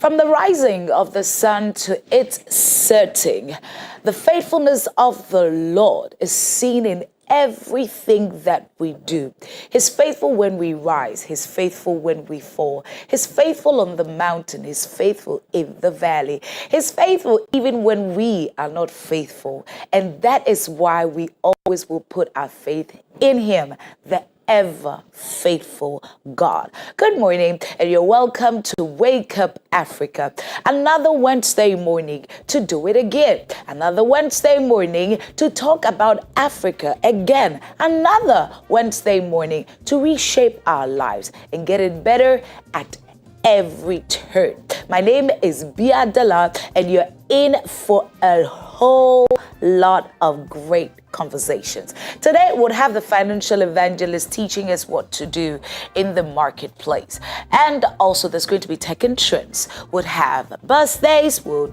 From the rising of the sun to its setting, the faithfulness of the Lord is seen in everything that we do. He's faithful when we rise. He's faithful when we fall. He's faithful on the mountain. He's faithful in the valley. He's faithful even when we are not faithful. And that is why we always will put our faith in him, the ever faithful God. Good morning, and you're welcome to Wake Up Africa. Another Wednesday morning to do it again. Another Wednesday morning to talk about Africa again. Another Wednesday morning to reshape our lives and get it better at every turn. My name is Biadala, and you're in for a whole lot of great conversations. Today, we'll have the financial evangelist teaching us what to do in the marketplace. And also, there's going to be tech and trends. We'll have birthdays. We'll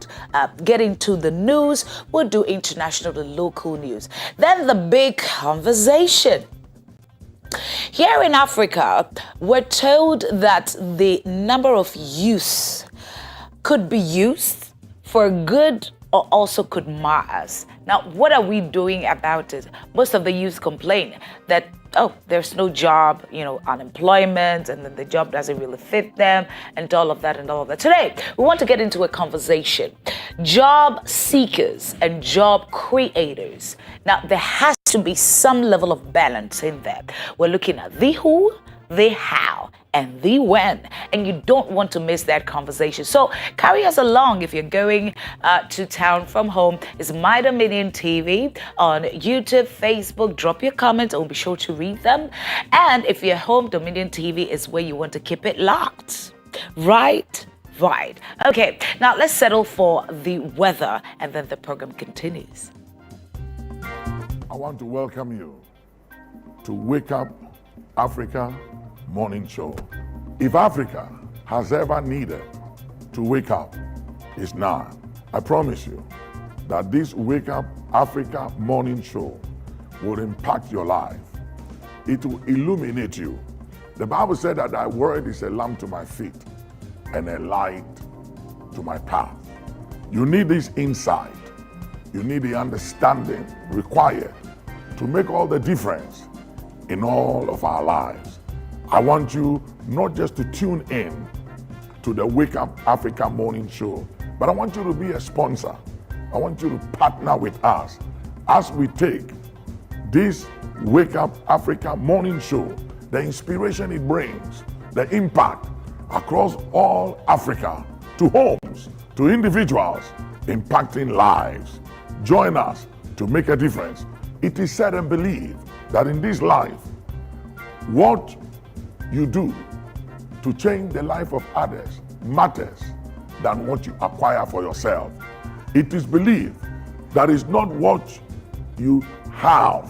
get into the news. We'll do international and local news. Then the big conversation. Here in Africa, we're told that the number of youths could be used for good or also could mar us. Now, what are we doing about it? Most of the youth complain that, oh, there's no job, unemployment, and then the job doesn't really fit them, and all of that and all of that. Today, we want to get into a conversation. Job seekers and job creators. Now, there has to be some level of balance in that. We're looking at the who, the how, and the when, and you don't want to miss that conversation. So carry us along if you're going to town from home. It's My Dominion TV on YouTube, Facebook. Drop your comments. I'll be sure to read them. And if you're home, Dominion TV is where you want to keep it locked. Right. Okay, now let's settle for the weather, and then the program continues. I want to welcome you to Wake Up Africa morning show. If Africa has ever needed to wake up, it's now. I promise you that this Wake Up Africa morning show will impact your life. It will illuminate you. The Bible said that thy word is a lamp to my feet and a light to my path. You need this insight. You need the understanding required to make all the difference in all of our lives. I want you not just to tune in to the Wake Up Africa morning show, but I want you to be a sponsor. I want you to partner with us as we take this Wake Up Africa morning show, the inspiration it brings, the impact across all Africa, to homes, to individuals, impacting lives. Join us to make a difference. It is said and believed that in this life, what you do to change the life of others matters than what you acquire for yourself. It is believed that it's not what you have,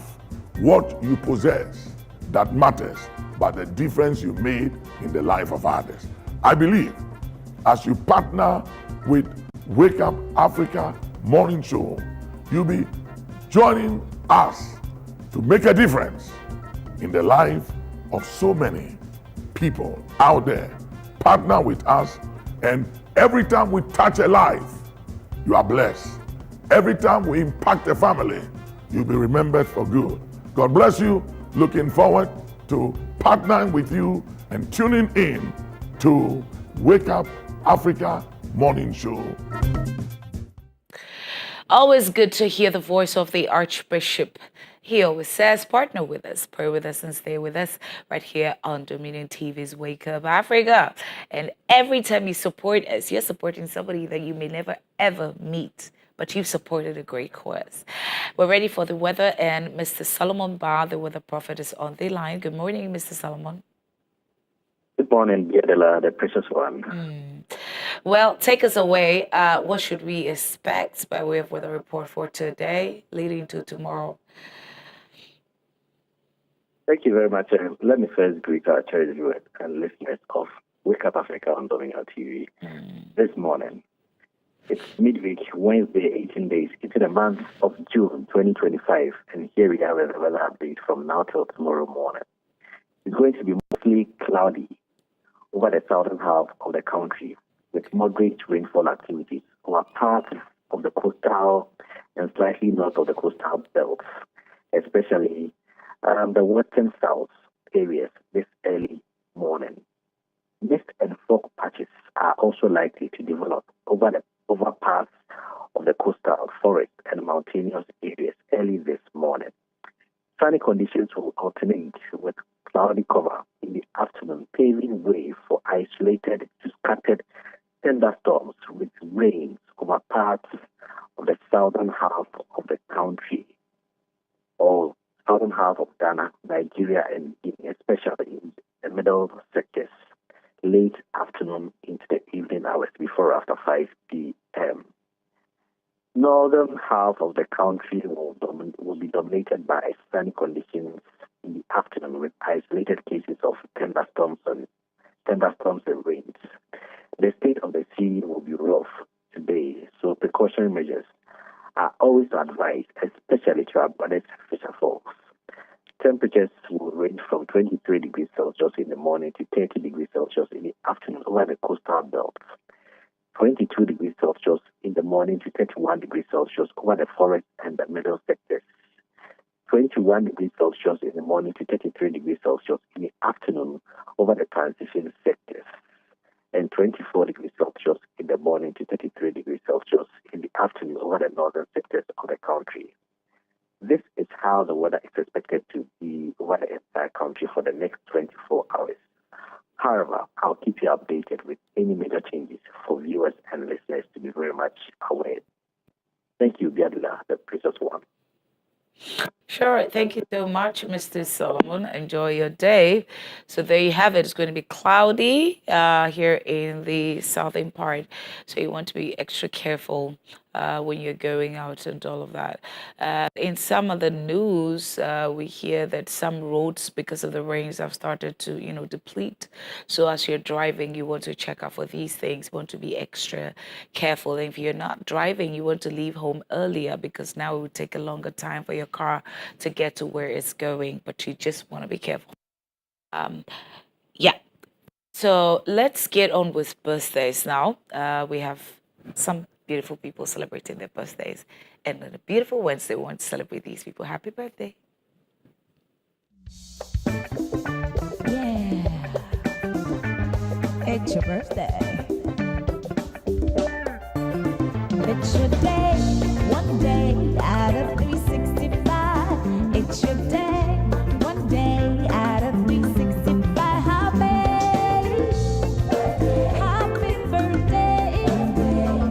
what you possess that matters, but the difference you made in the life of others. I believe as you partner with Wake Up Africa morning show, you'll be joining us to make a difference in the life of so many people out there. Partner with us, and every time we touch a life, you are blessed. Every time we impact a family, you'll be remembered for good. God bless you. Looking forward to partnering with you and tuning in to Wake Up Africa morning show. Always good to hear the voice of the Archbishop. He always says, partner with us, pray with us, and stay with us right here on Dominion TV's Wake Up Africa. And every time you support us, you're supporting somebody that you may never, ever meet, but you've supported a great cause. We're ready for the weather, and Mr. Solomon Barr, the weather prophet, is on the line. Good morning, Mr. Solomon. Good morning, Biadela, the precious one. Well, take us away. What should we expect by way of weather report for today, leading to tomorrow? Thank you very much. Let me first greet our cherished viewers and listeners of Wake Up Africa on Dominion TV this morning. It's midweek, Wednesday, 18 days into the month of June 2025, and here we are with the weather update from now till tomorrow morning. It's going to be mostly cloudy over the southern half of the country, with moderate rainfall activities over parts of the coastal and slightly north of the coastal belts, especially the western south areas this early morning. Mist and fog patches are also likely to develop over parts of the coastal, forest, and mountainous areas early this morning. Sunny conditions will alternate with cloudy cover in the afternoon, paving way for isolated to scattered thunderstorms with rains over parts of the southern half of the country or southern half of Ghana, Nigeria, and Guinea, especially in the middle sectors, late afternoon into the evening hours before or after 5 p.m. Northern half of the country will be dominated by sunny conditions in the afternoon with isolated cases of thunderstorms and rains. The state of the sea will be rough today, so precautionary measures are always advised, especially to our brothers fisher folks. Temperatures will range from 23 degrees Celsius in the morning to 30 degrees Celsius in the afternoon over the coastal belts. 22 degrees Celsius in the morning to 31 degrees Celsius over the forest and the middle sectors. 21 degrees Celsius in the morning to 33 degrees Celsius in the afternoon over the transition sectors. And 24 degrees Celsius in the morning to 33 degrees Celsius in the afternoon over the northern sectors of the country. This is how the weather is expected to be over the entire country for the next 24 hours. However, I'll keep you updated with any major changes for viewers and listeners to be very much aware. Thank you, Biadula, the precious one. Sure. Thank you so much, Mr. Solomon. Enjoy your day. So there you have it. It's going to be cloudy here in the southern part. So you want to be extra careful when you're going out and all of that. In some of the news, we hear that some roads, because of the rains, have started to, deplete. So as you're driving, you want to check out for these things. You want to be extra careful. And if you're not driving, you want to leave home earlier because now it would take a longer time for your car to get to where it's going. But you just want to be careful. Yeah. So let's get on with birthdays now. We have some beautiful people celebrating their birthdays. And on a beautiful Wednesday, we want to celebrate these people. Happy birthday. Yeah. It's your birthday. It's your day. One day out of 365. It's your day. One day out of 365. Happy birthday.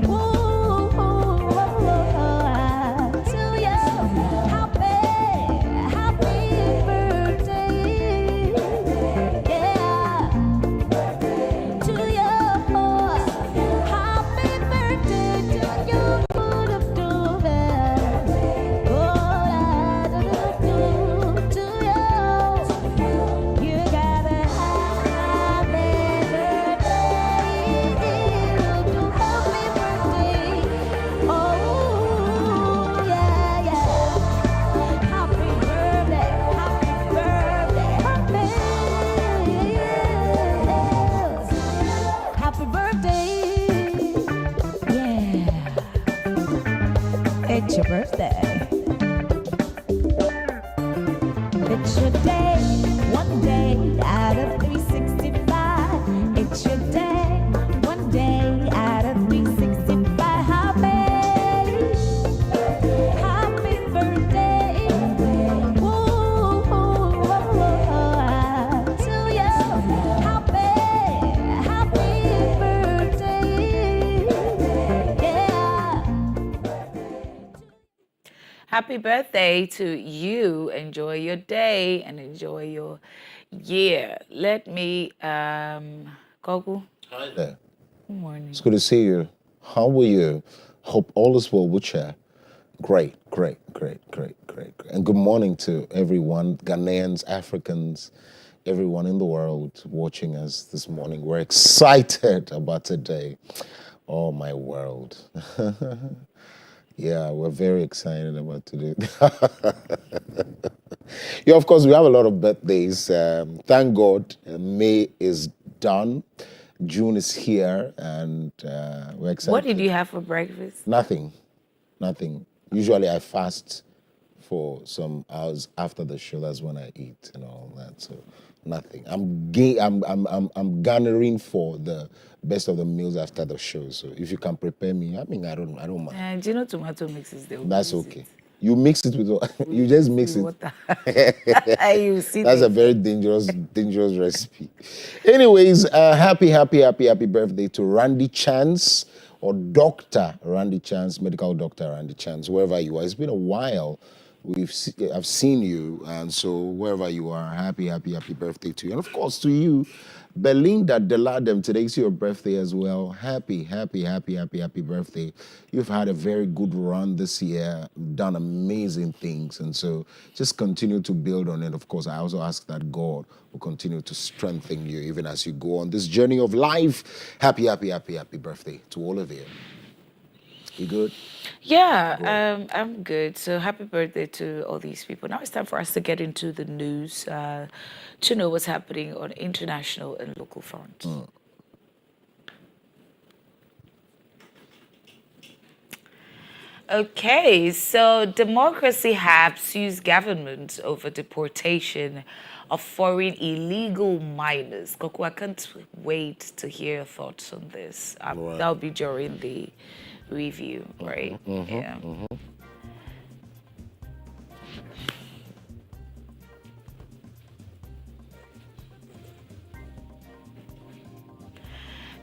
Woo, to you. Happy birthday. Yeah. To you. Happy birthday to you. Happy birthday. Yeah. It's your birthday. It's your day. One day out of 365. It's your day. One day out of 365. Happy birthday. Woo, to you. Happy birthday. Yeah. Happy birthday to you. Enjoy your day and enjoy your year. Let me, Gogu. Hi there. Good morning. It's good to see you. How are you? Hope all is well with you. Great. And good morning to everyone, Ghanaians, Africans, everyone in the world watching us this morning. We're excited about today. Oh, my world. Yeah, we're very excited about today. Yeah, of course, we have a lot of birthdays. Thank God, May is done. June is here, and we're excited. What did you have for breakfast? Nothing. Usually I fast for some hours after the show. That's when I eat and all that. So nothing. I'm garnering for the best of the meals after the show. So if you can prepare me, I mean, I don't mind. Do you know tomato mixes? That's okay. You mix it with you just mix it. Water. You see That's a very dangerous recipe. Anyways, happy birthday to Randy Chance, or Dr. Randy Chance, medical doctor Randy Chance, wherever you are. It's been a while. I've seen you, and so wherever you are, happy birthday to you. And of course to you, Belinda Deladem, today's your birthday as well. Happy birthday. You've had a very good run this year, done amazing things, and so just continue to build on it. Of course, I also ask that God will continue to strengthen you even as you go on this journey of life. Happy birthday to all of you. You good? Yeah, I'm good. So happy birthday to all these people. Now it's time for us to get into the news to know what's happening on international and local front. Okay, so Democracy Hub sues government over deportation of foreign illegal minors. Koko, I can't wait to hear your thoughts on this. That'll be during the review, right? Yeah.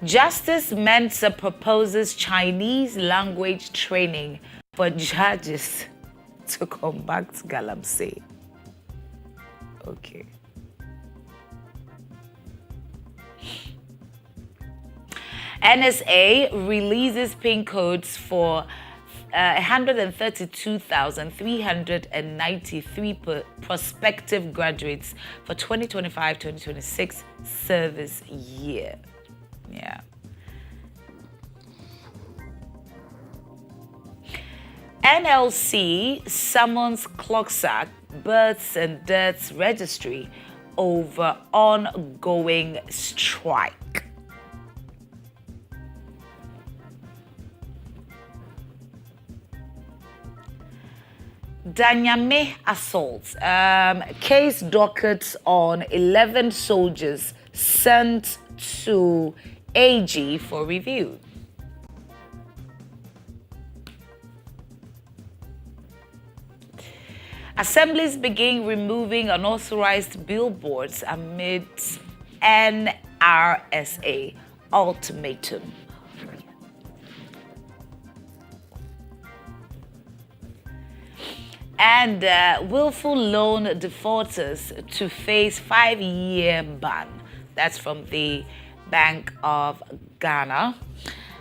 Justice Mensah proposes Chinese language training for judges to combat galamsey. Okay. NSA releases PIN codes for 132,393 prospective graduates for 2025-2026 service year. Yeah. NLC summons Clocksack births and deaths registry over ongoing strike. Danyame assault. Case docket on 11 soldiers sent to AG for review. Assemblies begin removing unauthorized billboards amid NRSA ultimatum. And willful loan defaulters to face 5-year ban. That's from the Bank of Ghana.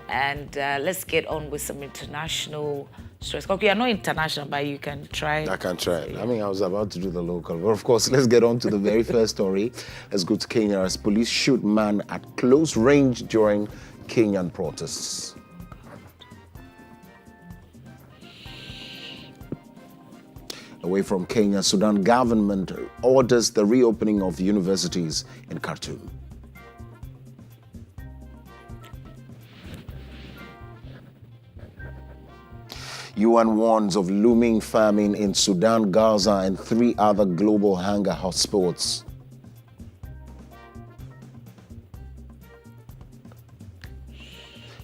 And let's get on with some international stories. Okay, you're not international, but you can try. I can try. I mean, I was about to do the local. But of course, let's get on to the very first story. Let's go to Kenya as police shoot man at close range during Kenyan protests. Away from Kenya, Sudan government orders the reopening of universities in Khartoum. UN warns of looming famine in Sudan, Gaza, and 3 other global hunger hotspots.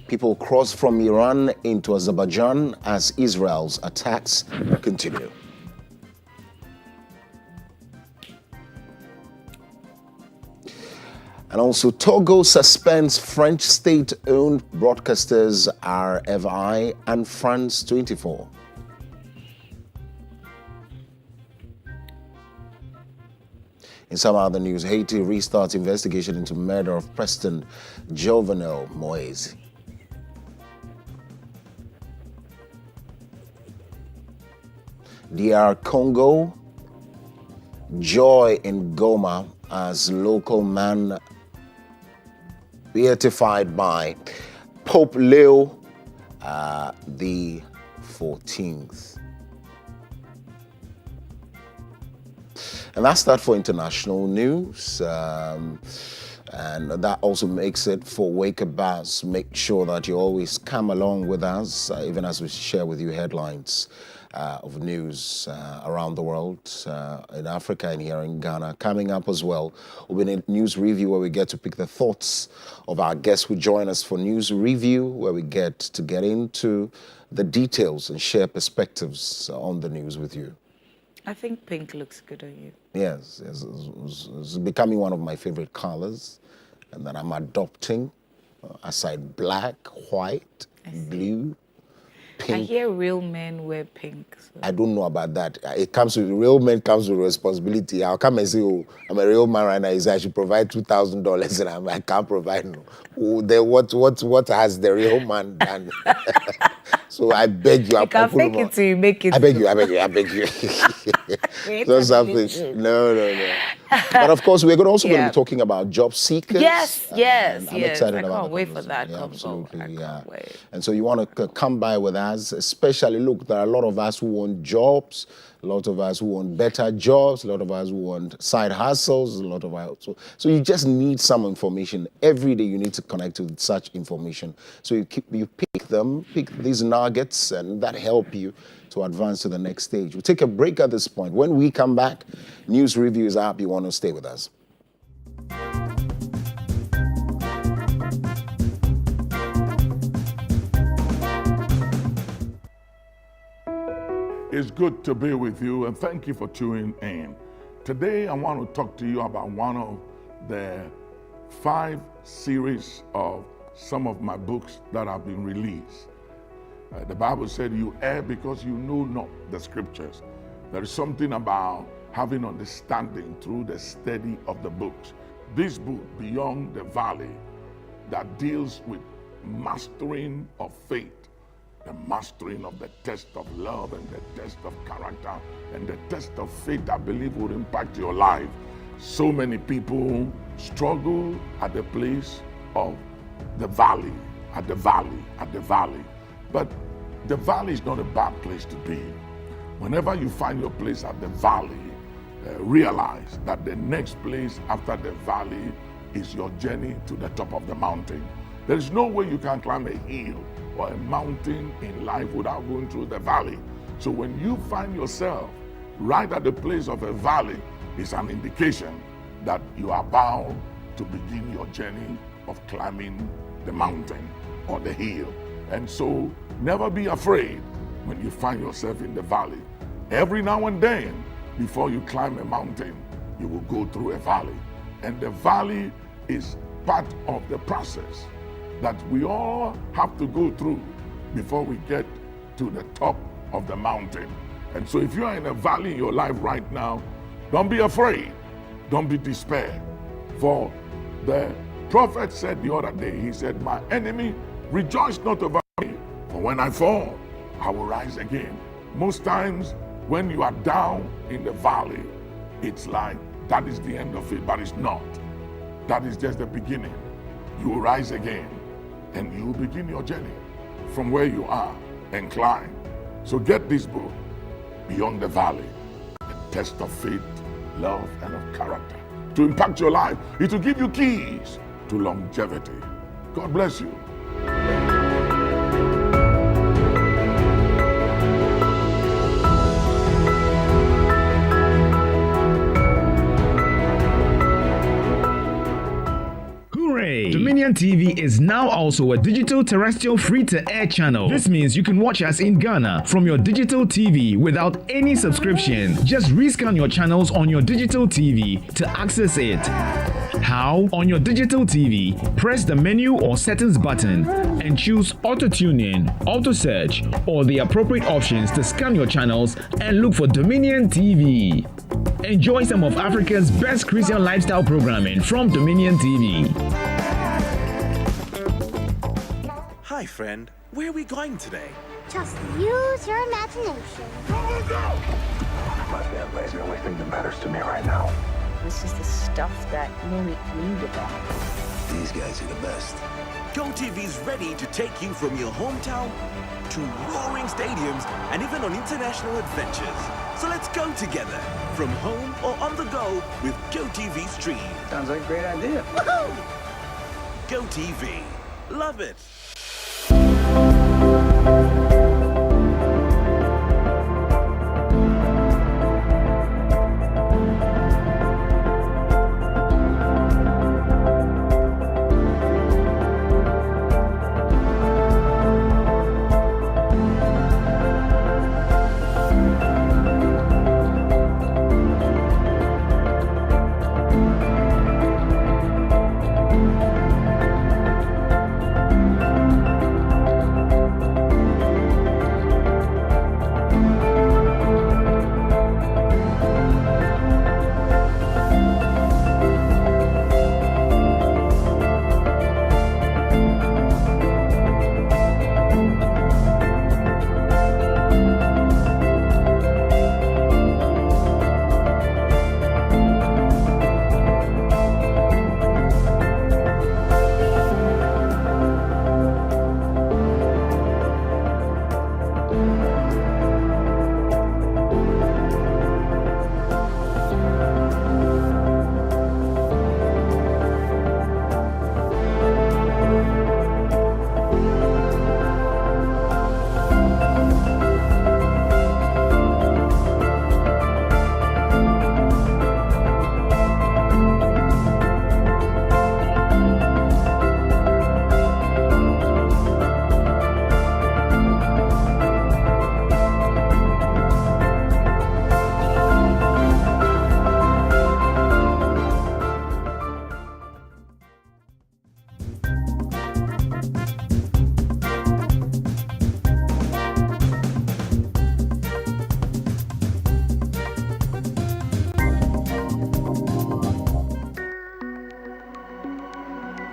People cross from Iran into Azerbaijan as Israel's attacks continue. And also, Togo suspends French state-owned broadcasters RFI and France 24. In some other news, Haiti restarts investigation into murder of President Jovenel Moise. DR Congo, joy in Goma as local man beatified by Pope Leo the 14th. And that's that for international news. And that also makes it for Wake Up Buzz. Make sure that you always come along with us, even as we share with you headlines of news around the world, in Africa and here in Ghana. Coming up as well, we'll be in a news review where we get to pick the thoughts of our guests who join us for news review, where we get into the details and share perspectives on the news with you. I think pink looks good on you. Yes, it's becoming one of my favorite colors, and that I'm adopting, aside black, white, blue, pink. I hear real men wear pink. So. I don't know about that. It comes with real men comes with responsibility. I'll come and say, "Oh, I'm a real man right now. I should provide $2,000, and I can't provide no." Oh, then what has the real man done? So I beg you, I can't fake it till you make it. I beg you. So something. No. But of course, we're also going to be talking about job seekers. Yes. I'm excited I about can't wait for conversation. that. Absolutely, I can't wait. And so you want to come by with us, especially look, there are a lot of us who want jobs, a lot of us who want better jobs, a lot of us who want side hustles, a lot of us. So you just need some information. Every day you need to connect with such information. So you pick these nuggets, and that help you to advance to the next stage. We'll take a break at this point. When we come back, news review is up. You want to stay with us. It's good to be with you, and thank you for tuning in. Today, I want to talk to you about one of the 5 series of some of my books that have been released. The Bible said, "You err because you know not the scriptures." There is something about having understanding through the study of the books. This book, Beyond the Valley, that deals with mastering of faith, the mastering of the test of love and the test of character and the test of faith, I believe will impact your life. So many people struggle at the place of the valley, at the valley. But the valley is not a bad place to be. Whenever you find your place at the valley, realize that the next place after the valley is your journey to the top of the mountain. There is no way you can climb a hill or a mountain in life without going through the valley. So when you find yourself right at the place of a valley, it's an indication that you are bound to begin your journey of climbing the mountain or the hill. And so never be afraid when you find yourself in the valley. Every now and then, before you climb a mountain, you will go through a valley. And the valley is part of the process that we all have to go through before we get to the top of the mountain. And so if you are in a valley in your life right now, don't be afraid. Don't be despair. For the prophet said the other day, he said, "My enemy, rejoice not over me, for when I fall, I will rise again." Most times when you are down in the valley, it's like that is the end of it, but it's not. That is just the beginning. You will rise again and you will begin your journey from where you are and climb. So get this book, Beyond the Valley, a test of faith, love, and of character, to impact your life. It will give you keys to longevity. God bless you. Dominion TV is now also a digital terrestrial free-to-air channel. This means you can watch us in Ghana from your digital TV without any subscription. Just rescan your channels on your digital TV to access it. How? On your digital TV, press the menu or settings button and choose auto tuning, auto search, or the appropriate options to scan your channels and look for Dominion TV. Enjoy some of Africa's best Christian lifestyle programming from Dominion TV. Hi friend, where are we going today? Just use your imagination. My family is the only thing that matters to me right now. This is the stuff that you make me about. These guys are the best. GOtv's ready to take you from your hometown to roaring stadiums and even on international adventures. So let's go together, from home or on the go with GOtv Stream. Sounds like a great idea. Woohoo! GOtv. Love it.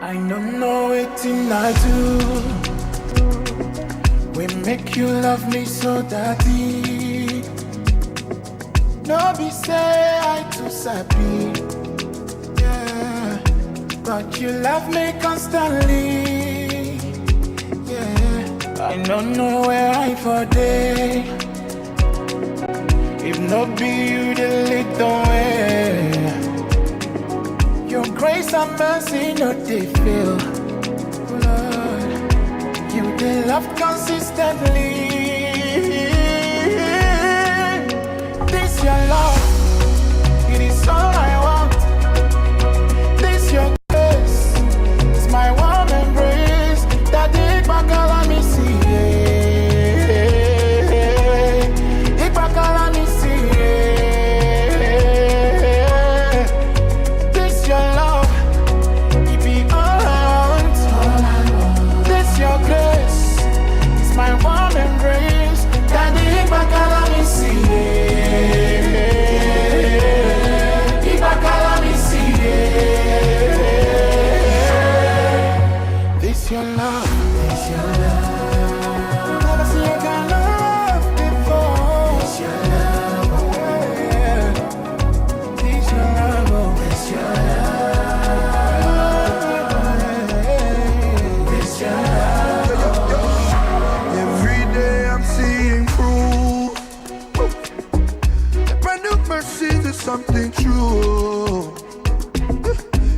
I don't know wetin I do. We make you love me so daddy. No be say I too sabi, yeah. But you love me constantly, yeah. I don't know where I for day. If not be you, the lead the way. Your grace and mercy, no they fail. Lord, you they love consistently. This your love, it is all I want. This your grace, it's my warm embrace. That dig back all me see. Dig back all me see. Your love, it's your love. Never seen a kind of love before. It's your love, oh yeah. It's your love, oh. It's your love. It's your love. Every day I'm seeing proof. The brand new mercies is something true.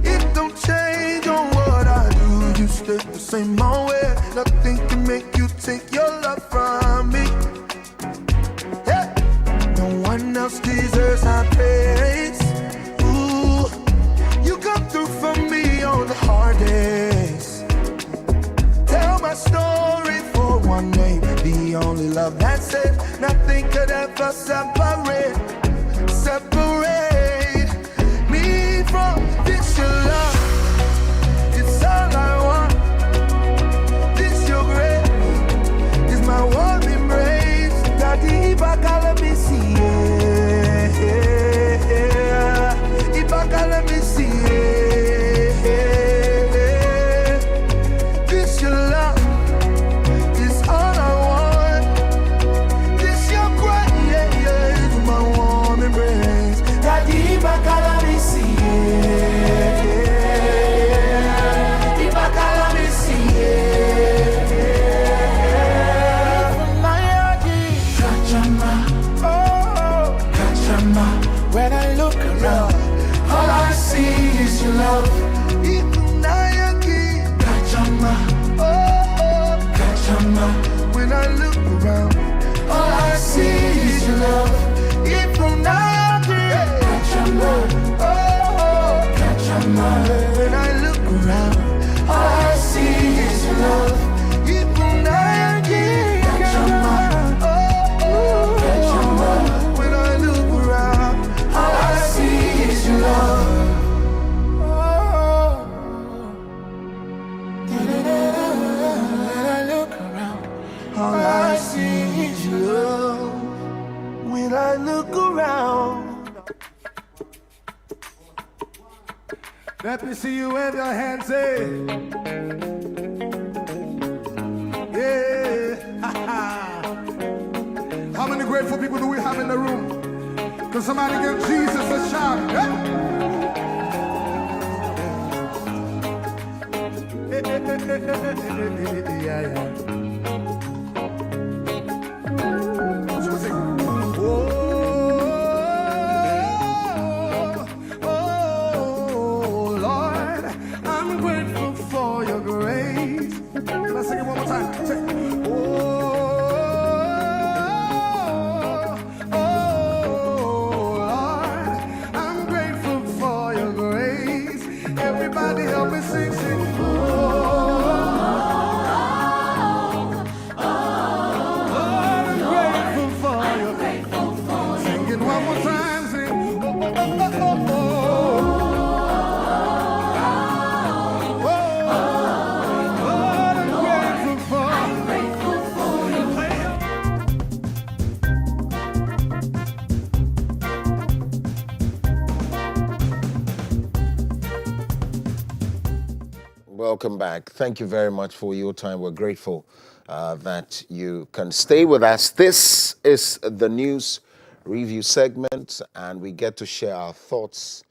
It don't change on what I do. You stay the same old way. Nothing can make you take your love from me. Yeah. No one else deserves our praise. Ooh, you come through for me on the hard days. Tell my story for one name. The only love that's it. Nothing could ever separate me from this your love. It's all I want. This your grace is my warm embrace. Daddy, let me see it. Let me see it. This your love is all I want. This your grace is my warm. When I look around, all I see is your love. When I look around, all I see is your love. When I look around, all I see is your love. When I look around, all I see is your love. All I see is your love. When I look around. Let me see you wave your hands, say. Yeah. How many grateful people do we have in the room? Can somebody give Jesus a shout? Yeah. Welcome back. Thank you very much for your time. We're grateful that you can stay with us. This is the news review segment, and we get to share our thoughts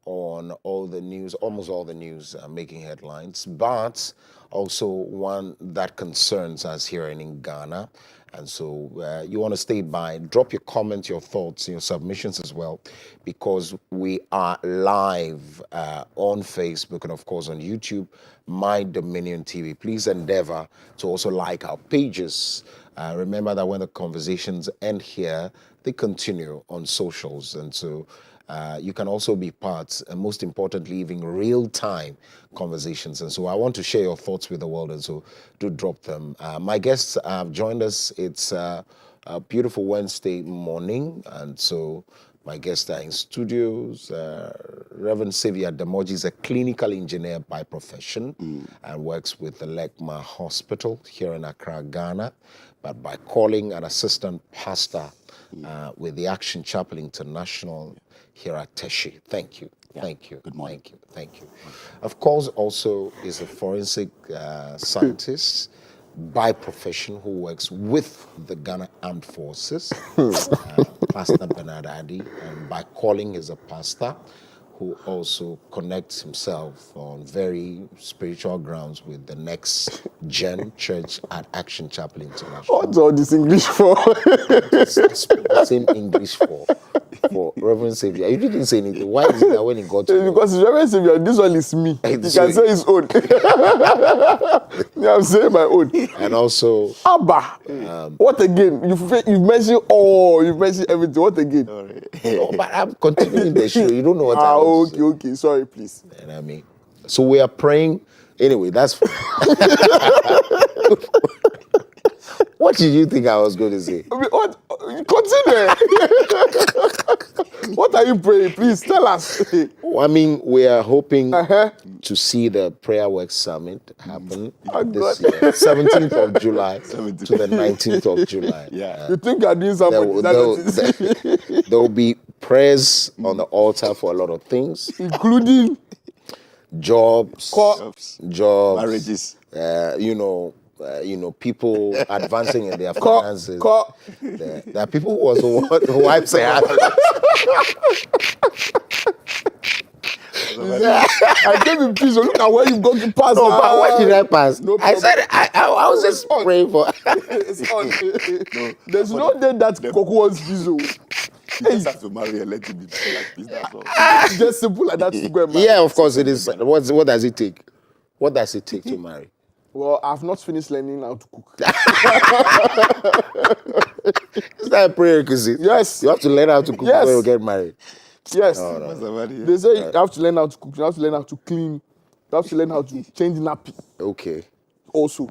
on all the news, almost all the news making headlines, but also one that concerns us here in Ghana. And so you want to stay by, drop your comments, your thoughts, your submissions as well, because we are live on Facebook and, of course, on YouTube, My Dominion TV. Please endeavor to also like our pages. Remember that when the conversations end here, they continue on socials. And so you can also be part, and most importantly, even real-time conversations. And so I want to share your thoughts with the world, and so do drop them. My guests have joined us. It's a beautiful Wednesday morning, and so my guests are in studios. Reverend Xavier Demoji is a clinical engineer by profession and works with the Lekma Hospital here in Accra, Ghana, but by calling an assistant pastor with the Action Chapel International here at Teshi. Thank you. Yeah. Thank you. Good morning. Thank you. Of course, also is a forensic scientist by profession who works with the Ghana Armed Forces, Pastor Bernard Addy, and by calling is a pastor who also connects himself on very spiritual grounds with the Next Gen Church at Action Chapel International. What's all this English for? Same English for Reverend Xavier. You didn't say anything. Why is it that when he got to because Reverend Xavier, this one is me. He can say his own. I'm saying my own. And also Abba. What again? You've mentioned all. You've mentioned everything. What again? No, but I'm continuing the show. You don't know what I want to say. Okay. Sorry, please. And I mean, so we are praying. Anyway, that's. What did you think I was going to say? What? Continue. What are you praying? Please tell us. I mean, we are hoping to see the Prayer Works Summit happen this year, 17th of July to the 19th of July. Yeah. You think I'm doing something? There will be prayers on the altar for a lot of things, including jobs, marriages. People advancing in their finances. There are people who also want to wipe their hands. I gave him peace. Look at where you've gone to pass. No, but what did I pass? No, I said I was just praying for. It's on. There's no day that Coco wants peace. Hey. just have to marry and let him be like peace. That's all. It's just simple like that to go and marry. Yeah, of course it is. What does it take? What does it take to marry? Well, I've not finished learning how to cook. Is that a prerequisite? Yes. You have to learn how to cook before you get married. Yes. Oh, no. They say you have to learn how to cook, you have to learn how to clean, you have to learn how to change nappy. Okay. Also.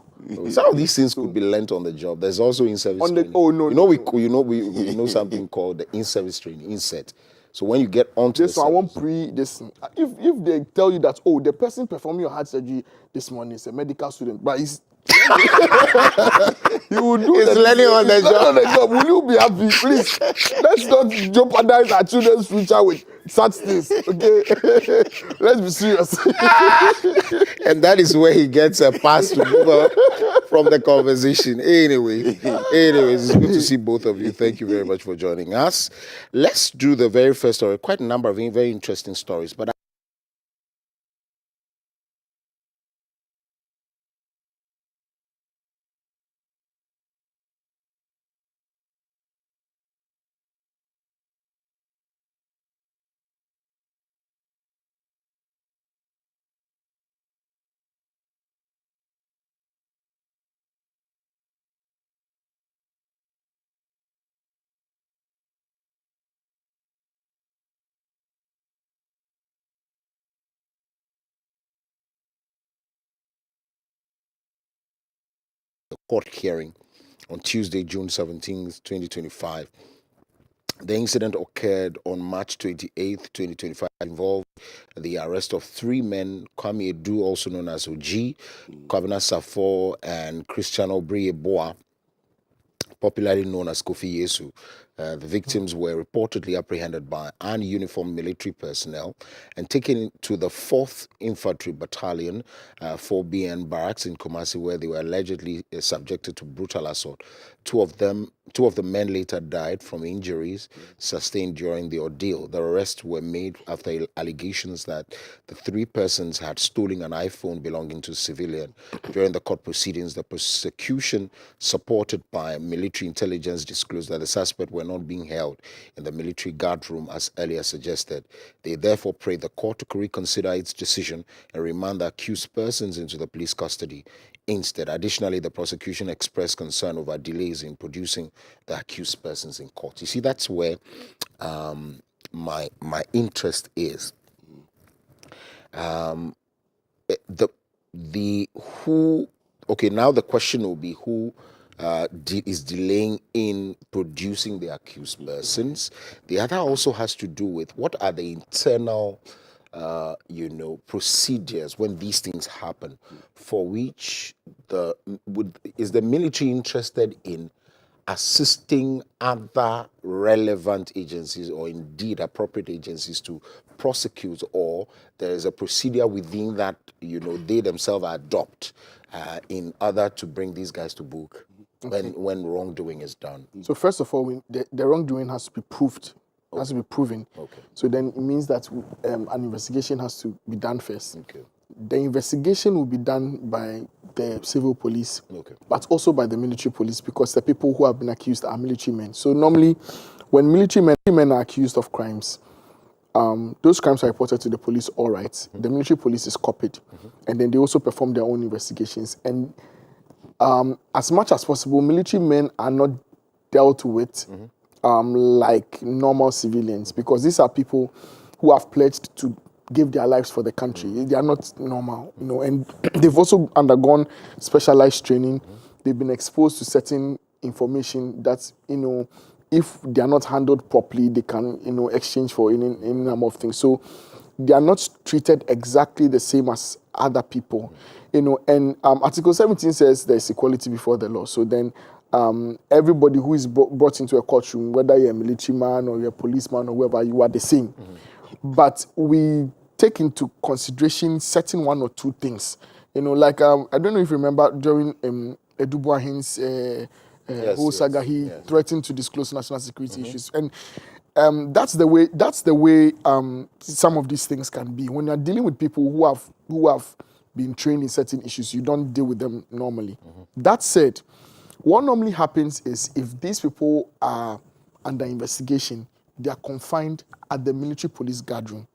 Some of these things could be learnt on the job. There's also in-service training. We know something called the in-service training, inset. So when you get onto this one, I want this. If they tell you that the person performing your heart surgery this morning is a medical student, but he's he will do it's learning on the job. On the job. Will you be happy? Please, let's not jeopardize our children's future with such things. Okay, let's be serious. And that is where he gets a pass to move on from the conversation. Anyways, it's good to see both of you. Thank you very much for joining us. Let's do the very first story. Quite a number of very interesting stories, but the court hearing on Tuesday, June 17th, 2025. The incident occurred on March 28th, 2025, involved the arrest of three men, Kwame Edu, also known as OG, Kwabena Safo, and Christian Obrieboa, popularly known as Kofi Yesu. The victims were reportedly apprehended by ununiformed military personnel and taken to the 4th Infantry Battalion, 4BN barracks in Kumasi, where they were allegedly subjected to brutal assault. Two of the men later died from injuries sustained during the ordeal. The arrests were made after allegations that the three persons had stolen an iPhone belonging to a civilian. During the court proceedings, the prosecution, supported by military intelligence, disclosed that the suspects were not being held in the military guard room as earlier suggested. They therefore prayed the court to reconsider its decision and remand the accused persons into the police custody instead. Additionally, the prosecution expressed concern over delays in producing the accused persons in court. You see, that's where my interest is. Now the question will be who is delaying in producing the accused persons. The other also has to do with what are the internal procedures when these things happen, for which is the military interested in assisting other relevant agencies or indeed appropriate agencies to prosecute, or there is a procedure within that they themselves adopt in order to bring these guys to book when wrongdoing is done? So first of all, the wrongdoing has to be proved. Has to be proven. Okay. So then it means that an investigation has to be done first. Okay. The investigation will be done by the civil police, but also by the military police, because the people who have been accused are military men. So normally, when military men are accused of crimes, those crimes are reported to the police, all right. Mm-hmm. The military police is copied, and then they also perform their own investigations. And as much as possible, military men are not dealt with like normal civilians, because these are people who have pledged to give their lives for the country. They are not normal, and they've also undergone specialized training. They've been exposed to certain information that, if they are not handled properly, they can, exchange for any number of things. So they are not treated exactly the same as other people, and Article 17 says there's equality before the law. So then everybody who is brought into a courtroom, whether you're a military man or you're a policeman or whoever, you are the same. But we take into consideration certain one or two things. Like, I don't know if you remember during Edubuahin's whole saga, he threatened to disclose national security issues. And that's the way some of these things can be. When you're dealing with people who have been trained in certain issues, you don't deal with them normally. That said, what normally happens is if these people are under investigation, they are confined at the military police guard room.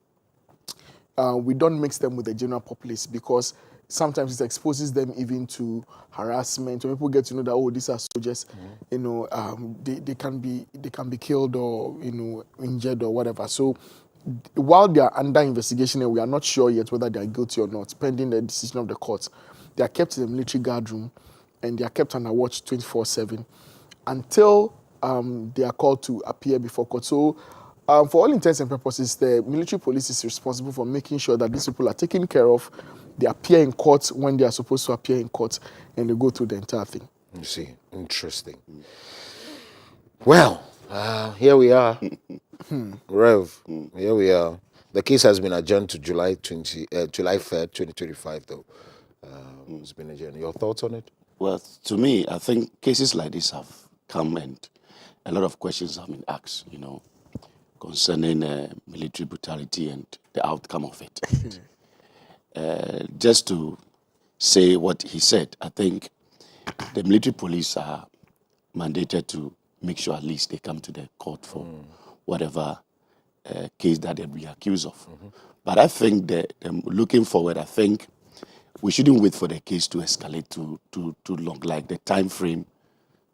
We don't mix them with the general populace because sometimes it exposes them even to harassment. When people get to know that, oh, these are soldiers, they can be killed or injured or whatever. So while they are under investigation and we are not sure yet whether they are guilty or not, pending the decision of the court, they are kept in the military guard room and they are kept under watch 24/7 until they are called to appear before court. So for all intents and purposes, the military police is responsible for making sure that these people are taken care of. They appear in court when they are supposed to appear in court, and they go through the entire thing. You see, interesting. Well, here we are, Rev. Here we are. The case has been adjourned to July 3rd, 2025, though. It's been adjourned. Your thoughts on it? Well, to me, I think cases like this have come and a lot of questions have been asked, concerning military brutality and the outcome of it. Just to say what he said, I think the military police are mandated to make sure at least they come to the court for whatever case that they'll be accused of. But I think that looking forward, I think we shouldn't wait for the case to escalate too long, like the time frame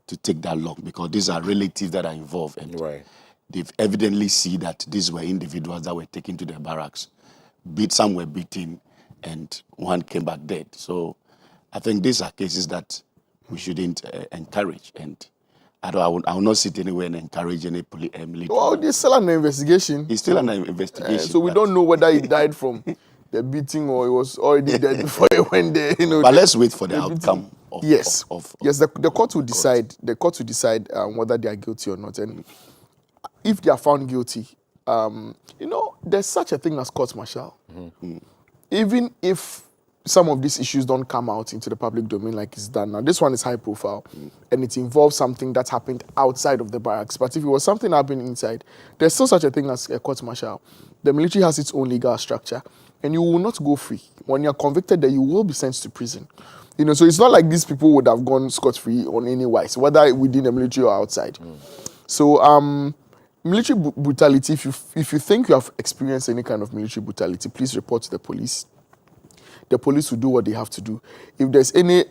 to take that long, because these are relatives that are involved, and they've evidently see that these were individuals that were taken to the barracks. Some were beaten, and one came back dead. So I think these are cases that we shouldn't encourage, and I will not sit anywhere and encourage any military. Well, it's still under investigation. It's still under investigation. So we don't know whether he died from the beating or he was already dead before he went there. But let's wait for the outcome. Yes, the court will decide. The court will decide whether they are guilty or not, and if they are found guilty, there's such a thing as court-martial. Even if some of these issues don't come out into the public domain like it's done now, this one is high profile, and it involves something that happened outside of the barracks. But if it was something happening inside, there's still such a thing as a court-martial. The military has its own legal structure, and you will not go free. When you're convicted, then you will be sent to prison. So it's not like these people would have gone scot-free on any wise, whether within the military or outside. So military brutality, if you think you have experienced any kind of military brutality, please report to the police. The police will do what they have to do. If there's any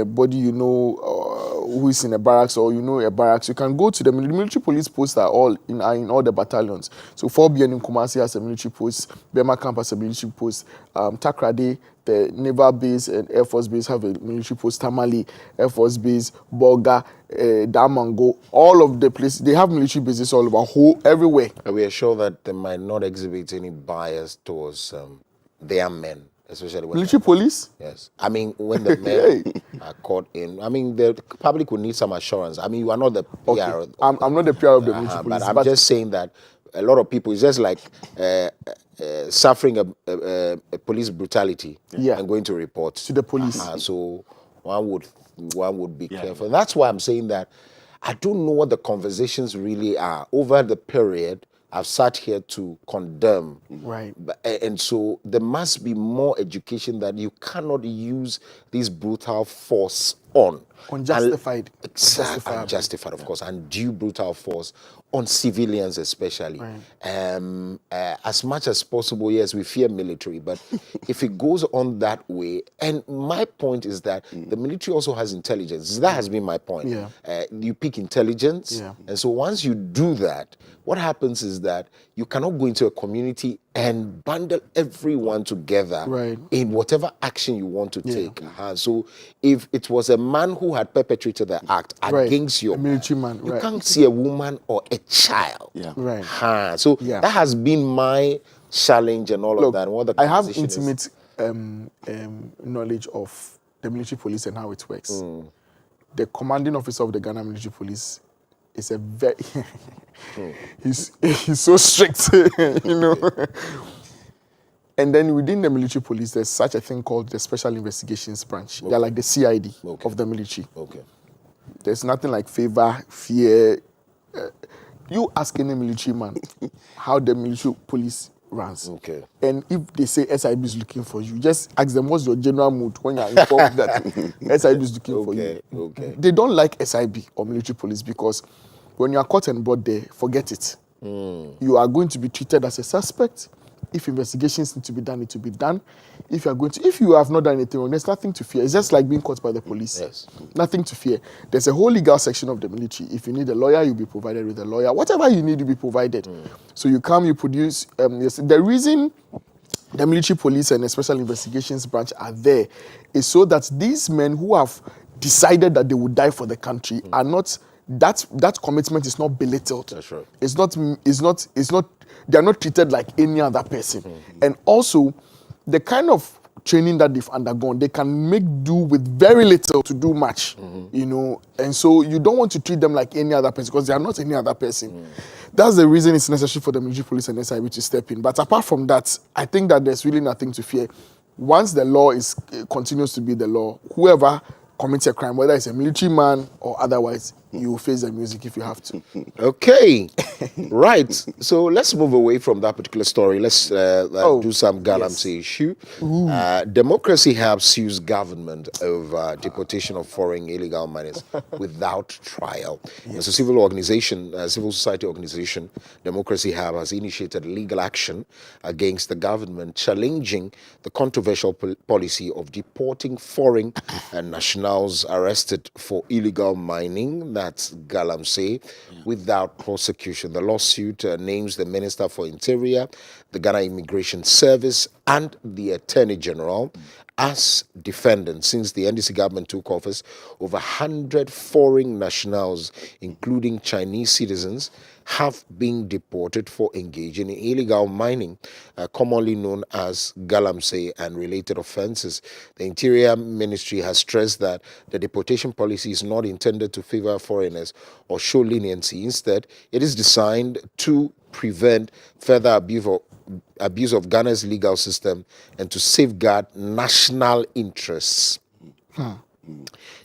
body who is in a barracks or a barracks, you can go to the military police posts are all in all the battalions. So 4BN in Kumasi has a military post, Bema Camp has a military post, Takrade, the naval base and air force base have a military post, Tamale air force base, Bolga, Damango, all of the places they have military bases all over, everywhere. And we are sure that they might not exhibit any bias towards their men. Especially when military police? Yes. I mean, when the men are caught in, I mean, the public would need some assurance. I mean, you are not the PR. Okay. I'm not the PR of the military police. But I'm just saying that a lot of people, it's just like suffering a police brutality and going to report to the police. So one would be careful. That's why I'm saying that I don't know what the conversations really are over the period. I've sat here to condemn. Right. And so there must be more education that you cannot use this brutal force on. Unjustified. Unjustified, of course. Undue brutal force on civilians especially. Right. As much as possible, yes, we fear military, but if it goes on that way, and my point is that the military also has intelligence. That has been my point. You pick intelligence, and so once you do that, what happens is that you cannot go into a community and bundle everyone together in whatever action you want to take. So if it was a man who had perpetrated the act against your military man, you can't see a woman or a child. So that has been my challenge and all of that. What the I have intimate knowledge of the military police and how it works. The commanding officer of the Ghana military police is a very he's so strict, And then within the military police, there's such a thing called the Special Investigations Branch. They're like the CID of the military. There's nothing like favor, fear. You ask any military man how the military police runs. And if they say SIB is looking for you, just ask them what's your general mood when you're informed that SIB is looking for you. They don't like SIB or military police because When you are caught and brought there, forget it. You are going to be treated as a suspect. If investigations need to be done, it will be done. If you have not done anything wrong, there's nothing to fear. It's just like being caught by the police. Yes. Nothing to fear. There's a whole legal section of the military. If you need a lawyer, you'll be provided with a lawyer. Whatever you need, you'll be provided. So you come, you produce. The reason the military police and the special investigations branch are there is so that these men who have decided that they would die for the country are not. That commitment is not belittled. That's right. It's not. They are not treated like any other person. And also, the kind of training that they've undergone, they can make do with very little to do much. You know, and so you don't want to treat them like any other person because they are not any other person. That's the reason it's necessary for the military police and SIB to step in. But apart from that, I think that there's really nothing to fear. Once the law continues to be the law, whoever commits a crime, whether it's a military man or otherwise, you will face the music if you have to. Okay, right. So let's move away from that particular story. Let's do some Galamsey issue. Democracy Hub sues government over deportation of foreign illegal miners without trial. As a civil organization, civil society organization, Democracy Hub has initiated legal action against the government, challenging the controversial policy of deporting foreign nationals arrested for illegal mining. That's Galamsey, without prosecution. The lawsuit names the Minister for Interior, the Ghana Immigration Service, and the Attorney General as defendants. Since the NDC government took office, over 100 foreign nationals, including Chinese citizens, have been deported for engaging in illegal mining, commonly known as Galamsey and related offenses. The Interior Ministry has stressed that the deportation policy is not intended to favor foreigners or show leniency. Instead, it is designed to prevent further abuse of Ghana's legal system and to safeguard national interests.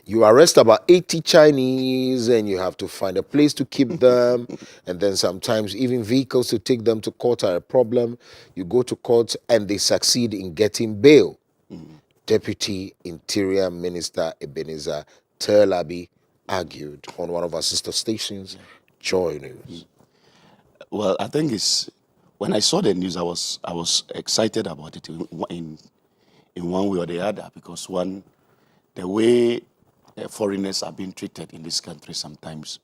You arrest about 80 Chinese and you have to find a place to keep them, and then sometimes even vehicles to take them to court are a problem. You go to court and they succeed in getting bail. Deputy Interior Minister Ebenezer Terlabi argued on one of our sister stations, Joy News. Well, I think when I saw the news, I was excited about it in one way or the other, because the way foreigners are being treated in this country, sometimes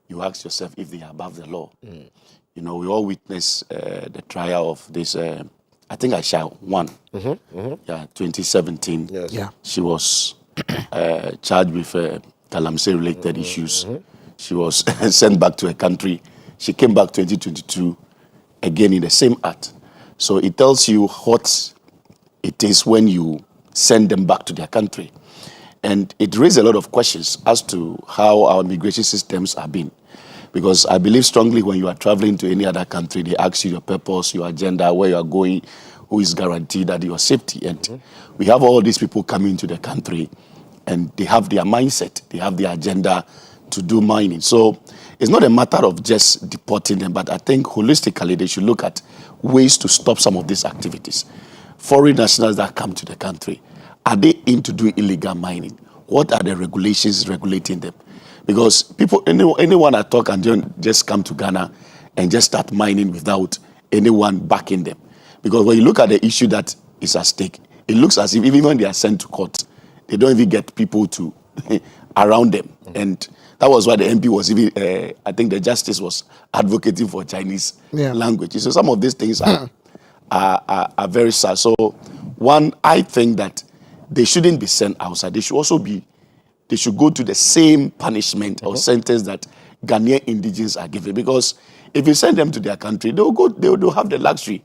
you ask yourself if they are above the law. You know, we all witnessed the trial of this, I think Aisha won. 2017. Yes. Yeah. She was charged with Galamsey-related issues. She was sent back to her country. She came back 2022, again in the same act. So it tells you what it is when you send them back to their country. And it raised a lot of questions as to how our immigration systems have been. Because I believe strongly when you are traveling to any other country, they ask you your purpose, your agenda, where you are going, who is guaranteed that your safety. And we have all these people coming to the country and they have their mindset, they have their agenda to do mining. So it's not a matter of just deporting them, but I think holistically they should look at ways to stop some of these activities. Foreign nationals that come to the country, are they in to do illegal mining? What are the regulations regulating them? Because people, anyone I talk and just come to Ghana and just start mining without anyone backing them. Because when you look at the issue that is at stake, it looks as if even when they are sent to court, they don't even get people to around them. And that was why the MP was even, I think the justice was advocating for Chinese language. So some of these things are very sad. So one, I think that they shouldn't be sent outside. They should go to the same punishment or sentence that Ghanaian indigenes are given. Because if you send them to their country, they'll have the luxury.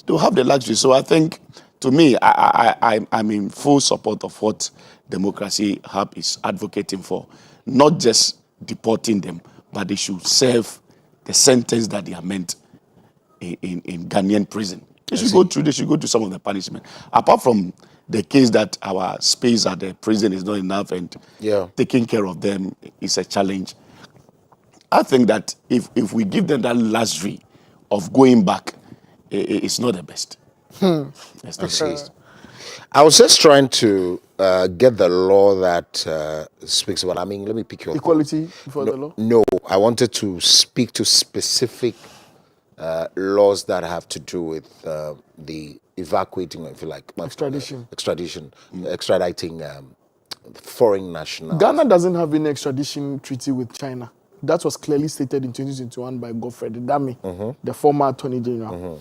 They'll have the luxury. So I think, to me, I'm in full support of what Democracy Hub is advocating for. Not just deporting them, but they should serve the sentence that they are meant in Ghanaian prison. They should go to some of the punishment. Apart from the case that our space at the prison is not enough and taking care of them is a challenge, I think that if we give them that luxury of going back, it's not the best. It's not the best. I was just trying to get the law that speaks about. I mean, let me pick your equality before the law. No, I wanted to speak to specific laws that have to do with the evacuating, if you like, Extradition. extraditing foreign nationals. Ghana doesn't have any extradition treaty with China. That was clearly stated in 2021 by Godfrey Dami, the former Attorney General.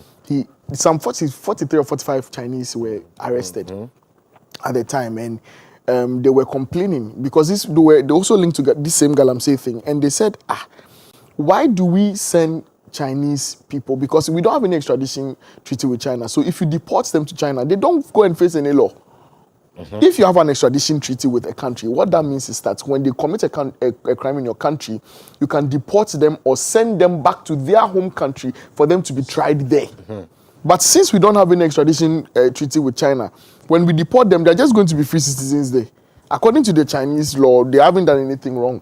Some 43 or 45 Chinese were arrested at the time, and they were complaining because they also linked to this same Galamsey thing, and they said, why do we send Chinese people? Because we don't have any extradition treaty with China. So if you deport them to China, they don't go and face any law. If you have an extradition treaty with a country, what that means is that when they commit a crime in your country, you can deport them or send them back to their home country for them to be tried there. But since we don't have any extradition treaty with China, when we deport them, they're just going to be free citizens there. According to the Chinese law, they haven't done anything wrong.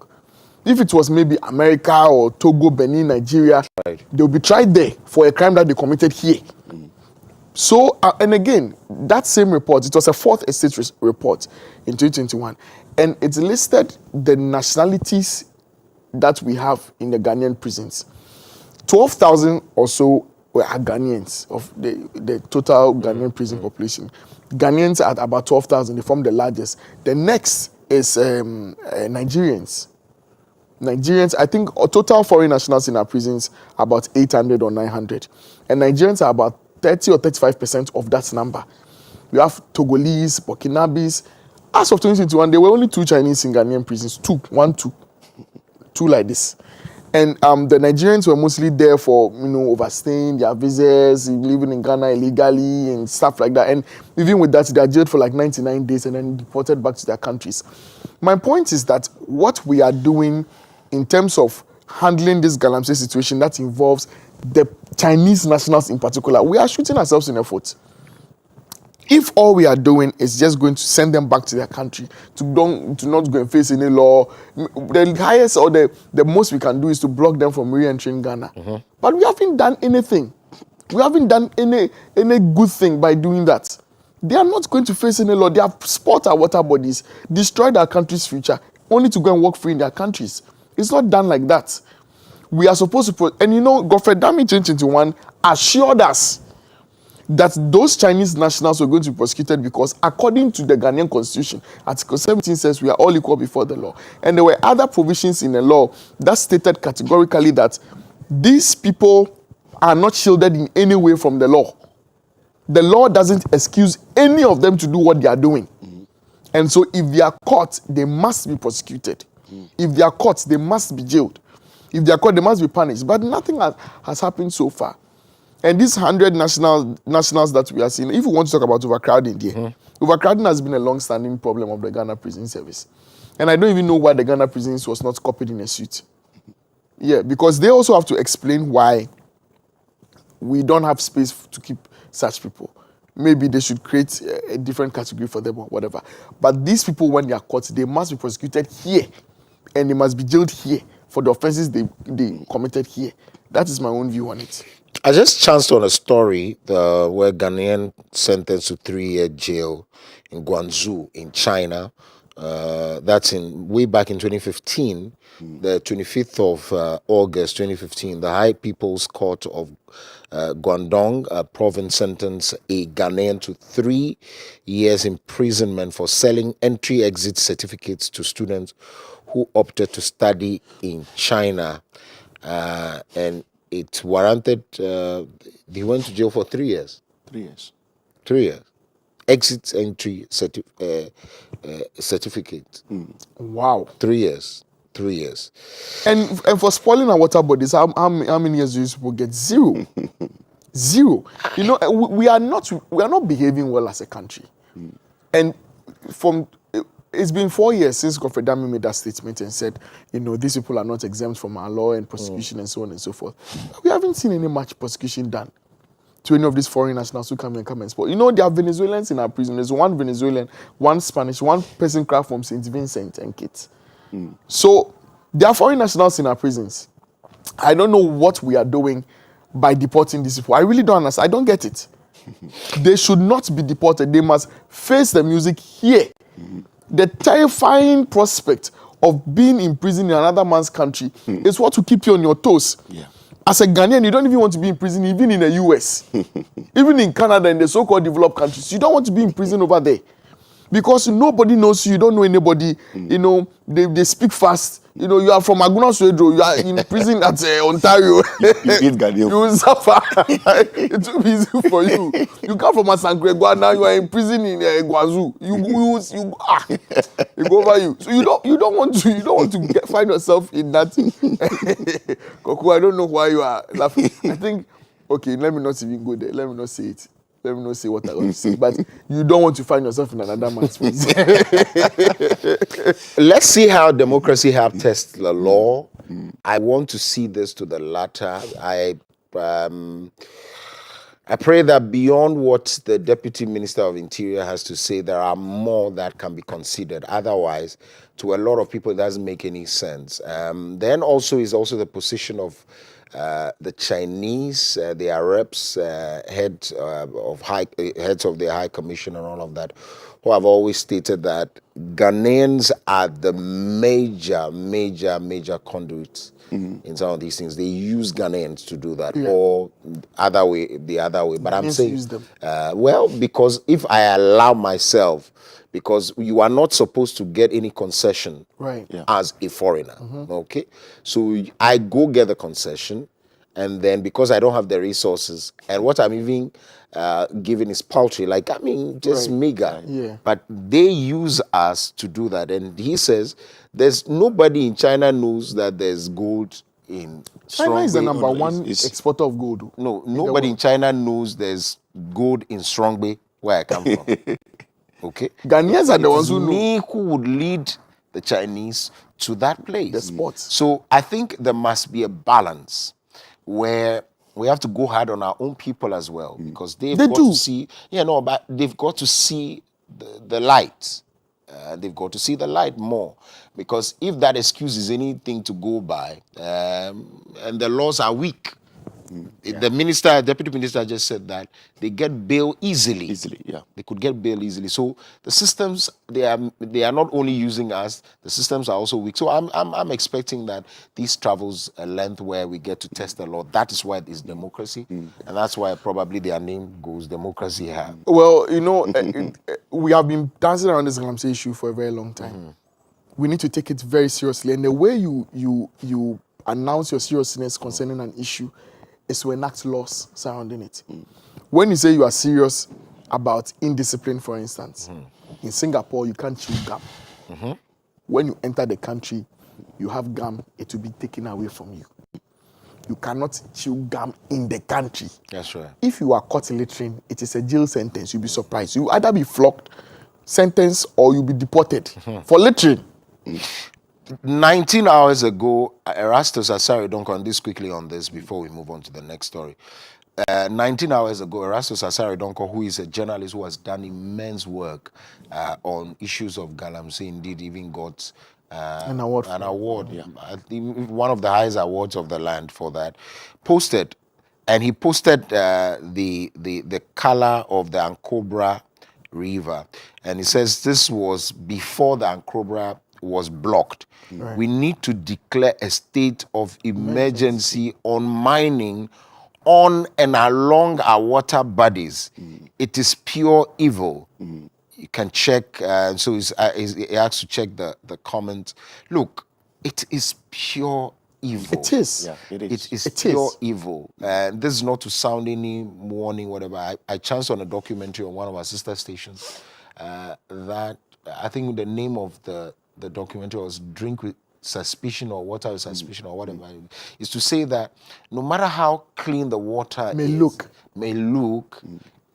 If it was maybe America or Togo, Benin, Nigeria, they'll be tried there for a crime that they committed here. So, and again, that same report, it was a fourth estate report in 2021, and it listed the nationalities that we have in the Ghanaian prisons. 12,000 or so were Ghanaians of the total Ghanaian prison population. Ghanaians at about 12,000, they form the largest. The next is Nigerians. Nigerians, I think total foreign nationals in our prisons, about 800 or 900. And Nigerians are about 30 or 35% of that number. We have Togolese, Burkinabes. As of 2021, there were only 2 Chinese in Ghanaian prisons. 2 like this. And the Nigerians were mostly there for, overstaying their visas, living in Ghana illegally and stuff like that. And even with that, they are jailed for like 99 days and then deported back to their countries. My point is that what we are doing in terms of handling this Galamsey situation that involves the Chinese nationals in particular, we are shooting ourselves in the foot. If all we are doing is just going to send them back to their country, to not go and face any law, the highest or the most we can do is to block them from re-entering Ghana. But we haven't done anything. We haven't done any good thing by doing that. They are not going to face any law. They have spoiled our water bodies, destroyed our country's future, only to go and walk free in their countries. It's not done like that. We are supposed to, and Godfrey Dami 2021 assured us that those Chinese nationals were going to be prosecuted because according to the Ghanaian constitution, Article 17 says we are all equal before the law. And there were other provisions in the law that stated categorically that these people are not shielded in any way from the law. The law doesn't excuse any of them to do what they are doing. And so if they are caught, they must be prosecuted. If they are caught, they must be jailed. If they are caught, they must be punished. But nothing has happened so far. And these 100 nationals that we are seeing, if we want to talk about overcrowding there, overcrowding has been a long-standing problem of the Ghana Prison Service. And I don't even know why the Ghana Prisons was not copied in a suit. Yeah, because they also have to explain why we don't have space to keep such people. Maybe they should create a different category for them or whatever. But these people, when they are caught, they must be prosecuted here. And they must be jailed here for the offenses they committed here. That is my own view on it. I just chanced on a story where Ghanaian sentenced to 3-year jail in Guangzhou in China. That's way back in 2015, the 25th of August 2015. The High People's Court of Guangdong province sentenced a Ghanaian to 3 years imprisonment for selling entry-exit certificates to students who opted to study in China, and it warranted, he went to jail for 3 years. 3 years. 3 years. Exit entry certificate. Wow. 3 years. 3 years. And for spoiling our water bodies, how many years do you people get? 0. 0. We are not behaving well as a country. And it's been 4 years since Godfrey Dami made that statement and said, these people are not exempt from our law and prosecution and so on and so forth. We haven't seen any much prosecution done to any of these foreign nationals who come and spoil. There are Venezuelans in our prison. There's one Venezuelan, one Spanish, one person craft from St. Vincent and Kitts. So there are foreign nationals in our prisons. I don't know what we are doing by deporting these people. I really don't understand. I don't get it. They should not be deported. They must face the music here. The terrifying prospect of being in prison in another man's country is what will keep you on your toes. Yeah. As a Ghanaian, you don't even want to be in prison, even in the US, even in Canada, in the so-called developed countries. You don't want to be in prison over there because nobody knows you. You don't know anybody. You know, they speak fast. You know, you are from Aguna Suedro. You are in prison at Ontario. You eat Ghanaian. You will suffer. It will be easy for you. You come from Asankregua, now you are in prison in Guazou. You go over you. So you don't want to find yourself in that. Koku, I don't know why you are laughing. I think, okay, let me not even go there. Let me not say it. Let me not say what I want to say. But you don't want to find yourself in another man's place. Let's see how democracy have tested the law. I want to see this to the latter. I pray that beyond what the Deputy Minister of Interior has to say, there are more that can be considered. Otherwise, to a lot of people, it doesn't make any sense. Then also is also the position of the Chinese, the Arabs, heads of the High Commission and all of that, who have always stated that Ghanaians are the major conduits in some of these things. They use Ghanaians to do that, or the other way. But I'm saying, use them. Well, because if I allow myself, because you are not supposed to get any concession as a foreigner, okay? So I go get the concession, and then because I don't have the resources, and what I'm even giving is paltry, like, I mean, just meager. Yeah. But they use us to do that. And he says, there's nobody in China knows that there's gold in China is the Strongbe. number one exporter of gold. No, nobody in China knows there's gold in Strongbe, where I come from. Okay? Ghanaians are the ones who know. Me who would lead the Chinese to that place. The spots. So I think there must be a balance where we have to go hard on our own people as well, because they've got to see, but they've got to see the light. They've got to see the light more, because if that excuse is anything to go by, and the laws are weak, the deputy minister just said that they get bail easily. They could get bail easily. So the systems, they are not only using us, the systems are also weak. So I'm expecting that this travels a length where we get to test the law. That is why it is democracy, and that's why probably their name goes Democracy Hub. Well, we have been dancing around this Galamsey issue for a very long time. We need to take it very seriously, and the way you announce your seriousness concerning an issue is to enact laws surrounding it. When you say you are serious about indiscipline, for instance, in Singapore, you can't chew gum. When you enter the country, you have gum, it will be taken away from you. You cannot chew gum in the country. That's right. If you are caught littering, it is a jail sentence. You'll be surprised. You either be flogged, sentenced, or you'll be deported for littering. 19 hours ago, Erastus Asare Donkor, this quickly on this before we move on to the next story. 19 hours ago, Erastus Asare Donkor, who is a journalist who has done immense work on issues of Galamsey, indeed even got an award. I think one of the highest awards of the land for that, posted, and he posted the color of the Ankobra River, and he says this was before the Ankobra was blocked. We need to declare a state of emergency on mining on and along our water bodies. It is pure evil. You can check, so he has to check the comment. Look, it is pure evil. It is. Yeah, it is. It is pure evil. And this is not to sound any warning, whatever. I chanced on a documentary on one of our sister stations that I think the name of the documentary was Drink with Suspicion or Water with Suspicion or whatever. Is to say that no matter how clean the water may look,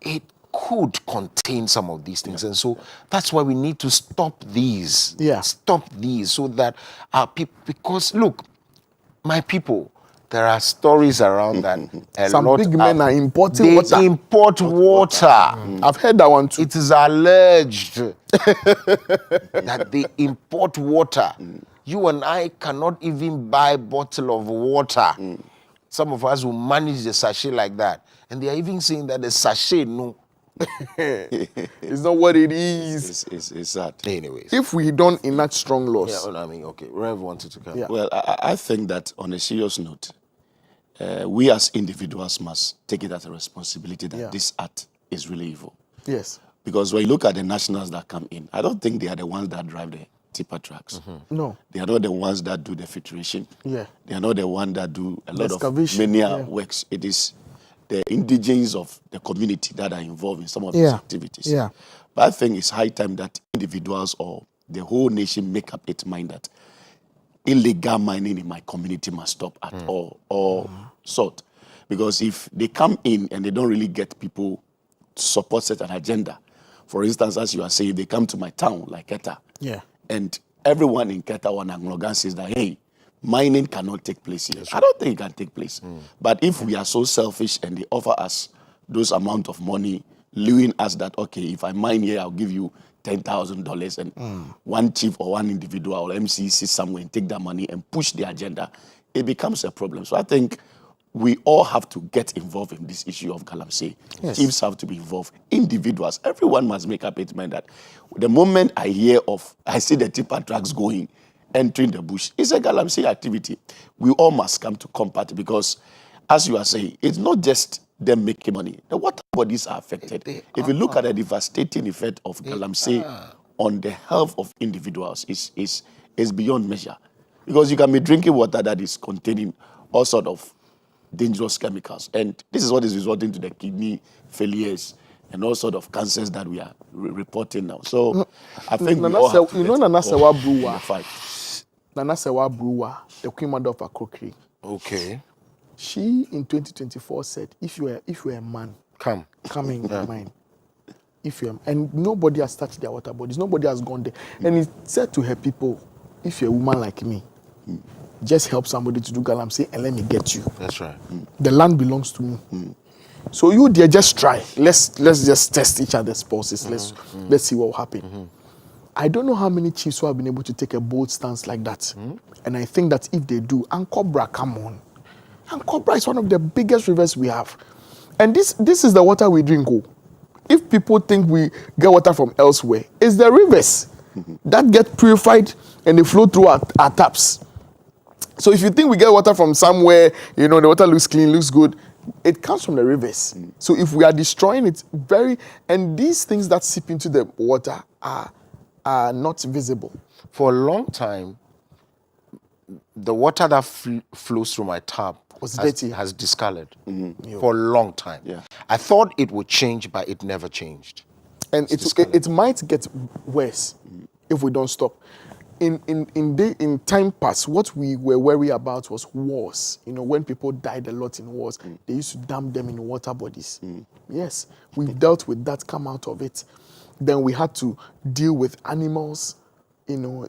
it could contain some of these things. And so that's why we need to stop these. Stop these so that our people, because look, my people, there are stories around that. Some big men are importing water. They import water. I've heard that one too. It is alleged that they import water. You and I cannot even buy a bottle of water. Some of us will manage the sachet like that. And they are even saying that the sachet, no. It's not what it is. It's sad. Anyways. If we don't enact strong laws. Yeah, well, I mean, okay. Rev wanted to come. Yeah. Well, I think that on a serious note, we as individuals must take it as a responsibility that this act is really evil. Yes. Because when you look at the nationals that come in, I don't think they are the ones that drive the tipper trucks. No. They are not the ones that do the filtration. Yeah. They are not the ones that do a lot of excavation, menial works. It is the indigents of the community that are involved in some of these Yeah. activities. Yeah. But I think it's high time that individuals or the whole nation make up its mind that illegal mining in my community must stop at all sort. Because if they come in and they don't really get people to support such an agenda, for instance, as you are saying, they come to my town like Keta, Yeah. and everyone in Keta or Nanglogan says that, hey, mining cannot take place here. I don't think it can take place. But if we are so selfish and they offer us those amount of money, luring us that, okay, if I mine here, I'll give you $10,000, and one chief or one individual or MC sits somewhere and take that money and push the agenda, it becomes a problem. So I think we all have to get involved in this issue of Galamsey. Yes. Chiefs have to be involved. Individuals, everyone must make up its mind that the moment I see the tipper trucks going, entering the bush, it's a Galamsey activity. We all must come to compact because, as you are saying, it's not just them making money. The water bodies are affected. If you look at the devastating effect of Galamsey on the health of individuals, is beyond measure. Because you can be drinking water that is containing all sort of dangerous chemicals. And this is what is resulting to the kidney failures and all sort of cancers that we are reporting now. So I think we all have to Nana Sewa Brewer, the fight. Nana Sewa Brewer, the Queen Mother of Akokri. Okay. She in 2024 said, if you are a man, come in mine. If you are, and nobody has touched their water bodies, nobody has gone there. And he said to her people, if you're a woman like me, just help somebody to do Galamsey and let me get you. That's right. The land belongs to me. So you dear, just try. Let's just test each other's pulses. Let's see what will happen. I don't know how many chiefs who have been able to take a bold stance like that. And I think that if they do, Ankobra, come on. Ankobra is one of the biggest rivers we have. And this is the water we drink. If people think we get water from elsewhere, it's the rivers that get purified and they flow through our taps. So if you think we get water from somewhere, the water looks clean, looks good, it comes from the rivers. So if we are destroying it, and these things that seep into the water are not visible. For a long time, the water that flows through my tap has discolored for a long time. Yeah. I thought it would change, but it never changed. And it might get worse if we don't stop. In time past, what we were worried about was wars. When people died a lot in wars, they used to dump them in water bodies. Yes, we've dealt with that, come out of it. Then we had to deal with animals,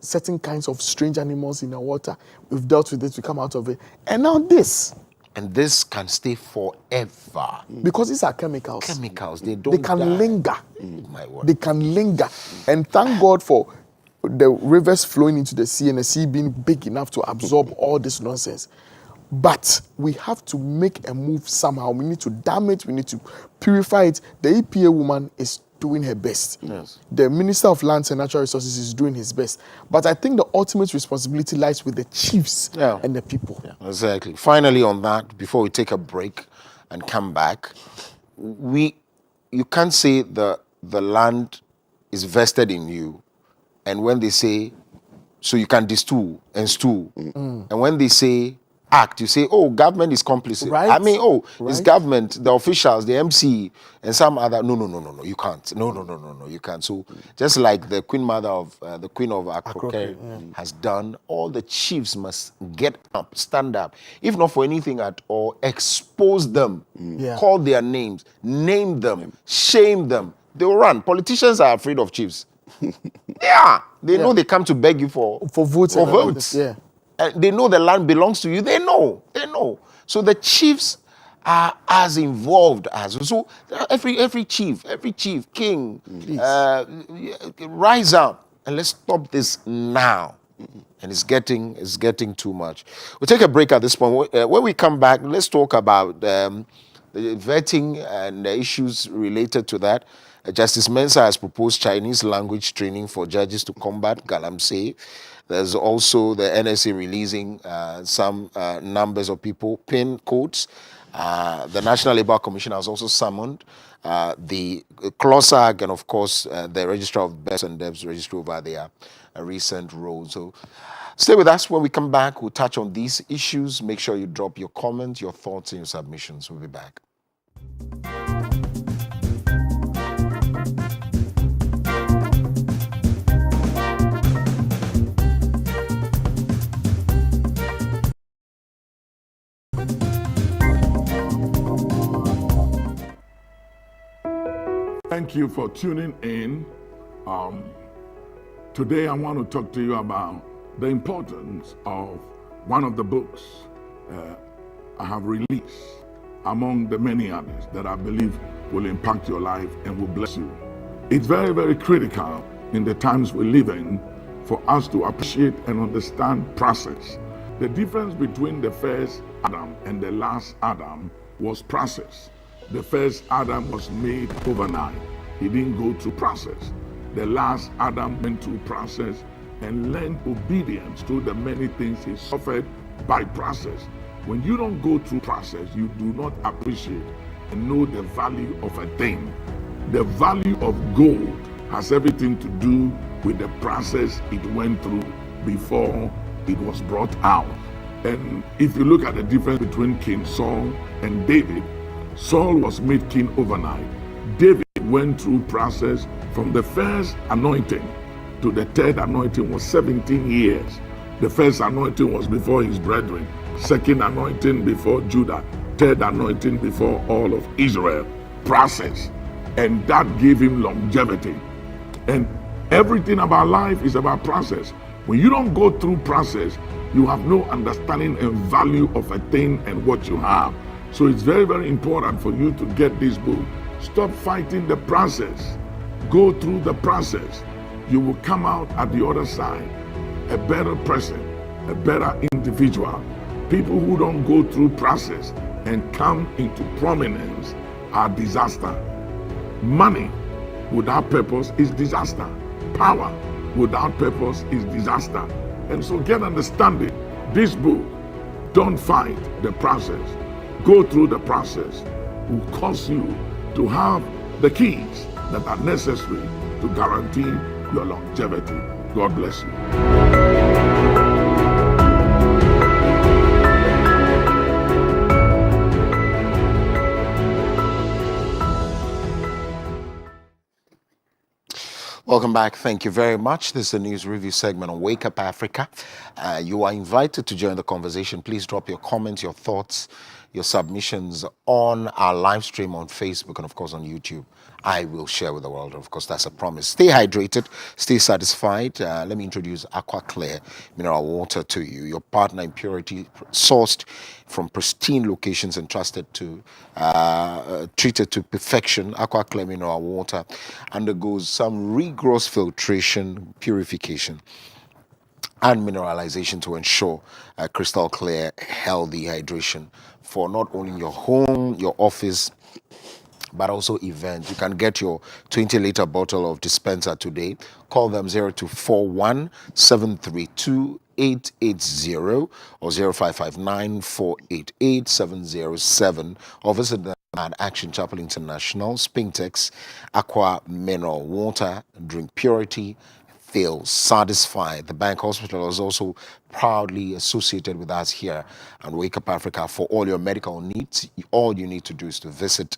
certain kinds of strange animals in the water. We've dealt with it, we come out of it. And now this. And this can stay forever. Because these are chemicals. They can die. linger. My word. They can linger. And thank God for the rivers flowing into the sea and the sea being big enough to absorb all this nonsense. But we have to make a move somehow. We need to dam it. We need to purify it. The EPA woman is doing her best. Yes. The Minister of Lands and Natural Resources is doing his best. But I think the ultimate responsibility lies with the chiefs and the people. Yeah. Exactly. Finally, on that, before we take a break and come back, you can't say the land is vested in you. And when they say, so you can distill and stew. And when they say act, you say, oh, government is complicit. Right. I mean, it's government, the officials, the MC, and some other. No, you can't. No, you can't. So just like the Queen Mother of the Queen of Akroke has done, all the chiefs must get up, stand up. If not for anything at all, expose them, call their names, name them, shame them. They will run. Politicians are afraid of chiefs. They know they come to beg you for votes. They know the land belongs to you. They know. So the chiefs are as involved as so. Every chief, king, rise up and let's stop this now. And it's getting too much. We'll take a break at this point. When we come back, let's talk about the vetting and the issues related to that. Justice Mensah has proposed Chinese language training for judges to combat galamsey. There's also the NSA releasing some numbers of people, PIN codes. The National Labour Commission has also summoned the CLOSAG and, of course, the Registrar of Births and Deaths Registry over their recent role. So stay with us. When we come back, we'll touch on these issues. Make sure you drop your comments, your thoughts, and your submissions. We'll be back. Thank you for tuning in. Today I want to talk to you about the importance of one of the books I have released among the many others that I believe will impact your life and will bless you. It's very, very critical in the times we live in for us to appreciate and understand process. The difference between the first Adam and the last Adam was process. The first Adam was made overnight. He didn't go through process. The last Adam went through process and learned obedience to the many things he suffered by process. When you don't go through process, you do not appreciate and know the value of a thing. The value of gold has everything to do with the process it went through before it was brought out. And if you look at the difference between King Saul and David, Saul was made king overnight. David went through process from the first anointing to the third anointing was 17 years. The first anointing was before his brethren, second anointing before Judah, third anointing before all of Israel. Process. And that gave him longevity. And everything about life is about process. When you don't go through process, you have no understanding and value of a thing and what you have. So it's very, very important for you to get this book. Stop fighting the process. Go through the process. You will come out at the other side a better person, a better individual. People who don't go through process and come into prominence are disaster. Money without purpose is disaster. Power without purpose is disaster. And so get understanding. This book, Don't Fight the Process. Go through the process will cause you to have the keys that are necessary to guarantee your longevity. God bless you. Welcome back. Thank you very much. This is the news review segment on Wake Up Africa. You are invited to join the conversation. Please drop your comments, your thoughts, your submissions on our live stream on Facebook and, of course, on YouTube. I will share with the world. Of course, that's a promise. Stay hydrated. Stay satisfied. Let me introduce Aqua Clear mineral water to you. Your partner in purity, sourced from pristine locations and trusted to, treated to perfection. Aqua Clear mineral water undergoes some rigorous filtration, purification, and mineralization to ensure crystal clear, healthy hydration for not only your home, your office, but also events. You can get your 20-liter bottle of dispenser today. Call them 0241 732 880 or 0559 488 707 or visit them at Action Chapel International, Spintex, Aqua Mineral Water, drink purity, feel satisfied. The Bank Hospital is also proudly associated with us here and Wake Up Africa for all your medical needs. All you need to do is to visit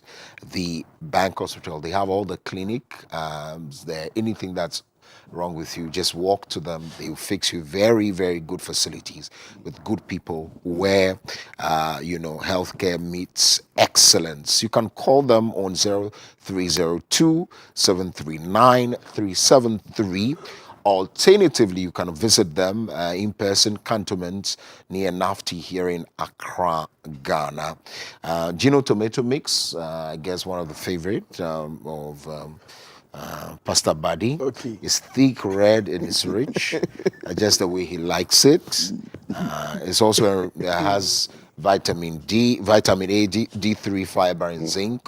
the Bank Hospital. They have all the clinic. There anything that's wrong with you, just walk to them. They will fix you. Very, very good facilities with good people where healthcare meets excellence. You can call them on 0302 739 373. Alternatively, you can visit them in person, cantonments near Nafti here in Accra, Ghana. Gino Tomato Mix, I guess one of the favorite of Pastor Buddy. Okay. It's thick, red, and it's rich, just the way he likes it. It's also has vitamin D, vitamin A, D3, fiber, and zinc.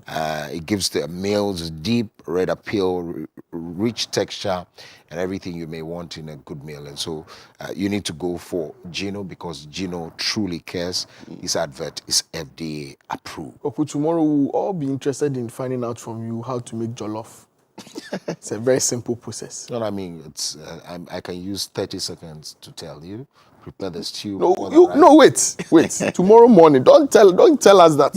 It gives the meals deep red appeal, rich texture, and everything you may want in a good meal. And so you need to go for Gino because Gino truly cares. His advert is FDA approved. Opu, tomorrow we'll all be interested in finding out from you how to make jollof. It's a very simple process. You know what I mean? It's I can use 30 seconds to tell you. Prepare the stew. Wait. Tomorrow morning, don't tell us that.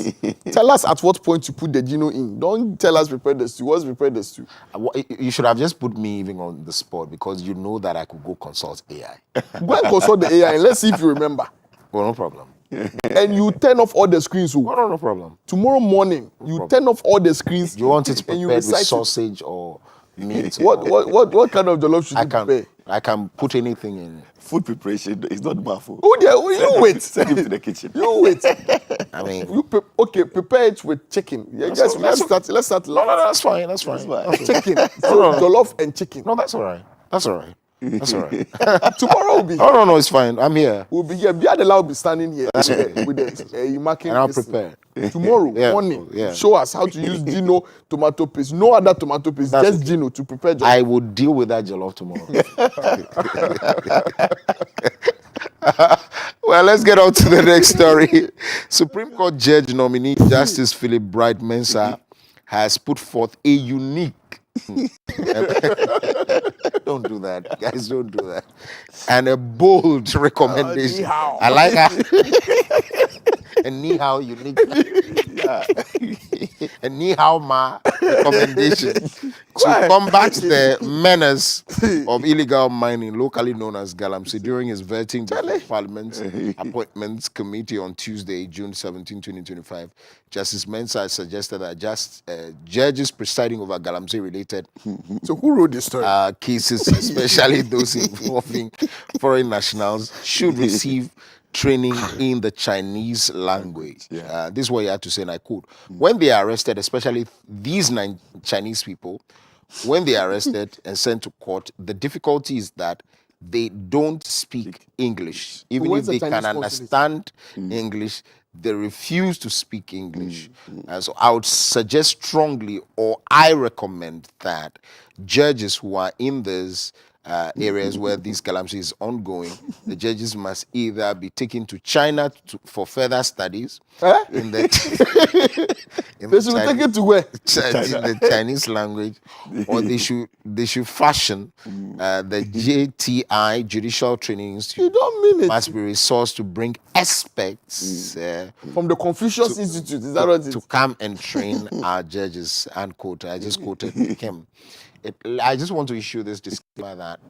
Tell us at what point you put the Gino in. Don't tell us prepare the stew. What's prepare the stew? You should have just put me even on the spot because you know that I could go consult AI. Go and consult the AI and let's see if you remember. Well, no problem. And you turn off all the screens. No problem. Tomorrow morning, turn off all the screens. You want it prepared with sausage or meat? What kind of jollof should you prepare? I can put anything in. Food preparation is not baffled. You wait. Send him to the kitchen. You wait. I mean, prepare it with chicken. Let's start. No, that's fine. Chicken. Jollof and chicken. No, that's all right. That's all right. Tomorrow will be. No, it's fine. I'm here. We'll be here. Biadela will be standing here with the marking. And I'll prepare. Tomorrow morning, show us how to use Gino tomato paste. No other tomato paste, just Gino to prepare jollof. I will deal with that jollof tomorrow. Well, let's get on to the next story. Supreme Court Judge nominee Justice Philip Bright Mensah has put forth a unique don't do that, guys. Don't do that. And a bold recommendation. I like that. A ni hao unique. A ni hao ma recommendation to combat the menace of illegal mining, locally known as Galamsey, during his vetting before Parliament's Appointments Committee on Tuesday, June 17, 2025. Justice Mensah suggested that judges presiding over Galamsey-related So who wrote this story? Cases, especially those involving foreign nationals, should receive training in the Chinese language. This is what you have to say, and I quote, when they are arrested, especially these Chinese people, when they are arrested and sent to court, the difficulty is that they don't speak English. Even if they can understand English, they refuse to speak English. So I would suggest strongly, or I recommend that judges who are in these areas where this calamity is ongoing, the judges must either be taken to China for further studies in the Chinese language, or they should fashion the JTI Judicial Training Institute. You don't mean it. Must be resourced to bring experts from the Confucius Institute. Is that what it is? To come and train our judges. Unquote. I just quoted him. I just want to issue this disclaimer that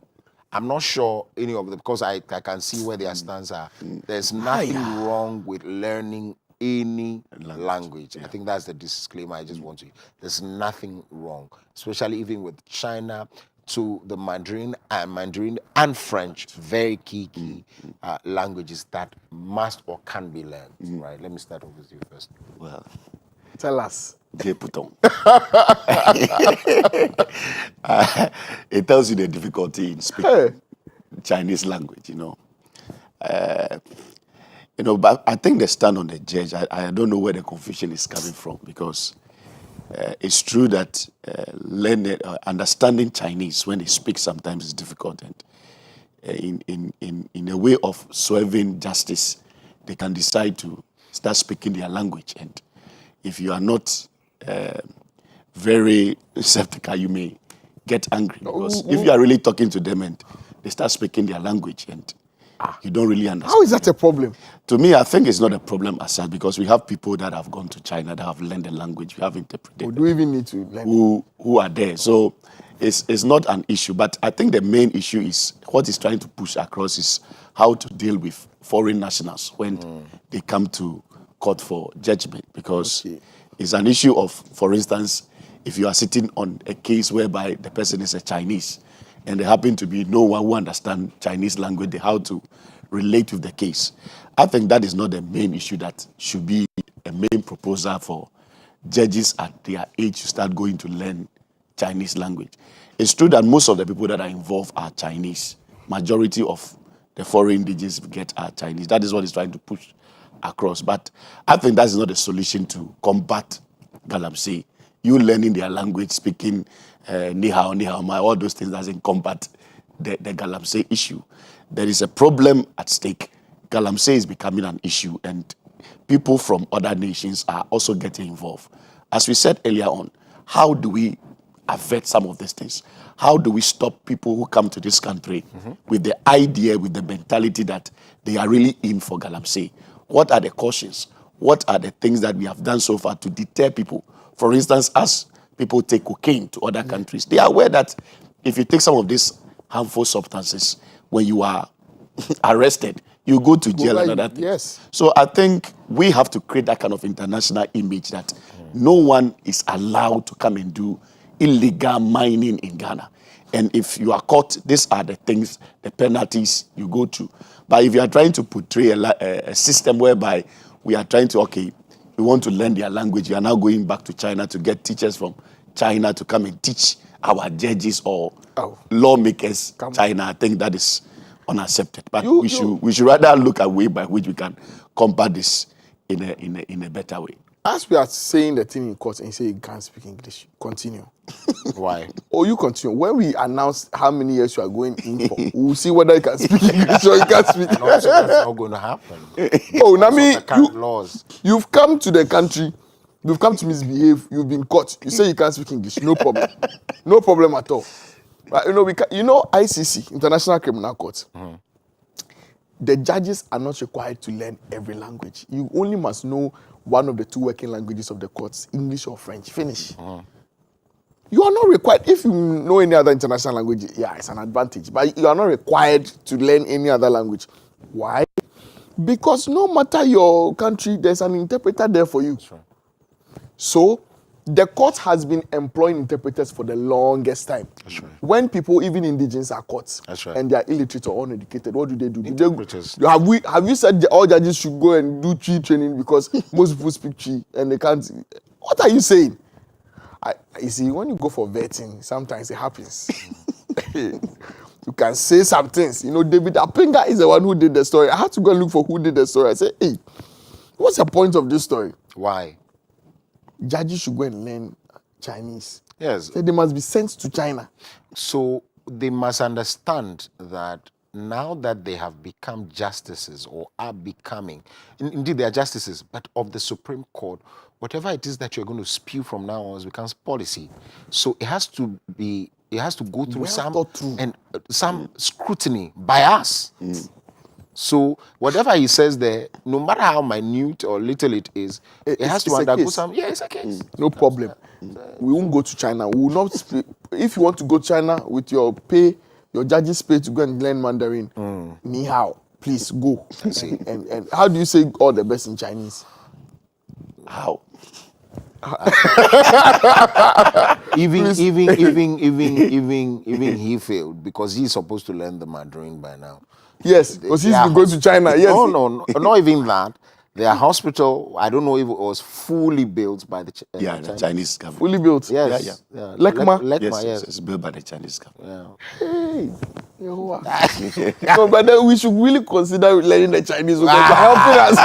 I'm not sure any of them, because I can see where their stands are. There's nothing wrong with learning any language. I think that's the disclaimer I just want to. There's nothing wrong, especially even with China, to the Mandarin and French, very key languages that must or can be learned. Right? Let me start off with you first. Well, tell us. It tells you the difficulty in speaking Chinese language, but I think the stand on the judge, I don't know where the confusion is coming from, because it's true that understanding Chinese when they speak sometimes is difficult, and in a way of serving justice, they can decide to start speaking their language, and if you are not very skeptical, you may get angry, because if you are really talking to them and they start speaking their language and you don't really understand. How is that a problem? To me, I think it's not a problem as such, because we have people that have gone to China that have learned the language. We have interpreters. We do even need to learn who are there. So it's not an issue. But I think the main issue is what he's trying to push across is how to deal with foreign nationals when they come to court for judgment, because it's an issue of, for instance, if you are sitting on a case whereby the person is a Chinese and there happen to be no one who understands Chinese language, how to relate with the case. I think that is not the main issue that should be a main proposal for judges at their age to start going to learn Chinese language. It's true that most of the people that are involved are Chinese. Majority of the foreign DJs get are Chinese. That is what he's trying to push across. But I think that's not a solution to combat Galamsey. You learning their language, speaking ni hao, ma, all those things doesn't combat the Galamsey issue. There is a problem at stake. Galamsey is becoming an issue, and people from other nations are also getting involved. As we said earlier on, how do we avert some of these things? How do we stop people who come to this country with the idea, with the mentality that they are really in for Galamsey? What are the cautions? What are the things that we have done so far to deter people? For instance, as people take cocaine to other countries, they are aware that if you take some of these harmful substances, when you are arrested, you go to jail and other things. Yes. So I think we have to create that kind of international image that no one is allowed to come and do illegal mining in Ghana. And if you are caught, these are the things, the penalties you go to. But if you are trying to portray a system whereby we are trying to, okay, we want to learn their language, you are now going back to China to get teachers from China to come and teach our judges or lawmakers China, I think that is unaccepted. But we should rather look at a way by which we can combat this in a better way. As we are saying the thing in court and you say you can't speak English, continue. Why? Or you continue. When we announce how many years you are going in for, we'll see whether you can speak English or you can't speak. And also that's not going to happen. Oh, Nami, you've come to the country, you've come to misbehave, you've been caught. You say you can't speak English, no problem. No problem at all. But ICC, International Criminal Court, the judges are not required to learn every language. You only must know one of the two working languages of the courts, English or French. Finish. You are not required. If you know any other international language, yeah, it's an advantage. But you are not required to learn any other language. Why? Because no matter your country, there's an interpreter there for you. Sure. So the court has been employing interpreters for the longest time. That's right. When people, even indigenous, are caught and they are illiterate or uneducated, what do? Interpreters. Have you said all judges should go and do Twi training because most people speak Twi and they can't? What are you saying? You see, when you go for vetting, sometimes it happens. You can say some things. David Apinga is the one who did the story. I had to go and look for who did the story. I said, hey, what's the point of this story? Why? Judges should go and learn Chinese. Yes. So they must be sent to China. So they must understand that now that they have become justices or are becoming, indeed they are justices, but of the Supreme Court, whatever it is that you're going to spew from now on becomes policy. So it has to go through some scrutiny by us. So whatever he says there, no matter how minute or little it is, it has to undergo some. Yeah, it's a case. No problem. We won't go to China. We will not speak. If you want to go to China with your judges pay to go and learn Mandarin, ni hao, please go. And how do you say all the best in Chinese? How? even he failed because he's supposed to learn the Mandarin by now. Yes, because he's been going to China. Yes. No, not even that. Their hospital, I don't know if it was fully built by the Chinese government. Fully built? Yes. Yeah. Lekma? Yes, it's built by the Chinese government. Hey, no, but then we should really consider learning the Chinese because they're helping us.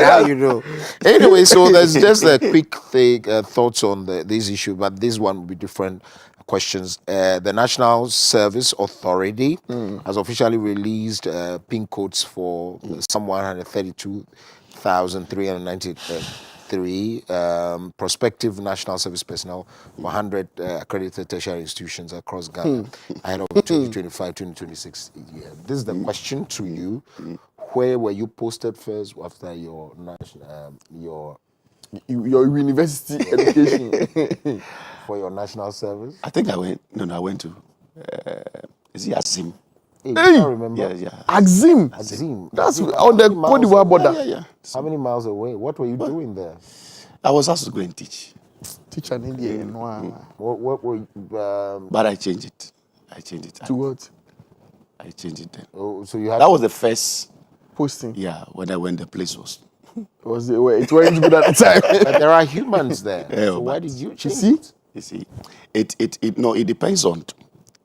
How you know? Anyway, so there's just a quick thoughts on this issue, but this one will be different questions. The National Service Authority has officially released PIN codes for some 132,393 prospective national service personnel for 100 accredited tertiary institutions across Ghana ahead of 2025-2026 year. This is the question to you. Where were you posted first after your university education? For your national service? I think I went to, is it Azim? Hey, I don't remember. Yeah. Azim. That's on the Côte d'Ivoire border. Yeah. How many miles away? What were you doing there? I was asked to go and teach. Teach an Indian. What were you, but I changed it. To what? I changed it then. Oh, so you had that was the first posting. Yeah, when the place was. It wasn't good at the time. But there are humans there. Yeah, so why did you change it? You see, it depends on,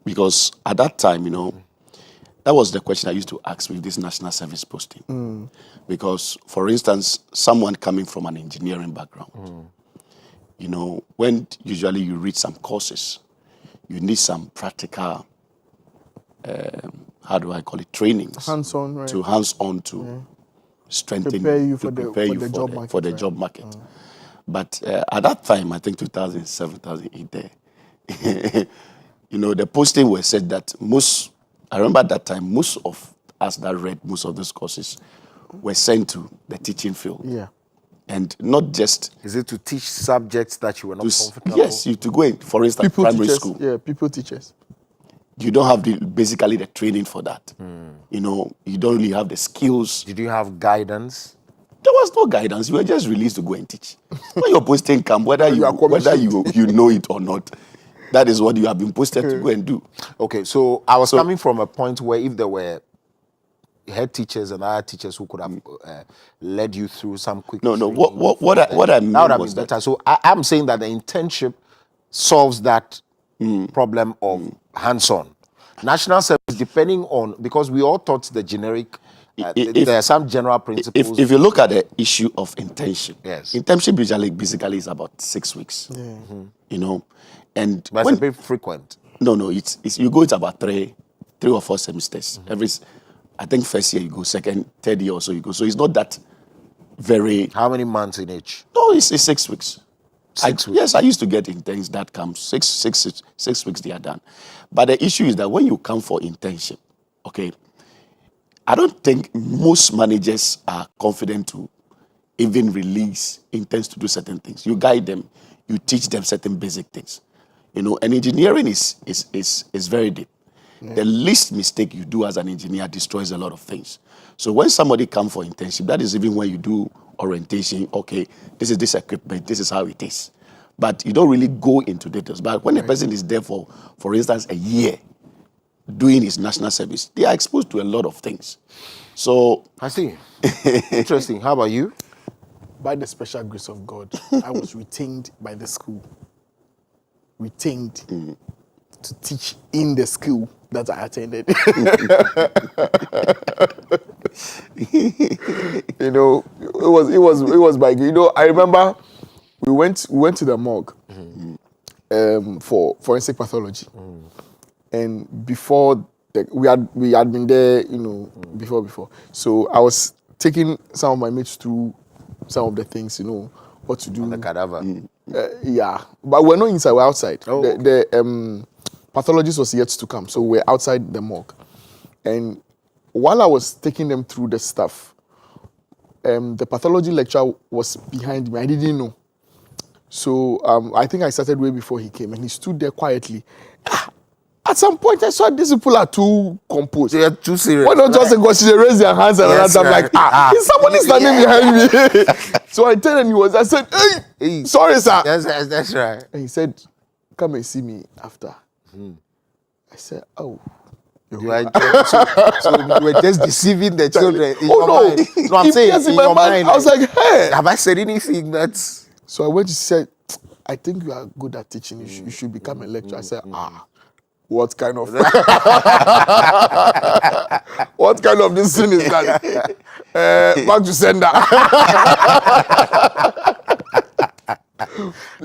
because at that time, that was the question I used to ask with this national service posting. Because, for instance, someone coming from an engineering background, you know, when usually you read some courses, you need some practical, how do I call it, trainings. Hands-on, right? To strengthen Prepare you to for prepare you for the job market. But at that time, I think 2007, 2008, there, you know, the posting was said that I remember at that time, most of us that read most of those courses were sent to the teaching field. Yeah. And not just... Is it to teach subjects that you were not comfortable? Yes, you to go in, for instance, primary school. Yeah, people teachers. You don't have basically the training for that. You know, you don't really have the skills. Did you have guidance? There was no guidance. You were just released to go and teach. When your posting come, whether you know it or not, that is what you have been posted to go and do. Okay, so I was coming from a point where if there were head teachers and other teachers who could have led you through some quick... No. What I mean was that... better. So I'm saying that the internship solves that problem of hands-on. National service, depending on... Because we all taught the generic... there are some general principles. If you look at the issue of internship, yes, internship usually basically is about 6 weeks. You know, and but it's a bit frequent. No, it's you go. It's about three or four semesters. I think first year you go, second, third year also you go. So it's not that very... How many months in each? No, it's 6 weeks. 6 weeks? Yes, I used to get interns that come 6 weeks they are done. But the issue is that when you come for internship, okay, I don't think most managers are confident to even release interns to do certain things. You guide them, you teach them certain basic things. You know, and engineering is very deep. Yeah. The least mistake you do as an engineer destroys a lot of things. So when somebody comes for internship, that is even when you do orientation, okay, this is this equipment, this is how it is. But you don't really go into details. But when a person is there for instance, a year, doing his national service, they are exposed to a lot of things. So... I see. Interesting. How about you? By the special grace of God, I was retained by the school. Retained to teach in the school that I attended. You know, it was by, you know, I remember we went to the morgue for forensic pathology. And before we had been there, you know, before. So I was taking some of my mates through some of the things, you know, what to do. On the cadaver. Yeah, but we're not inside, we're outside. Oh. The pathologist was yet to come, so we're outside the morgue. And while I was taking them through the stuff, the pathology lecturer was behind me. I didn't know. So I think I started way before he came, and he stood there quietly. At some point, I saw these people are too composed. They are too serious. Why not just they raise their hands and yes, I'm like, is somebody standing behind me? So I turned and I said, hey, sorry, sir. That's right. And he said, come and see me after. I said, oh. So you were just deceiving the children. In your mind. No, I'm saying in your mind. I was like, hey. Have I said anything that's... So I went to say, I think you are good at teaching. You should become a lecturer. I said, what kind of what kind of this thing is that? Back to sender.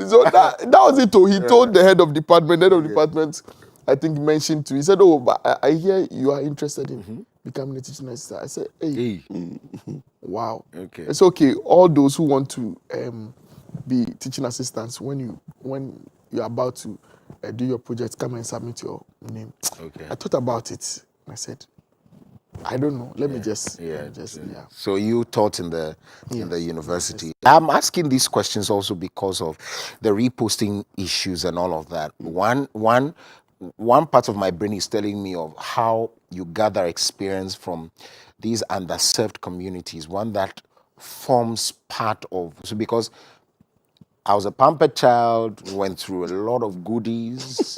So that was it. He told the head of department, I think mentioned to. He said, "Oh, but I hear you are interested in becoming a teaching assistant." I said, "Hey, wow, okay, it's okay. All those who want to be teaching assistants, when you're about to do your project, come and submit your name." Okay. I thought about it. I said, I don't know. Let me just. So you taught in the university. Yes. I'm asking these questions also because of the reposting issues and all of that. One part of my brain is telling me of how you gather experience from these underserved communities. One that forms part of, so because I was a pampered child, went through a lot of goodies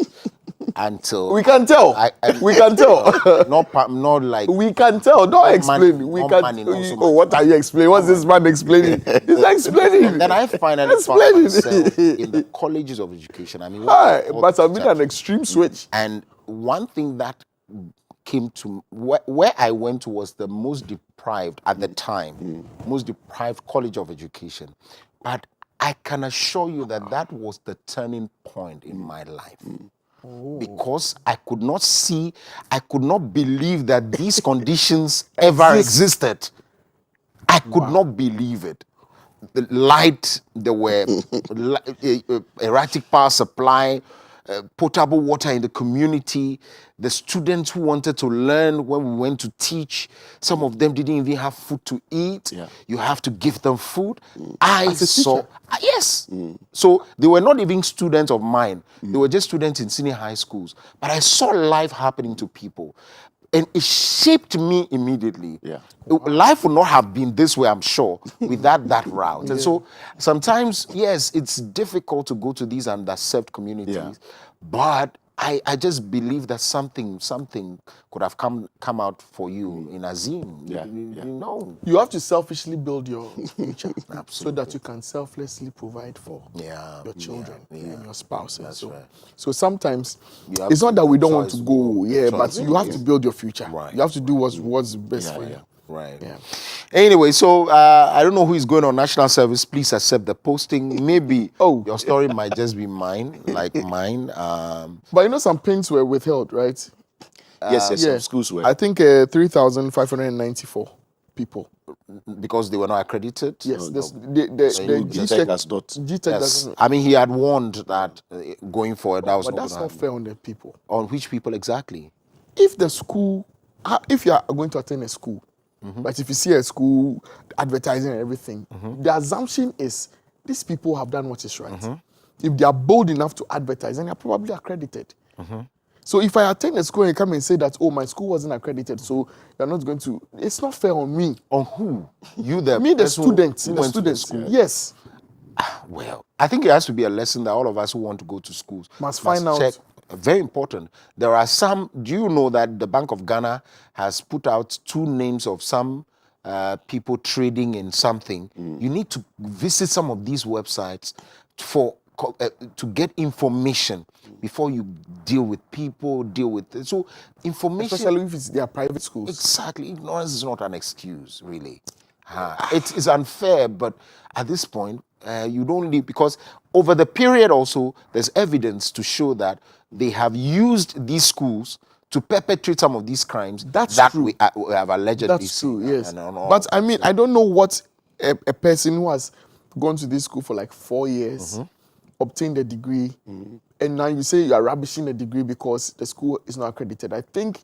until... We can tell. We can tell. Not like... We can tell. Don't explain. What are you explaining? What's this man explaining? He's explaining. And then I finally found myself in the colleges of education. I mean... But I've been an extreme switch. And one thing that came to where I went to was the most deprived at the time, most deprived college of education. But I can assure you that that was the turning point in my life. Because I could not see, I could not believe that these conditions ever existed. I could not believe it. The light, there were erratic power supply, potable water in the community. The students who wanted to learn when we went to teach, some of them didn't even have food to eat. You have to give them food. I saw, yes. So they were not even students of mine. They were just students in senior high schools. But I saw life happening to people. And it shaped me immediately. Life would not have been this way, I'm sure, without that route. And so sometimes, yes, it's difficult to go to these underserved communities, but I just believe that something could have come out for you in Azim. You know. You have to selfishly build your future so that you can selflessly provide for your children and your spouses. So sometimes it's not that we don't want to go, but you have to build your future. You have to do what's best for you. Right. Yeah. Anyway, so I don't know who is going on national service. Please accept the posting. Maybe your story might just be mine, like mine. But you know, some pins were withheld, right? Yes, some schools were. I think 3,594 people. Because they were not accredited? Yes. The GTech has not. GTech doesn't. I mean, he had warned that going forward, that was but that's not fair on the people. On which people exactly? If the school, if you are going to attend a school, but if you see a school advertising and everything, the assumption is these people have done what is right. If they are bold enough to advertise, then they are probably accredited. So if I attend a school and come and say that, oh, my school wasn't accredited, so you're not going to, it's not fair on me. On who? You, the me, the student. The student school. Yes. Well, I think it has to be a lesson that all of us who want to go to schools must find out. Check. Very important. There are some, do you know that the Bank of Ghana has put out 2 names of some people trading in something? You need to visit some of these websites to get information before you deal with people, deal with it. So information. Especially if it's their private schools. Exactly. Ignorance is not an excuse, really. It is unfair, but at this point, you don't need, because over the period also, there's evidence to show that they have used these schools to perpetrate some of these crimes that true. We have allegedly seen. That's true, yes. But I mean, I don't know what a person who has gone to this school for like 4 years, obtained a degree, and now you say you are rubbishing a degree because the school is not accredited. I think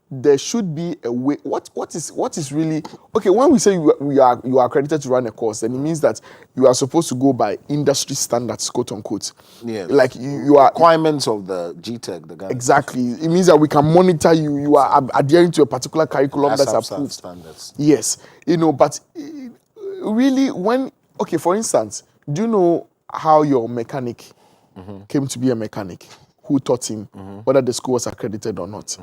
there should be a way. What is really okay? When we say you are accredited to run a course, then it means that you are supposed to go by industry standards, quote unquote. Yeah. Like you are requirements of the GTech, the Ghana. Exactly. It means that we can monitor you. You are adhering to a particular curriculum that's approved. Standards. Yes. You know, but really, for instance, do you know how your mechanic came to be a mechanic? Who taught him whether the school was accredited or not?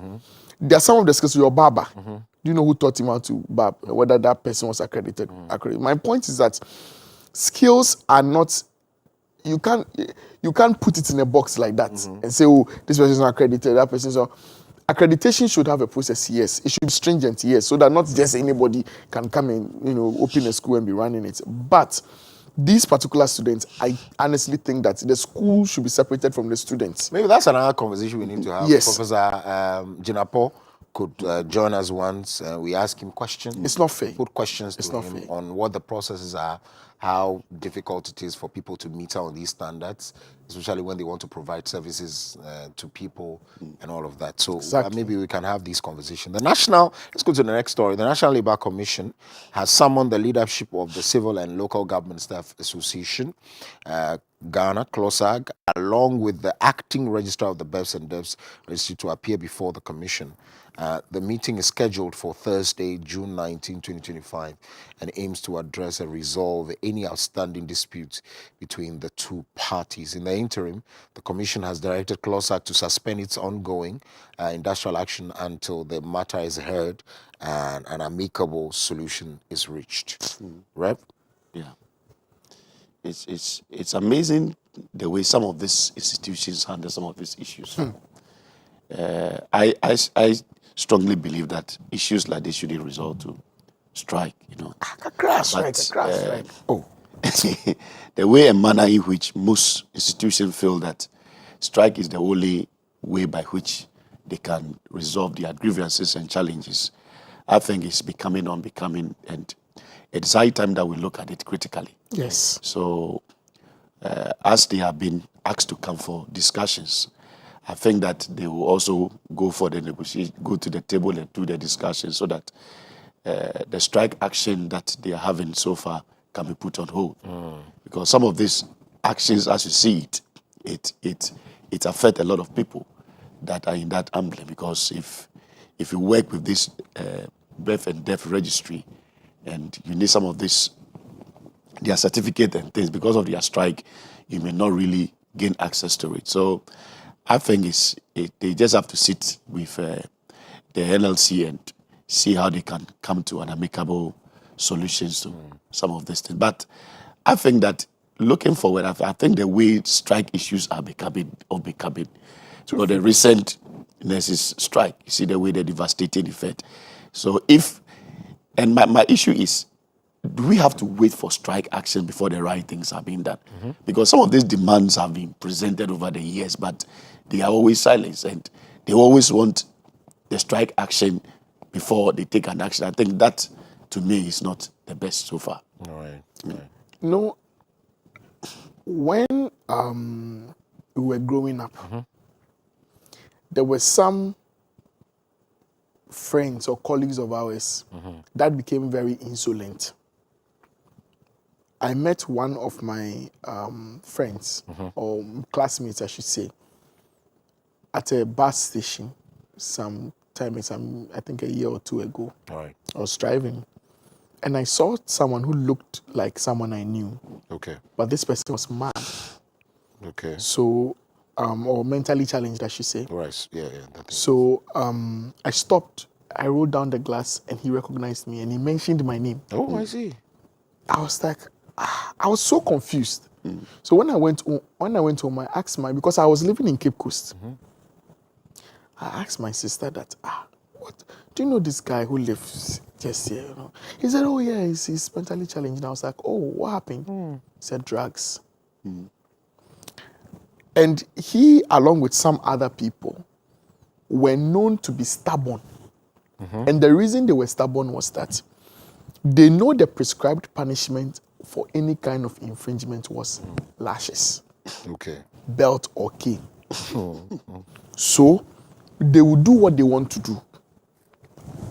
There are some of the skills. Your barber. Do you know who taught him how to barb? Whether that person was accredited? My point is that skills are not. You can't put it in a box like that and say, oh, this person is not accredited. That person is not. Accreditation should have a process. Yes, it should be stringent. Yes, so that not just anybody can come and open a school and be running it. But these particular students, I honestly think that the school should be separated from the students. Maybe that's another conversation we need to have. Yes. Professor Jinapo could join us once. We ask him questions. It's not fair. Put questions to him on what the processes are, how difficult it is for people to meet on these standards, especially when they want to provide services to people and all of that. So maybe we can have these conversations. Let's go to the next story. The National Labour Commission has summoned the leadership of the Civil and Local Government Staff Association, Ghana, CLOSAG, along with the acting registrar of the BEVs and DEVs registry to appear before the commission. The meeting is scheduled for Thursday, June 19, 2025, and aims to address and resolve any outstanding disputes between the two parties. In the interim, the Commission has directed CLOSAG to suspend its ongoing industrial action until the matter is heard and an amicable solution is reached. Right? Yeah. It's amazing the way some of these institutions handle some of these issues. strongly believe that issues like this shouldn't resort to strike, you know. Crash But, strike. Oh. the way and manner in which most institutions feel that strike is the only way by which they can resolve their grievances and challenges, I think it's becoming unbecoming, and it's high time that we look at it critically. Yes. So, as they have been asked to come for discussions, I think that they will also go for the negotiation, go to the table and do the discussion, so that the strike action that they are having so far can be put on hold. Because some of these actions, as you see it affects a lot of people that are in that emblem. Because if you work with this birth and death registry, and you need some of this, their certificate and things, because of their strike, you may not really gain access to it. So I think they just have to sit with the NLC and see how they can come to an amicable solutions to some of these things. But I think that looking forward, I think the way strike issues are becoming. So the recent nurses strike, you see the way the devastating effect. So and my issue is, do we have to wait for strike action before the right things are being done? Because some of these demands have been presented over the years, but they are always silenced, and they always want the strike action before they take an action. I think that, to me, is not the best so far. All right. No, when we were growing up, there were some friends or colleagues of ours that became very insolent. I met one of my friends, or classmates, I should say, at a bus station I think a year or two ago. All right. I was driving, and I saw someone who looked like someone I knew. Okay. But this person was mad. Okay. So, or mentally challenged, I should say. Right. Yeah. So I stopped. I rolled down the glass, and he recognized me, and he mentioned my name. Oh, I see. I was like, I was so confused. So when I went home, I asked because I was living in Cape Coast. I asked my sister that, what? Do you know this guy who lives just here? You know? He said, oh yeah, he's mentally challenged. And I was like, oh, what happened? He said, drugs. And he, along with some other people, were known to be stubborn. And the reason they were stubborn was that they know the prescribed punishment for any kind of infringement was lashes. Okay. Belt or cane. So they will do what they want to do.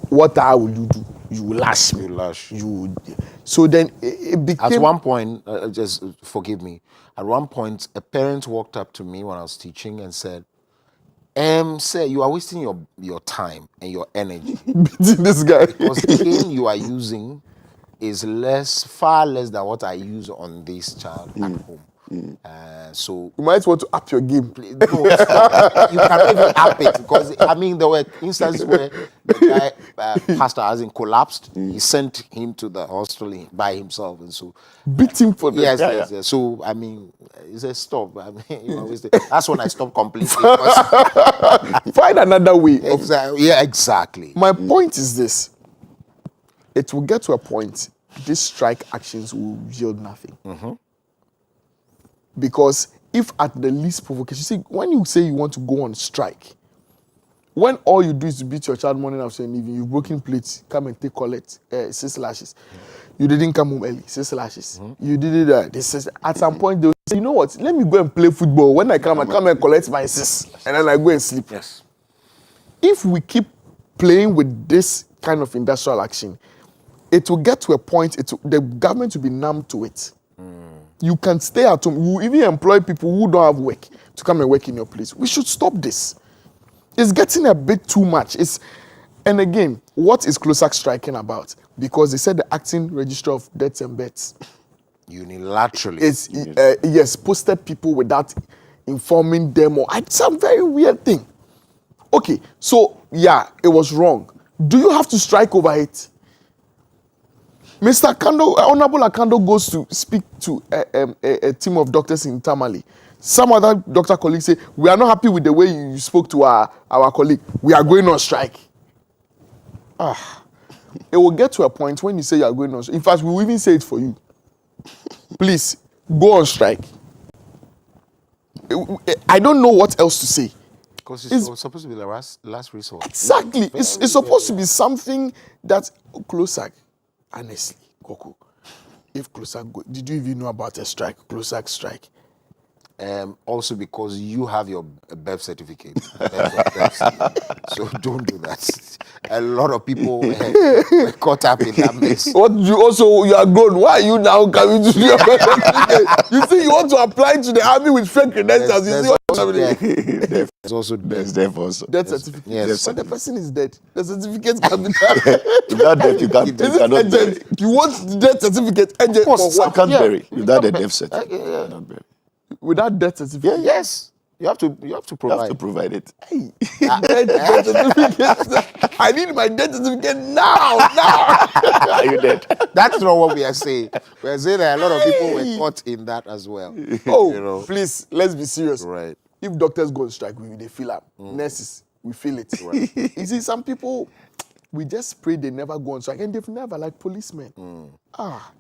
What will you do? You will lash me. You lash. You would. So then it became. At one point, just forgive me. At one point, a parent walked up to me when I was teaching and said, sir, you are wasting your time and your energy. Beating this guy. Because the cane you are using is far less than what I use on this child at home. So you might want to up your game. No, you can even up it, because I mean there were instances where the guy pastor hasn't collapsed. He sent him to the hospital by himself, and so beat him for that. Yes. So I mean, he said stop. I mean, that's when I stopped completely. Find another way. Exactly. My point is this: it will get to a point these strike actions will yield nothing. Because if at the least provocation, see, when you say you want to go on strike, when all you do is to beat your child morning after and evening, you've broken plates, come and collect 6 lashes. You didn't come home early, 6 lashes. You did it. At some point, they'll say, you know what, let me go and play football. When I come and collect my 6, and then I go and sleep. Yes. If we keep playing with this kind of industrial action, it will get to a point, the government will be numb to it. You can stay at home. You even employ people who don't have work to come and work in your place. We should stop this. It's getting a bit too much. And again, what is CLOSAC striking about? Because they said the acting register of deaths and births. Unilaterally. It's posted people without informing them, or some very weird thing. Okay, so yeah, it was wrong. Do you have to strike over it? Mr. Akando, Honorable Akando goes to speak to a team of doctors in Tamale. Some other doctor colleagues say, we are not happy with the way you spoke to our colleague. We are going on strike. It will get to a point when you say you are going on strike. In fact, we will even say it for you. Please, go on strike. I don't know what else to say. Because it's supposed to be the last resort. Exactly. It's supposed to be something that Closac, honestly, Coco, if Closac go, did you even know about a strike, Closac strike? Also because you have your birth certificate. So don't do that. A lot of people were caught up in that mess. What you are grown. Why are you now coming to your birth certificate? You see, you want to apply to the army with fake credentials. You see what's happening? There's also death also. Death certificate. Yes. But the person is dead. The certificate can be done. Without death, you can't. Is it urgent? You want the death certificate urgent for what? Can't bury without the death certificate. Cannot bury. Without death certificate? Yes. You have to provide. You have to provide it. Hey, death certificate. I need my death certificate now. Are you dead? That's not what we are saying. We are saying that a lot of people were caught in that as well. Oh, please, let's be serious. Right. If doctors go on strike, they fill up. Nurses, we feel it. Right. You see, some people, we just pray they never go on strike, and they've never, like policemen.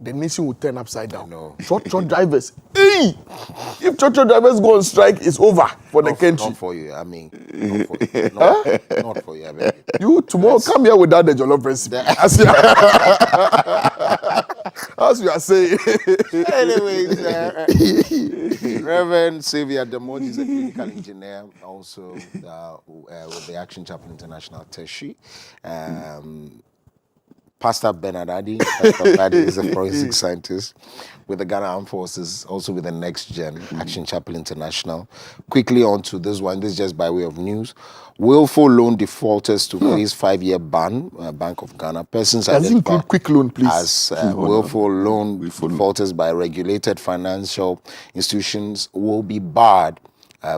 The nation will turn upside down. Truck drivers. Hey! If truck drivers go on strike, it's over for the country. Not for you, I mean. Not for you. Not for you, I beg you. You, tomorrow, come here without the jollof recipe. As we are saying. Anyways, Reverend Xavier Demoji is a clinical engineer, also with the Action Chapel International Tertiary. Pastor Bernard Adi is a forensic scientist with the Ghana Armed Forces, also with the Next Gen, Action Chapel International. Quickly on to this one, this is just by way of news. Willful loan defaulters to face 5-year ban, Bank of Ghana. Persons include quick loan, please. As willful loan defaulters by regulated financial institutions will be barred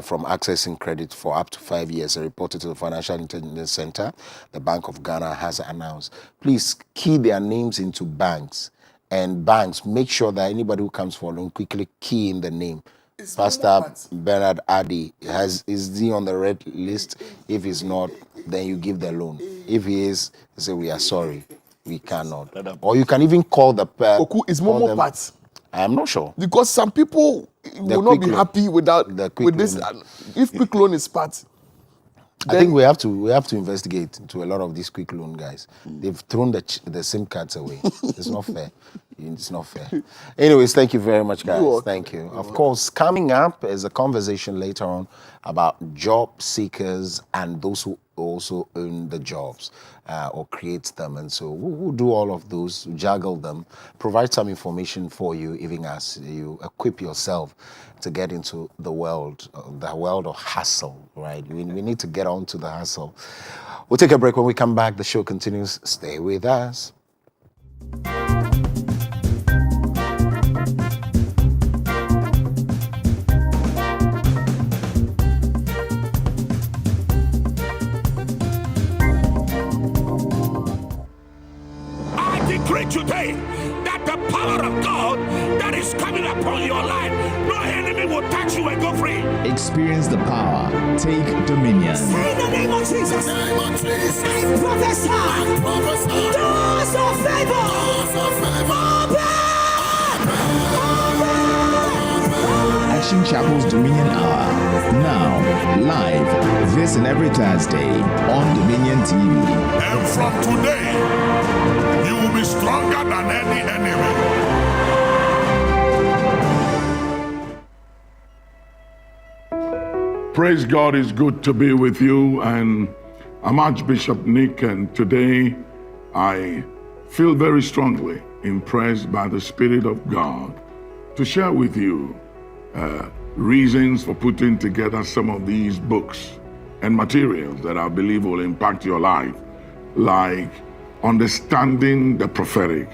from accessing credit for up to 5 years, reported to the Financial Intelligence Center. The Bank of Ghana has announced. Please key their names into banks, and banks make sure that anybody who comes for a loan quickly key in the name. Pastor Bernard Adi is he on the red list? If he's not, then you give the loan. If he is, you say we are sorry, we cannot. Or you can even call the Oku is more parts. I'm not sure. Because some people will not be happy with this. If quick loan is part. I think we have to investigate into a lot of these quick loan guys. They've thrown the SIM cards away. It's not fair. It's not fair. Anyways, thank you very much, guys. Thank you. Of course, coming up is a conversation later on about job seekers and those who also own the jobs or create them. And so we'll do all of those, juggle them, provide some information for you, even as you equip yourself to get into the world of hustle, right? We need to get on to the hustle. We'll take a break. When we come back, the show continues. Stay with us. Today, that the power of God that is coming upon your life, no enemy will touch you and go free. Experience the power. Take dominion. Say the name of Jesus. Name of Jesus. I prophesy. Doors of favor. Action Chapel's Dominion Hour. Now, live, this and every Thursday on Dominion TV. And from today, you will be stronger than any enemy. Praise God, it's good to be with you. And I'm Archbishop Nick, and today I feel very strongly impressed by the Spirit of God to share with you reasons for putting together some of these books and materials that I believe will impact your life, like understanding the prophetic.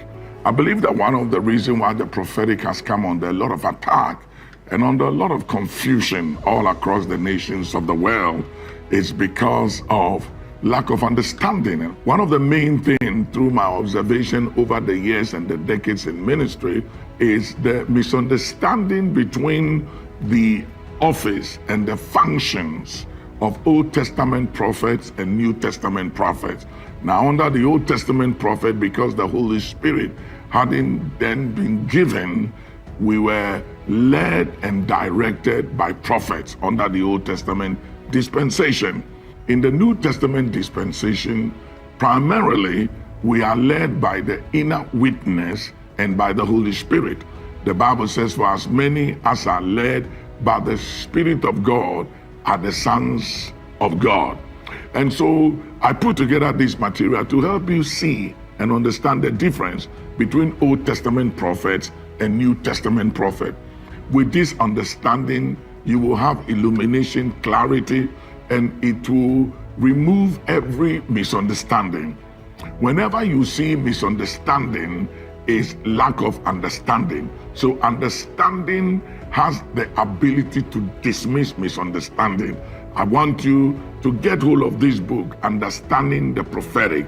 I believe that one of the reasons why the prophetic has come under a lot of attack and under a lot of confusion all across the nations of the world is because of lack of understanding. One of the main things through my observation over the years and the decades in ministry is the misunderstanding between the office and the functions of Old Testament prophets and New Testament prophets. Now, under the Old Testament prophet, because the Holy Spirit hadn't then been given, we were led and directed by prophets under the Old Testament dispensation. In the New Testament dispensation, primarily, we are led by the inner witness and by the Holy Spirit. The Bible says, for as many as are led by the Spirit of God are the sons of God. And so I put together this material to help you see and understand the difference between Old Testament prophets and New Testament prophet. With this understanding, you will have illumination, clarity, and it will remove every misunderstanding. Whenever you see misunderstanding, is lack of understanding. So understanding has the ability to dismiss misunderstanding. I want you to get hold of this book, Understanding the Prophetic.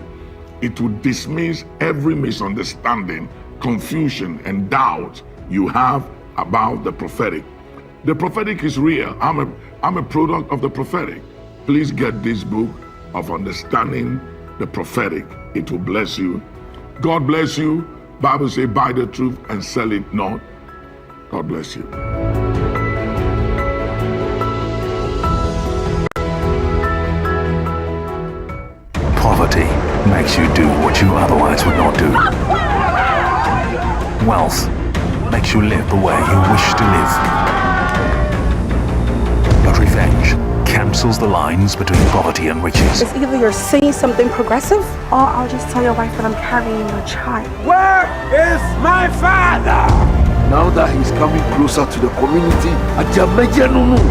It will dismiss every misunderstanding, confusion, and doubt you have about the prophetic. The prophetic is real. I'm a product of the prophetic. Please get this book of Understanding the Prophetic. It will bless you. God bless you. Bible says, buy the truth and sell it not. God bless you. Poverty makes you do what you otherwise would not do. Wealth makes you live the way you wish to live. But revenge cancels the lines between poverty and riches. It's either you're saying something progressive, or I'll just tell your wife that I'm carrying your child. Where is my father? Now that he's coming closer to the community, I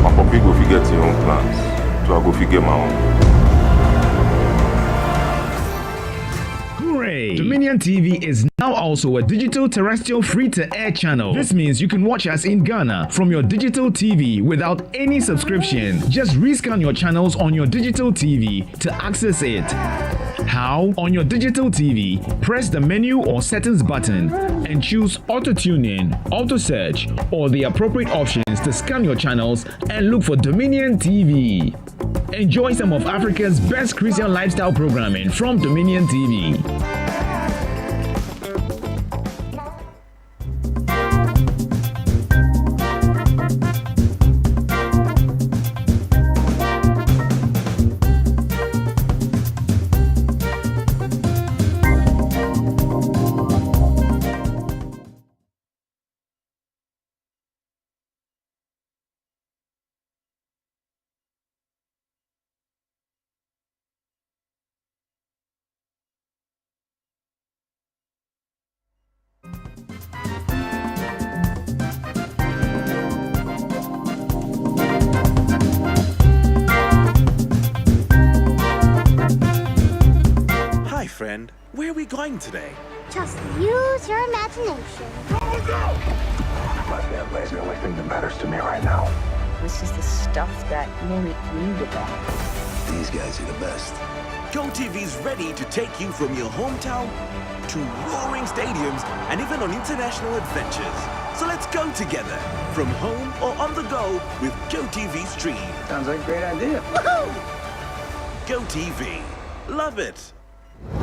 Papa Pig go forget your own plans, so I go forget my own. Dominion TV is now also a digital terrestrial free-to-air channel. This means you can watch us in Ghana from your digital TV without any subscription. Just rescan your channels on your digital TV to access it. How? On your digital TV, press the menu or settings button and choose auto-tuning, auto-search, or the appropriate options to scan your channels and look for Dominion TV. Enjoy some of Africa's best Christian lifestyle programming from Dominion TV. Hi, friend. Where are we going today? Just use your imagination. My family is the only thing that matters to me right now. This is the stuff that only we develop. These guys are the best. GOTV's ready to take you from your hometown to roaring stadiums and even on international adventures. So let's go together, from home or on the go with GOTV Stream. Sounds like a great idea. GOTV. Love it.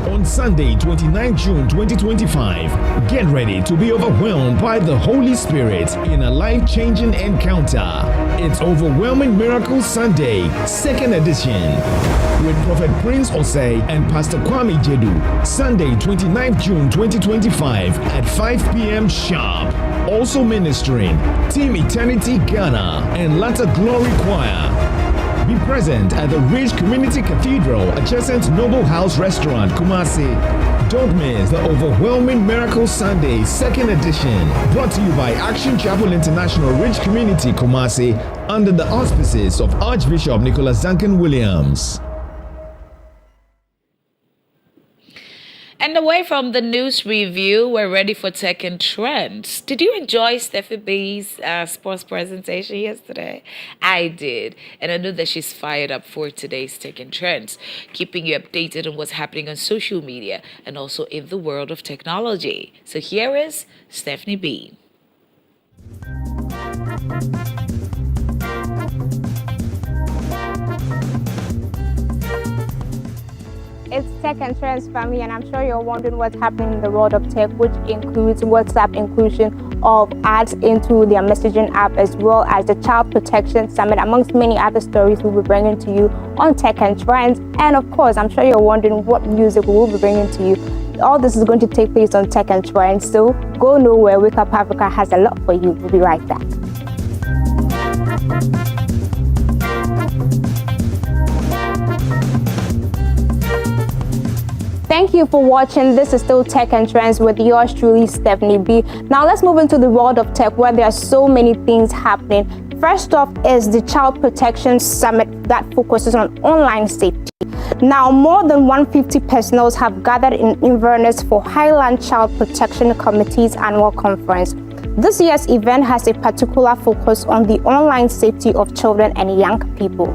On Sunday, 29 June 2025, get ready to be overwhelmed by the Holy Spirit in a life-changing encounter. It's Overwhelming Miracle Sunday, 2nd edition, with Prophet Prince Osei and Pastor Kwame Jedu. Sunday, 29 June 2025 at 5 p.m. sharp. Also ministering Team Eternity Ghana and Latter Glory Choir. Be present at the Ridge Community Cathedral adjacent Noble House Restaurant, Kumasi. Don't miss the Overwhelming Miracle Sunday 2nd edition, brought to you by Action Chapel International Ridge Community, Kumasi, under the auspices of Archbishop Nicholas Duncan Williams. And away from the news review, we're ready for tech and trends. Did you enjoy Steffi B's sports presentation yesterday? I did. And I know that she's fired up for today's tech and trends, keeping you updated on what's happening on social media and also in the world of technology. So here is Stephanie B. it's Tech and Trends family, and I'm sure you're wondering what's happening in the world of tech, which includes WhatsApp inclusion of ads into their messaging app, as well as the Child Protection Summit, amongst many other stories we'll be bringing to you on Tech and Trends. And of course, I'm sure you're wondering what music we'll be bringing to you. All this is going to take place on Tech and Trends, so go nowhere. Wake Up Africa has a lot for you. We'll be right back. Thank you for watching. This is still Tech and Trends with yours truly, Stephanie B. Now let's move into the world of tech, where there are so many things happening. First off is the Child Protection Summit that focuses on online safety. Now, more than 150 personnel have gathered in Inverness for Highland Child Protection Committee's annual conference. This year's event has a particular focus on the online safety of children and young people.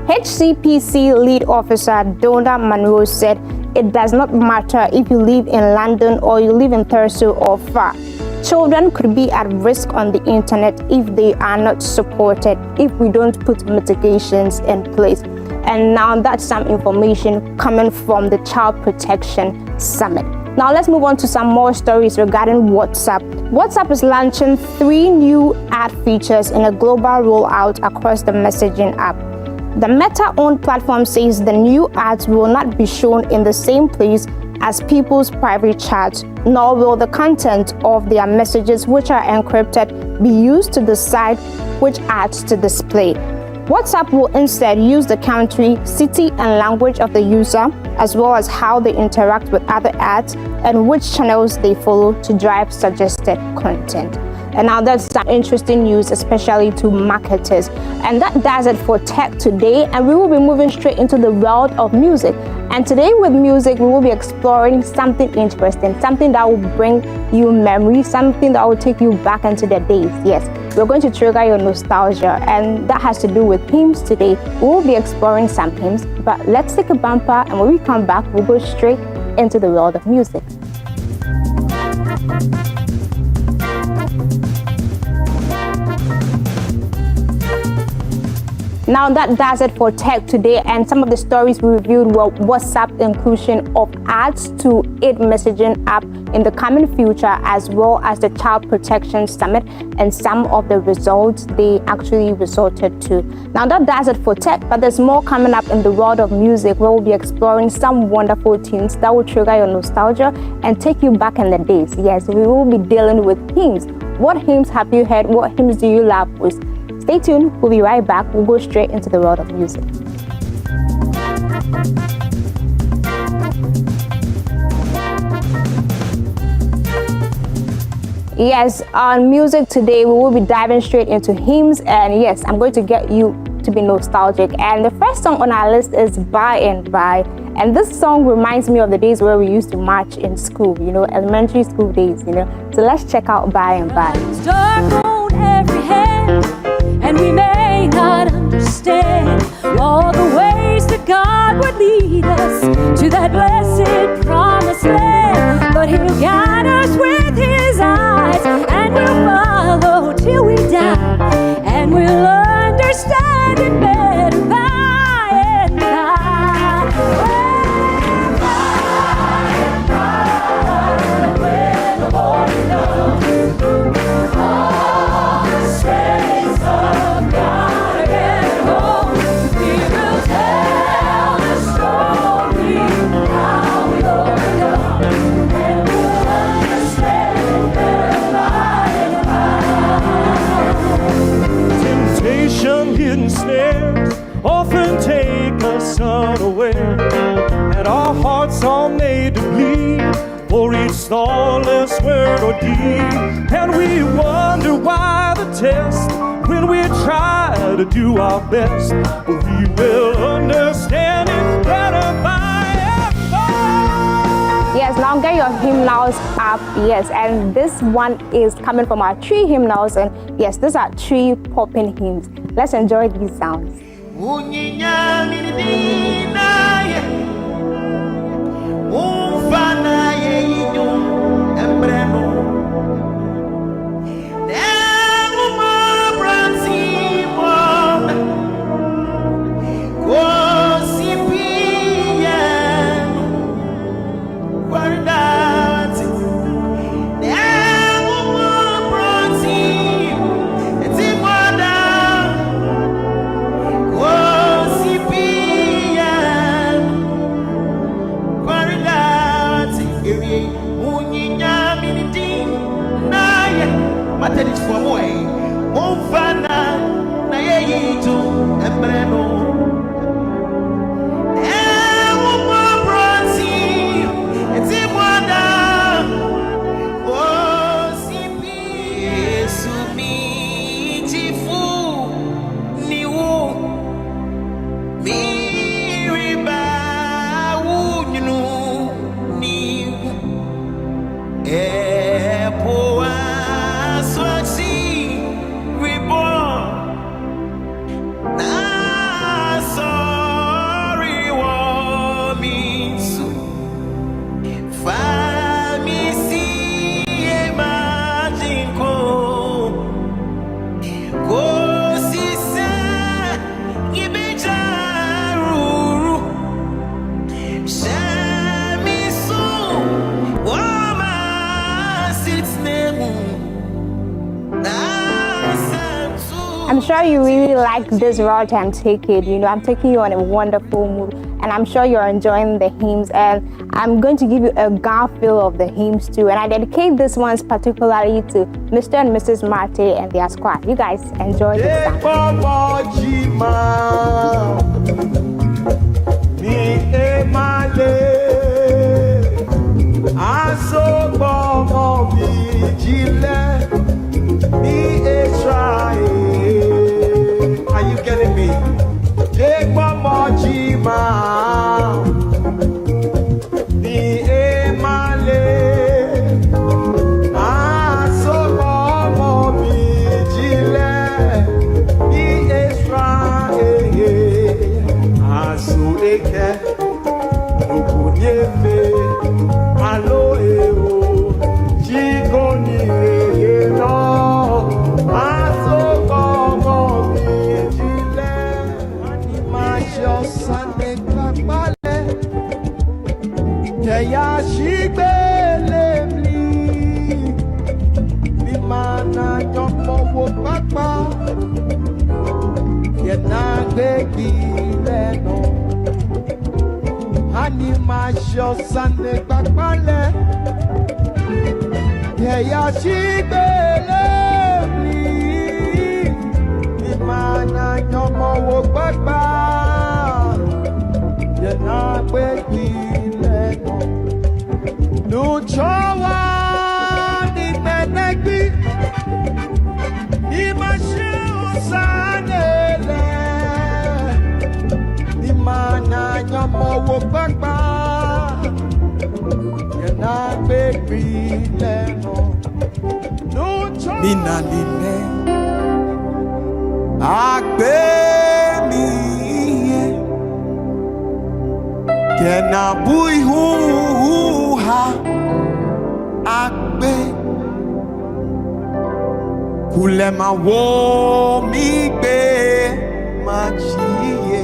HCPC lead officer Donna Monroe said it does not matter if you live in London or you live in Thurso or far. Children could be at risk on the internet if they are not supported, if we don't put mitigations in place. And now that's some information coming from the Child Protection Summit. Now let's move on to some more stories regarding WhatsApp. WhatsApp is launching 3 new ad features in a global rollout across the messaging app. The Meta-owned platform says the new ads will not be shown in the same place as people's private chats, nor will the content of their messages, which are encrypted, be used to decide which ads to display. WhatsApp will instead use the country, city, and language of the user, as well as how they interact with other ads and which channels they follow to drive suggested content. And now that's some interesting news, especially to marketers. And that does it for tech today. And we will be moving straight into the world of music. And today with music, we will be exploring something interesting, something that will bring you memories, something that will take you back into the days. Yes, we're going to trigger your nostalgia, and that has to do with hymns today. We will be exploring some hymns, but let's take a bumper, and when we come back, we'll go straight into the world of music. Now that does it for tech today, and some of the stories we reviewed were WhatsApp inclusion of ads to its messaging app in the coming future, as well as the Child Protection Summit and some of the results they actually resorted to. Now that does it for tech, but there's more coming up in the world of music, where we'll be exploring some wonderful tunes that will trigger your nostalgia and take you back in the days. Yes, we will be dealing with hymns. What hymns have you heard? What hymns do you love most? Stay tuned, we'll be right back. We'll go straight into the world of music. Yes, on music today, we will be diving straight into hymns, and yes, I'm going to get you to be nostalgic. And the first song on our list is By and By. And this song reminds me of the days where we used to march in school, elementary school days, So let's check out By and By. Dark on every hand, and we may not understand all the ways that God would lead us to that blessed promised land. But He'll guide us with His eyes, and we'll follow till we die, and we'll understand it better by and by. When the morning comes, all the saints of God again home, we will tell the story how we overcome, and we'll understand better by and by. Temptation, hidden snares often take us unaware, and our hearts are made to bleed for each thoughtless word or deed. And we wonder why the test, when we try to do our best, but we will understand it better by and by. Yes, now get your hymnals up. Yes, and this one is coming from our tree hymnals, and yes, these are tree popping hymns. Let's enjoy these sounds. Yeah. you really like this route I'm taking. You know, I'm taking you on a wonderful mood, and I'm sure you're enjoying the hymns. And I'm going to give you a God feel of the hymns too. And I dedicate this ones particularly to Mr. and Mrs. Marte and their squad. You guys enjoy this song. Are you getting me? Take one more Jima. Ni emale. Aso mo bijile. Ni Israel. Aso eke. Nukunyefe. Alo eo. Jigoni no. Sunday Kakbale Teya Shigbelebli Bimana Jompo wo papa Yena Gbegi Leno Animasho Sunday Kakbale Teya Shigbelebli Bimana Jompo wo papa Nuchowa ni menegbi ni mashu sanele ni mana nyomo wo gbagba yana baby leno mina lile agbe mi Kena bui hu ha akbe Kulema wo mi gbe machiye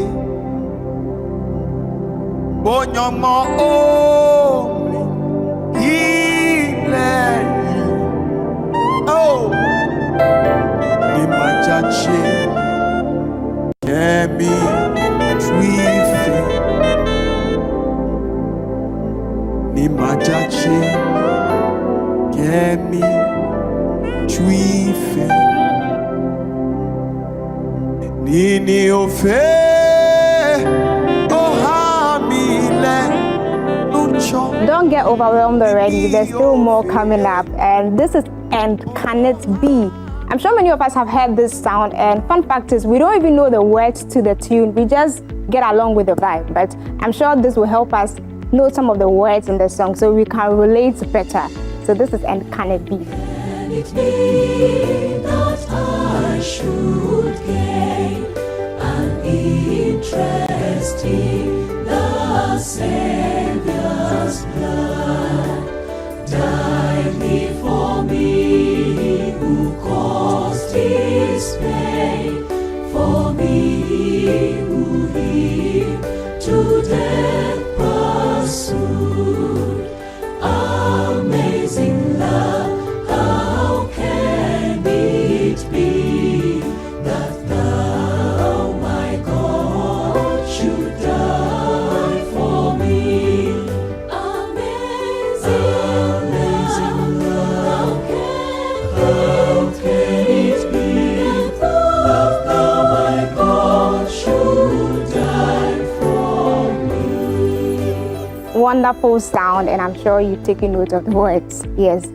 Bonyomo o mi ile Oh Ni machache Kemi twifi Ni majachi Kemi Twife Nini ofe Ohamile Nucho. Don't get overwhelmed already. There's still more coming up. And this is And Can It Be? I'm sure many of us have heard this sound, and fun fact is we don't even know the words to the tune. We just get along with the vibe. But I'm sure this will help us know some of the words in the song so we can relate better. So this is And Can It Be? Can it be that I should gain an interest in the Savior's blood? Died he for me who caused his pain, for me who him to death pursued. Amazing love, how can it be that thou, my God, should die for me? Amazing love, how can it be that thou, my God, should die for me? Wonderful sound, and I'm sure you're taking note of the words. Yes.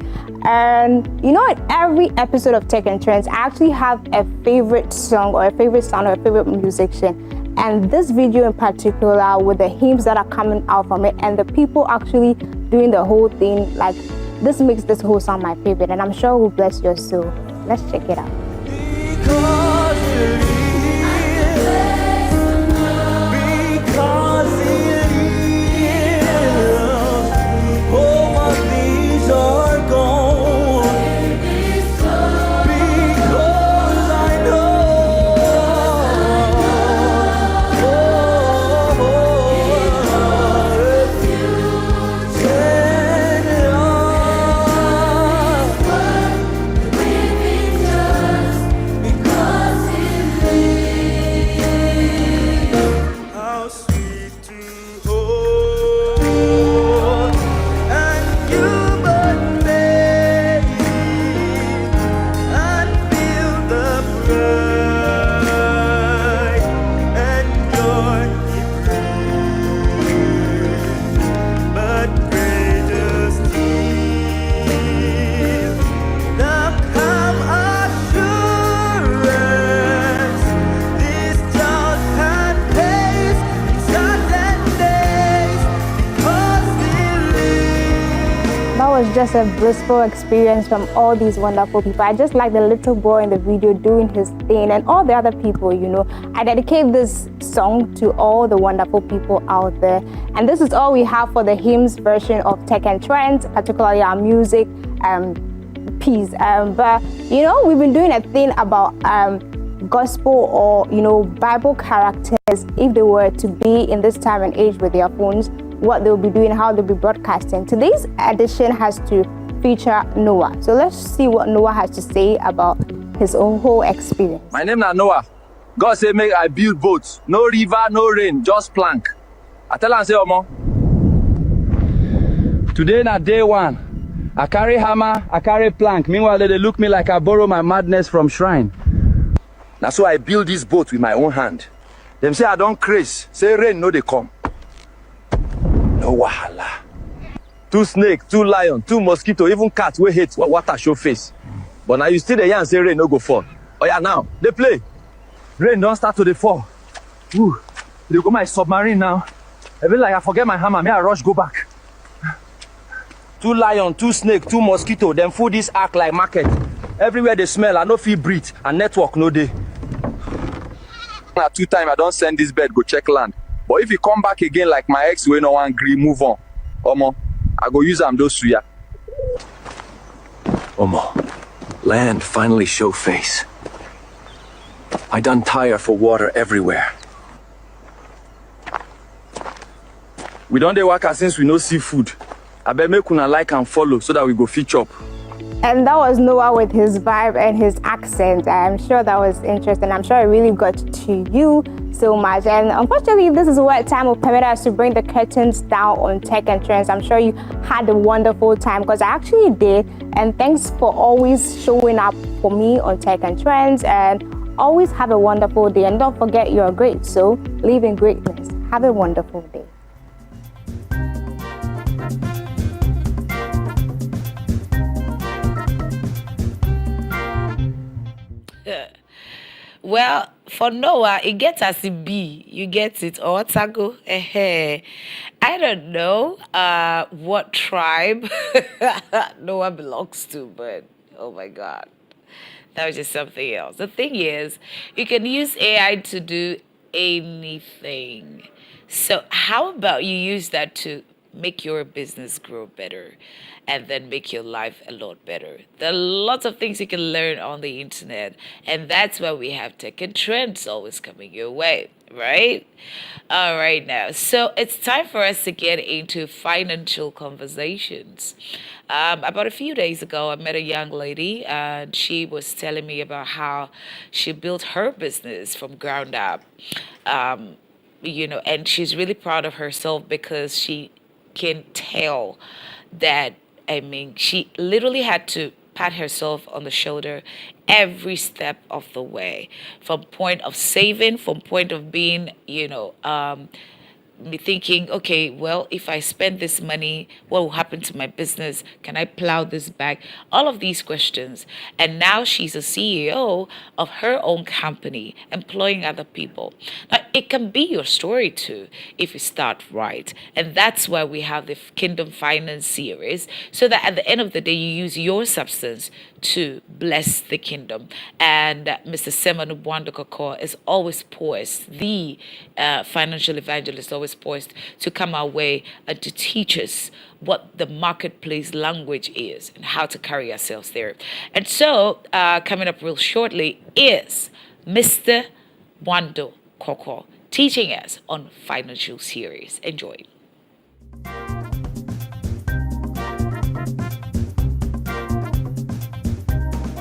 And you know, in every episode of Tech and Trends, I actually have a favorite song or a favorite sound or a favorite musician. And this video in particular, with the hymns that are coming out from it and the people actually doing the whole thing, like this makes this whole song my favorite, and I'm sure it will bless your soul. Let's check it out. Because just a blissful experience from all these wonderful people. I just like the little boy in the video doing his thing and all the other people, you know. I dedicate this song to all the wonderful people out there. And this is all we have for the hymns version of Tech and Trends, particularly our music piece. But, you know, we've been doing a thing about gospel or, you know, Bible characters, if they were to be in this time and age with their phones, what they'll be doing, how they'll be broadcasting. Today's edition has to feature Noah. So let's see what Noah has to say about his whole experience. My name is Noah. God said, make I build boats. No river, no rain, just plank. I tell him, say, Omo. Today na day one. I carry hammer, I carry plank. Meanwhile, they look me like I borrow my madness from shrine. Now so I build this boat with my own hand. Them say I don't craze. Say rain, no they come. No wahala. 2 snake, 2 lion, 2 mosquito, even cat we hate water show face. But now you still the yarn say rain no go fall. Oh yeah, now they play. Rain don't start to the fall. Ooh, they go my submarine now. I feel like I forget my hammer. May I rush go back? 2 lion, 2 snake, 2 mosquito. Them food this act like market. Everywhere they smell, I no feel breathe and network no day. 2 times I don't send this bird go check land. But if you come back again like my ex we no one agree, move on. Omo, I go use am those suya. Omo, land finally show face. I done tire for water everywhere. We don't dey work since we no see food. I bet make una like and follow so that we go fit chop. And that was Noah with his vibe and his accent. I'm sure that was interesting. I'm sure it really got to you so much. And unfortunately, this is what time will permit us to bring the curtains down on Tech and Trends. I'm sure you had a wonderful time because I actually did. And thanks for always showing up for me on Tech and Trends. And always have a wonderful day. And don't forget you're great. So live in greatness. Have a wonderful day. Well, for Noah, it gets as a B. You get it. Or Tago. I don't know what tribe Noah belongs to, but oh my God. That was just something else. The thing is, you can use AI to do anything. So how about you use that to make your business grow better and then make your life a lot better? There are lots of things you can learn on the internet, and that's why we have Tech and Trends always coming your way, right? All right now, so it's time for us to get into financial conversations. About a few days ago, I met a young lady, and she was telling me about how she built her business from ground up. You know, and she's really proud of herself because she can tell that, I mean, she literally had to pat herself on the shoulder every step of the way, from point of saving, from point of being, you know, me thinking, okay, well, if I spend this money, what will happen to my business? Can I plow this back? All of these questions. And now she's a CEO of her own company, employing other people. Now, it can be your story too, if you start right. And that's why we have the Kingdom Finance series, so that at the end of the day, you use your substance to bless the kingdom. And Mr. Semanu Bwandokoko is always poised, the financial evangelist, always poised to come our way and to teach us what the marketplace language is and how to carry ourselves there. And so, coming up real shortly is Mr. Bwandokoko teaching us on financial series. Enjoy.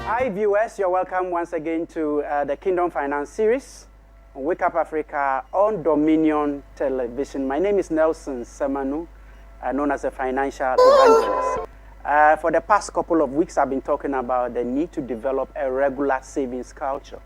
Hi viewers, you're welcome once again to the Kingdom Finance series on Wake Up Africa on Dominion Television. My name is Nelson Semanu, known as a financial evangelist. For the past couple of weeks, I've been talking about the need to develop a regular savings culture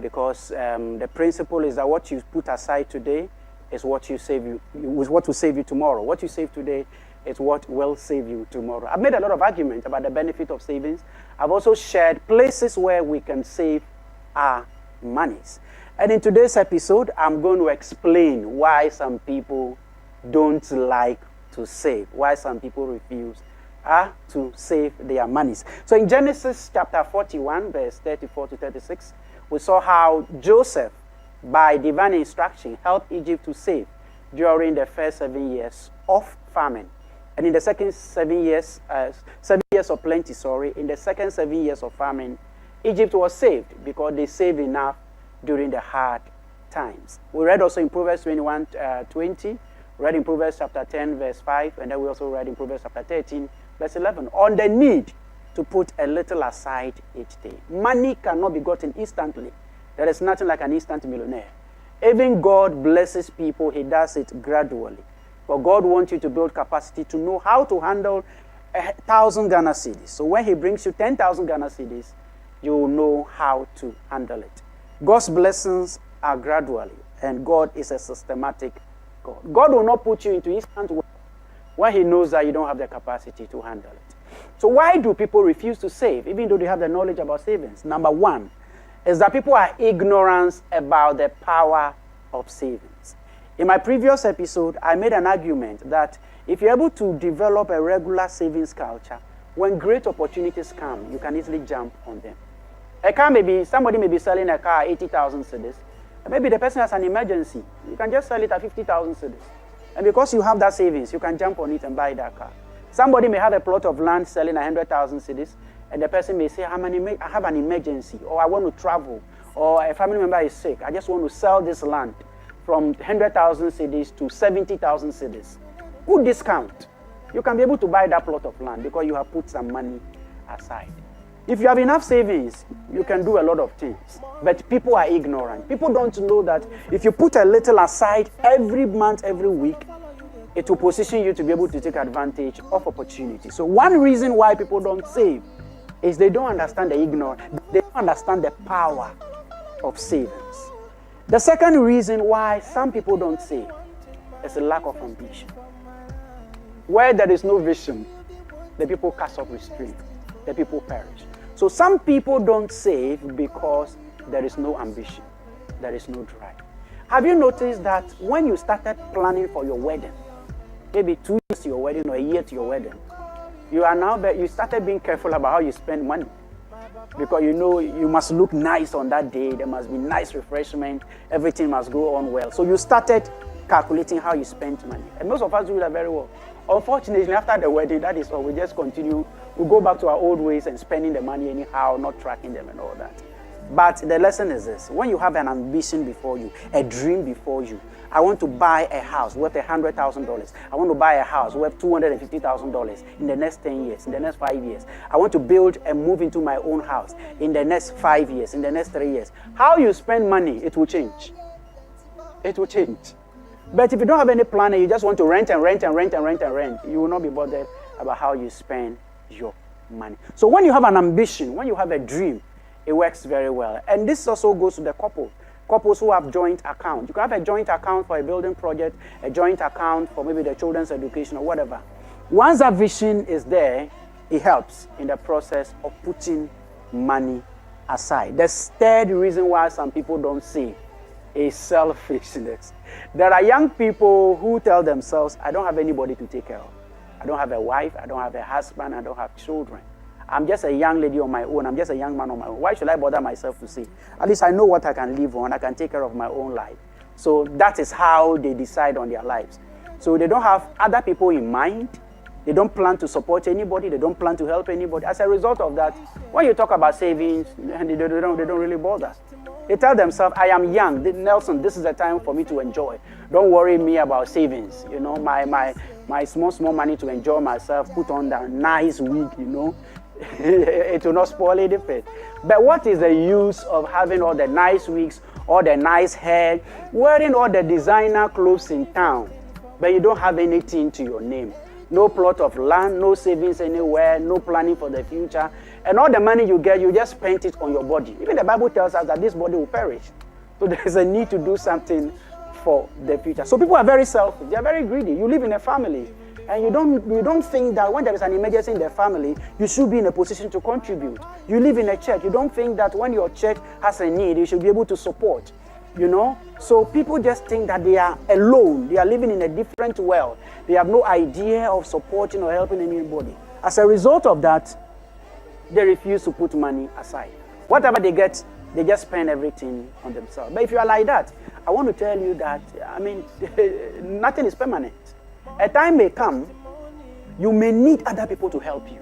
because the principle is that what you put aside today is what you save you, is what will save you tomorrow. What you save today is what will save you tomorrow. I've made a lot of arguments about the benefit of savings. I've also shared places where we can save our monies. And in today's episode, I'm going to explain why some people don't like to save, why some people refuse to save their monies. So in Genesis chapter 41, verse 34 to 36, we saw how Joseph, by divine instruction, helped Egypt to save during the first 7 years of famine. And in the second 7 years, 7 years of plenty, in the second 7 years of famine, Egypt was saved because they saved enough during the hard times. We read also in Proverbs 21, 20, we read in Proverbs chapter 10, verse 5, and then we also read in Proverbs chapter 13, verse 11, on the need to put a little aside each day. Money cannot be gotten instantly. There is nothing like an instant millionaire. Even God blesses people, he does it gradually. But God wants you to build capacity to know how to handle 1,000 Ghana cedis. So when he brings you 10,000 Ghana cedis, you will know how to handle it. God's blessings are gradually, and God is a systematic God. God will not put you into instant wealth when he knows that you don't have the capacity to handle it. So why do people refuse to save, even though they have the knowledge about savings? Number one is that people are ignorant about the power of savings. In my previous episode, I made an argument that if you're able to develop a regular savings culture, when great opportunities come, you can easily jump on them. A car somebody may be selling a car at 80,000 cedis. Maybe the person has an emergency. You can just sell it at 50,000 cedis. And because you have that savings, you can jump on it and buy that car. Somebody may have a plot of land selling 100,000 cedis, and the person may say, I have an emergency, or I want to travel, or a family member is sick. I just want to sell this land from 100,000 cedis to 70,000 cedis. Good discount. You can be able to buy that plot of land because you have put some money aside. If you have enough savings, you can do a lot of things. But people are ignorant. People don't know that if you put a little aside every month, every week, it will position you to be able to take advantage of opportunity. So one reason why people don't save is they don't understand the ignorance. They don't understand the power of savings. The second reason why some people don't save is a lack of ambition. Where there is no vision, the people cast off restraint. The people perish. So some people don't save because there is no ambition. There is no drive. Have you noticed that when you started planning for your wedding, maybe 2 years to your wedding or a year to your wedding, you started being careful about how you spend money. Because you know you must look nice on that day. There must be nice refreshment. Everything must go on well. So you started calculating how you spent money. And most of us do that very well. Unfortunately, after the wedding, that is all. We just continue. We go back to our old ways and spending the money anyhow, not tracking them and all that. But the lesson is this. When you have an ambition before you, a dream before you, I want to buy a house worth $100,000. I want to buy a house worth $250,000 in the next 10 years, in the next 5 years. I want to build and move into my own house in the next 5 years, in the next 3 years. How you spend money, it will change. It will change. But if you don't have any plan and you just want to rent and rent and rent and rent and rent, you will not be bothered about how you spend your money. So when you have an ambition, when you have a dream, it works very well. And this also goes to the couples who have joint account. You can have a joint account for a building project, a joint account for maybe the children's education or whatever. Once that vision is there, it helps in the process of putting money aside. The third reason why some people don't save is selfishness. There are young people who tell themselves, I don't have anybody to take care of. I don't have a wife, I don't have a husband, I don't have children. I'm just a young lady on my own. I'm just a young man on my own. Why should I bother myself to save? At least I know what I can live on. I can take care of my own life. So that is how they decide on their lives. So they don't have other people in mind. They don't plan to support anybody. They don't plan to help anybody. As a result of that, when you talk about savings, they don't really bother. They tell themselves, I am young. Nelson, this is the time for me to enjoy. Don't worry me about savings. You know, my small money to enjoy myself, put on that nice wig, you know. It will not spoil anything. But what is the use of having all the nice wigs, all the nice hair, wearing all the designer clothes in town, but you don't have anything to your name? No plot of land, no savings anywhere, no planning for the future. And all the money you get, you just spend it on your body. Even the Bible tells us that this body will perish. So there's a need to do something for the future. So people are very selfish. They are very greedy. You live in a family. And you don't think that when there is an emergency in the family, you should be in a position to contribute. You live in a church. You don't think that when your church has a need, you should be able to support. You know? So people just think that they are alone. They are living in a different world. They have no idea of supporting or helping anybody. As a result of that, they refuse to put money aside. Whatever they get, they just spend everything on themselves. But if you are like that, I want to tell you that, I mean, nothing is permanent. A time may come, you may need other people to help you.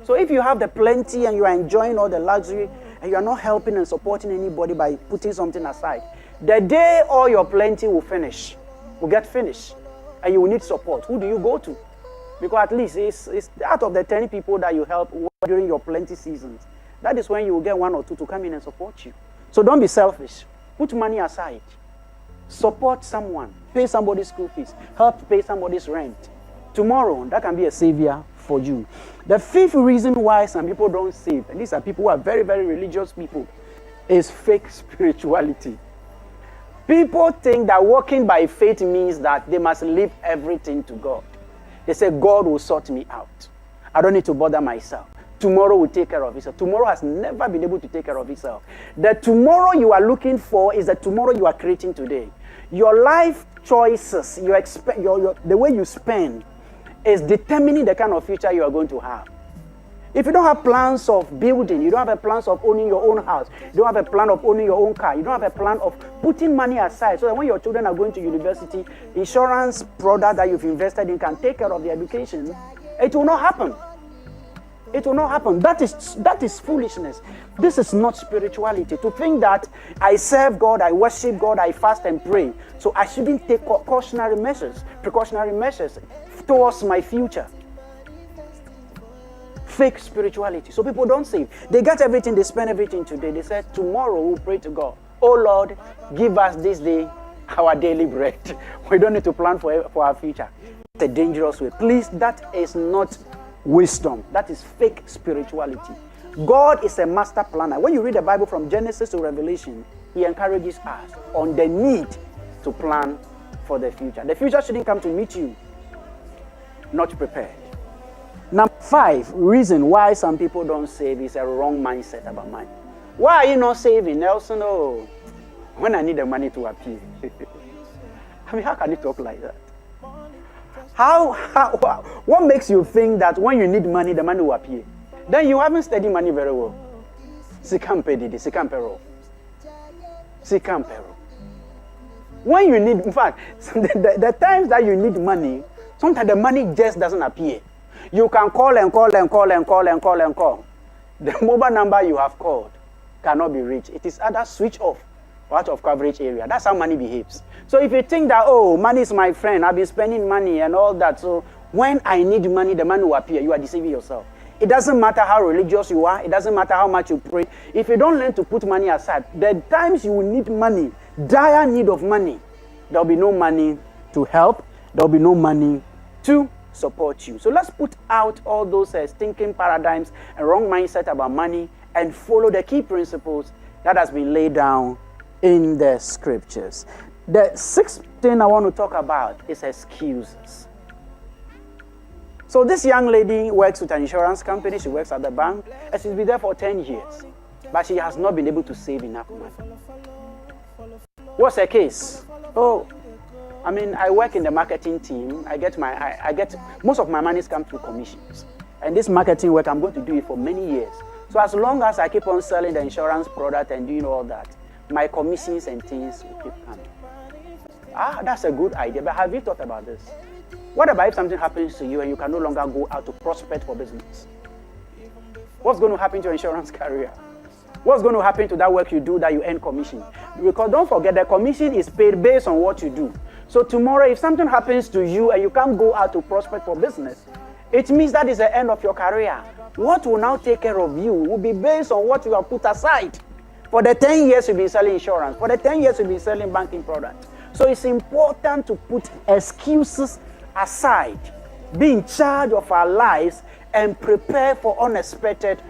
So if you have the plenty and you are enjoying all the luxury and you are not helping and supporting anybody by putting something aside, the day all your plenty will get finished, and you will need support, who do you go to? Because at least it's out of the 10 people that you help during your plenty seasons, that is when you will get 1 or 2 to come in and support you. So don't be selfish. Put money aside. Support someone. Pay somebody's school fees. Help pay somebody's rent. Tomorrow, that can be a savior for you. The 5th reason why some people don't save, and these are people who are very, very religious people, is fake spirituality. People think that walking by faith means that they must leave everything to God. They say, God will sort me out. I don't need to bother myself. Tomorrow will take care of itself. Tomorrow has never been able to take care of itself. The tomorrow you are looking for is the tomorrow you are creating today. Your life choices, the way you spend, is determining the kind of future you are going to have. If you don't have plans of building, you don't have a plans of owning your own house, you don't have a plan of owning your own car, you don't have a plan of putting money aside so that when your children are going to university, insurance product that you've invested in can take care of their education, it will not happen. It will not happen. That is foolishness. This is not spirituality. To think that I serve God, I worship God, I fast and pray, so I shouldn't take precautionary measures towards my future. Fake spirituality. So people don't save. They get everything, they spend everything today. They said, tomorrow we'll pray to God. Oh Lord, give us this day our daily bread. We don't need to plan for our future. It's a dangerous way. Please, that is not wisdom. That is fake spirituality. God is a master planner. When you read the Bible from Genesis to Revelation, he encourages us on the need to plan for the future. The future shouldn't come to meet you not prepared. Number 5 reason why some people don't save is a wrong mindset about money. Why are you not saving, Nelson? Oh, when I need the money to appear. I mean, how can you talk like that? What makes you think that when you need money, the money will appear? Then you haven't studied money very well. When you need, in fact, the times that you need money, sometimes the money just doesn't appear. You can call and call and call and call and call and call. The mobile number you have called cannot be reached. It is either switch off or out of coverage area. That's how money behaves. So if you think that, oh, money is my friend, I've been spending money and all that, so when I need money, the money will appear, you are deceiving yourself. It doesn't matter how religious you are. It doesn't matter how much you pray. If you don't learn to put money aside, the times you will need money, dire need of money, there will be no money to help. There will be no money to support you. So let's put out all those stinking paradigms and wrong mindset about money and follow the key principles that has been laid down in the scriptures. The 6th thing I want to talk about is excuses. So this young lady works with an insurance company. She works at the bank and she's been there for 10 years, but she has not been able to save enough money. What's her case? Oh, I mean, I work in the marketing team. I get most of my monies come through commissions. And this marketing work, I'm going to do it for many years. So as long as I keep on selling the insurance product and doing all that, my commissions and things will keep coming. That's a good idea, but have you thought about this? What about if something happens to you and you can no longer go out to prospect for business? What's going to happen to your insurance career? What's going to happen to that work you do that you earn commission? Because don't forget, the commission is paid based on what you do. So tomorrow, if something happens to you and you can't go out to prospect for business, it means that is the end of your career. What will now take care of you will be based on what you have put aside. For the 10 years you've been selling insurance, for the 10 years you've been selling banking products. So it's important to put excuses aside, be in charge of our lives, and prepare for unexpected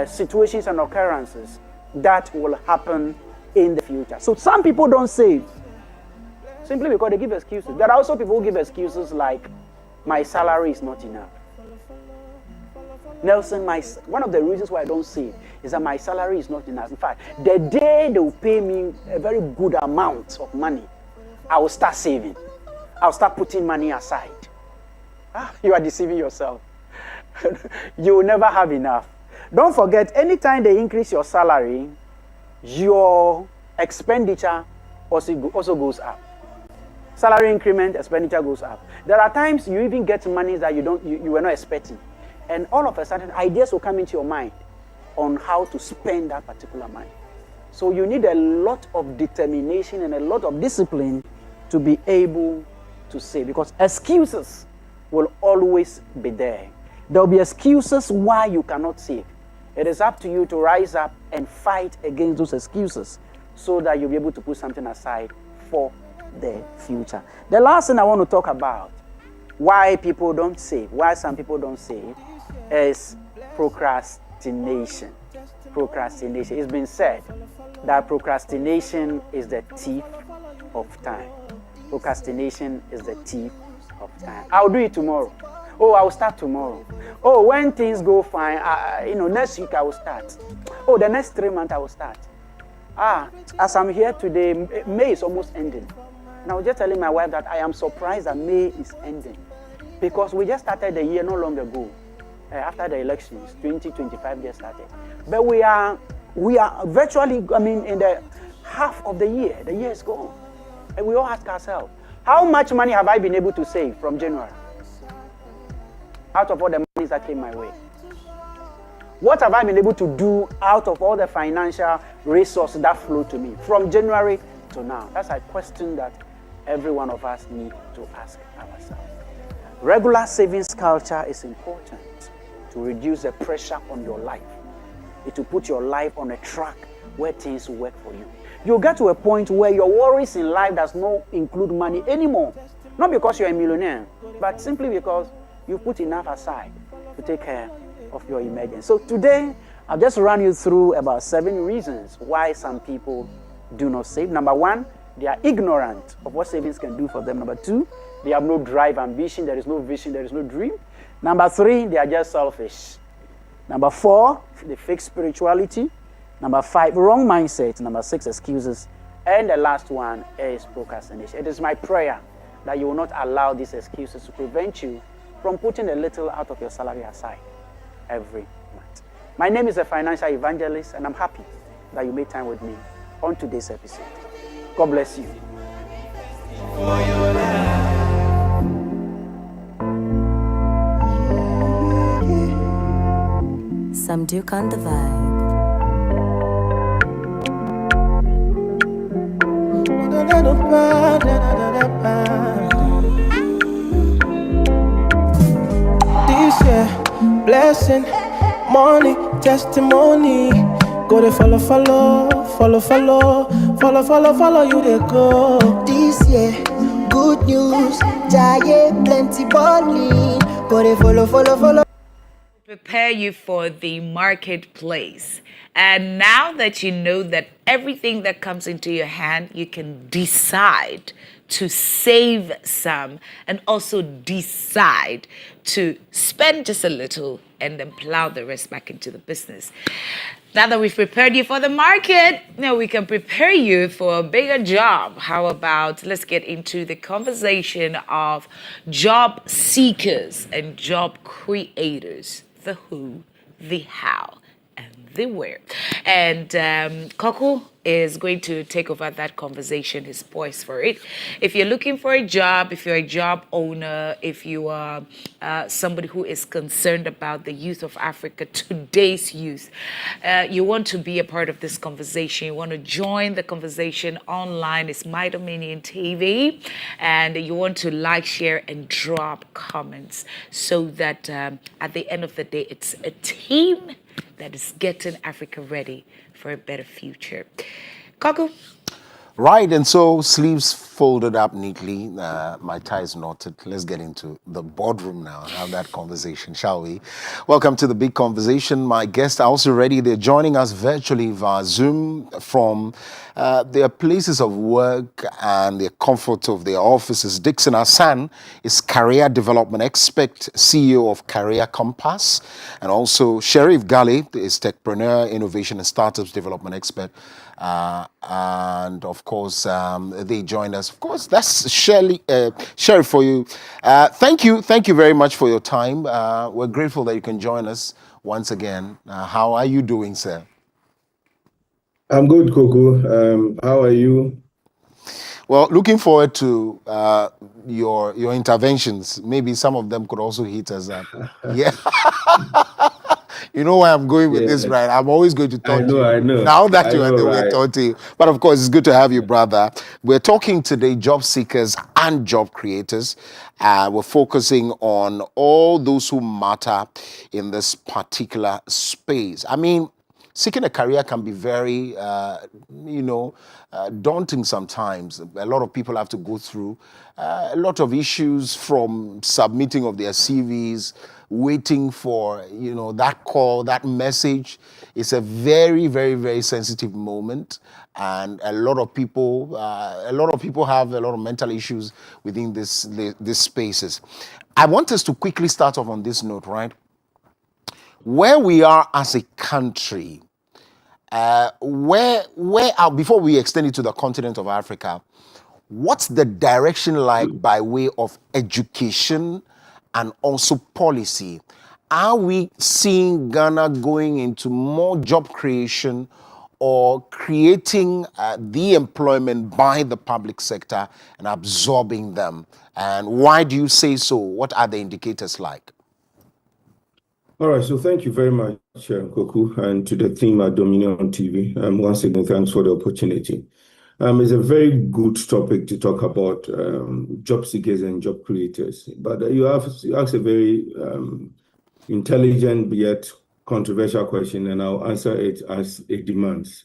situations and occurrences that will happen in the future. So some people don't save simply because they give excuses. There are also people who give excuses like, my salary is not enough. Nelson, one of the reasons why I don't save is that my salary is not enough. In fact, the day they will pay me a very good amount of money, I will start saving. I'll start putting money aside. You are deceiving yourself. you will never have enough. Don't forget, anytime they increase your salary, your expenditure also goes up. Salary increment, expenditure goes up. There are times you even get money that you were not expecting. And all of a sudden, ideas will come into your mind on how to spend that particular money. So you need a lot of determination and a lot of discipline to be able to save, because excuses will always be there. There will be excuses why you cannot save. It is up to you to rise up and fight against those excuses so that you'll be able to put something aside for the future. The last thing I want to talk about, why people don't save, why some people don't save, is procrastination. Procrastination. It's been said that procrastination is the thief of time. Procrastination is the thief of time. I'll do it tomorrow. Oh, I'll start tomorrow. Oh, when things go fine, next week I will start. Oh, the next 3 months I will start. As I'm here today, May is almost ending. And I was just telling my wife that I am surprised that May is ending, because we just started the year not long ago. After the elections, 2025 just started. But we are virtually, in the half of the year. The year is gone. And we all ask ourselves, how much money have I been able to save from January? Out of all the monies that came my way. What have I been able to do out of all the financial resources that flow to me from January to now? That's a question that every one of us need to ask ourselves. Regular savings culture is important to reduce the pressure on your life. It will put your life on a track where things work for you. You'll get to a point where your worries in life does not include money anymore. Not because you're a millionaire, but simply because you put enough aside to take care of your emergency. So today, I'll just run you through about 7 reasons why some people do not save. Number 1, they are ignorant of what savings can do for them. Number 2, they have no drive, ambition, there is no vision, there is no dream. Number 3, they are just selfish. Number 4, they fake spirituality. Number 5, wrong mindset. Number 6, excuses. And the last one is procrastination. It is my prayer that you will not allow these excuses to prevent you from putting a little out of your salary aside every month. My name is a financial evangelist, and I'm happy that you made time with me on today's episode. God bless you. Some Duke on the vibe. This year, blessing, money, testimony. Go to follow you they go. This year, good news, giant plenty money. Go to follow. Prepare you for the marketplace. And now that you know that everything that comes into your hand, you can decide to save some and also decide to spend just a little and then plow the rest back into the business. Now that we've prepared you for the market, now we can prepare you for a bigger job. How about let's get into the conversation of job seekers and job creators. The who, the how, and the where. And Coco is going to take over that conversation, his voice for it. If you're looking for a job, if you're a job owner, if you are somebody who is concerned about the youth of Africa, today's youth, you want to be a part of this conversation, you want to join the conversation online, it's My Dominion TV, and you want to like, share, and drop comments so that at the end of the day, it's a team that is getting Africa ready for a better future. Kaku? Right, and so sleeves folded up neatly, my ties knotted. Let's get into the boardroom now and have that conversation, shall we? Welcome to the big conversation. My guests are also ready. They're joining us virtually via Zoom from their places of work and the comfort of their offices. Dixon Hassan is career development expert, CEO of Career Compass, and also Sheriff Gali is techpreneur, innovation and startups development expert And of course, they joined us. Of course, that's Sherry for you. Thank you very much for your time. We're grateful that you can join us once again. How are you doing, sir? I'm good, Coco. How are you? Well, looking forward to your interventions. Maybe some of them could also hit us up. Yeah. You know where I'm going with this, right? I'm always going to talk to you. I know. Now that you are there, right. we're talking to you. But of course, it's good to have you, brother. We're talking today job seekers and job creators. We're focusing on all those who matter in this particular space. I mean, seeking a career can be very, daunting sometimes. A lot of people have to go through a lot of issues, from submitting of their CVs, waiting for, that call, that message. It's a very, very, very sensitive moment. And a lot of people have a lot of mental issues within these spaces. I want us to quickly start off on this note, right? Where we are as a country, before we extend it to the continent of Africa, what's the direction like by way of education and also policy? Are we seeing Ghana going into more job creation or creating the employment by the public sector and absorbing them? And why do you say so? What are the indicators like? All right, so thank you very much, Koku, and to the team at Dominion TV. Once again, thanks for the opportunity. It's a very good topic to talk about job seekers and job creators. But you asked a very intelligent yet controversial question, and I'll answer it as it demands.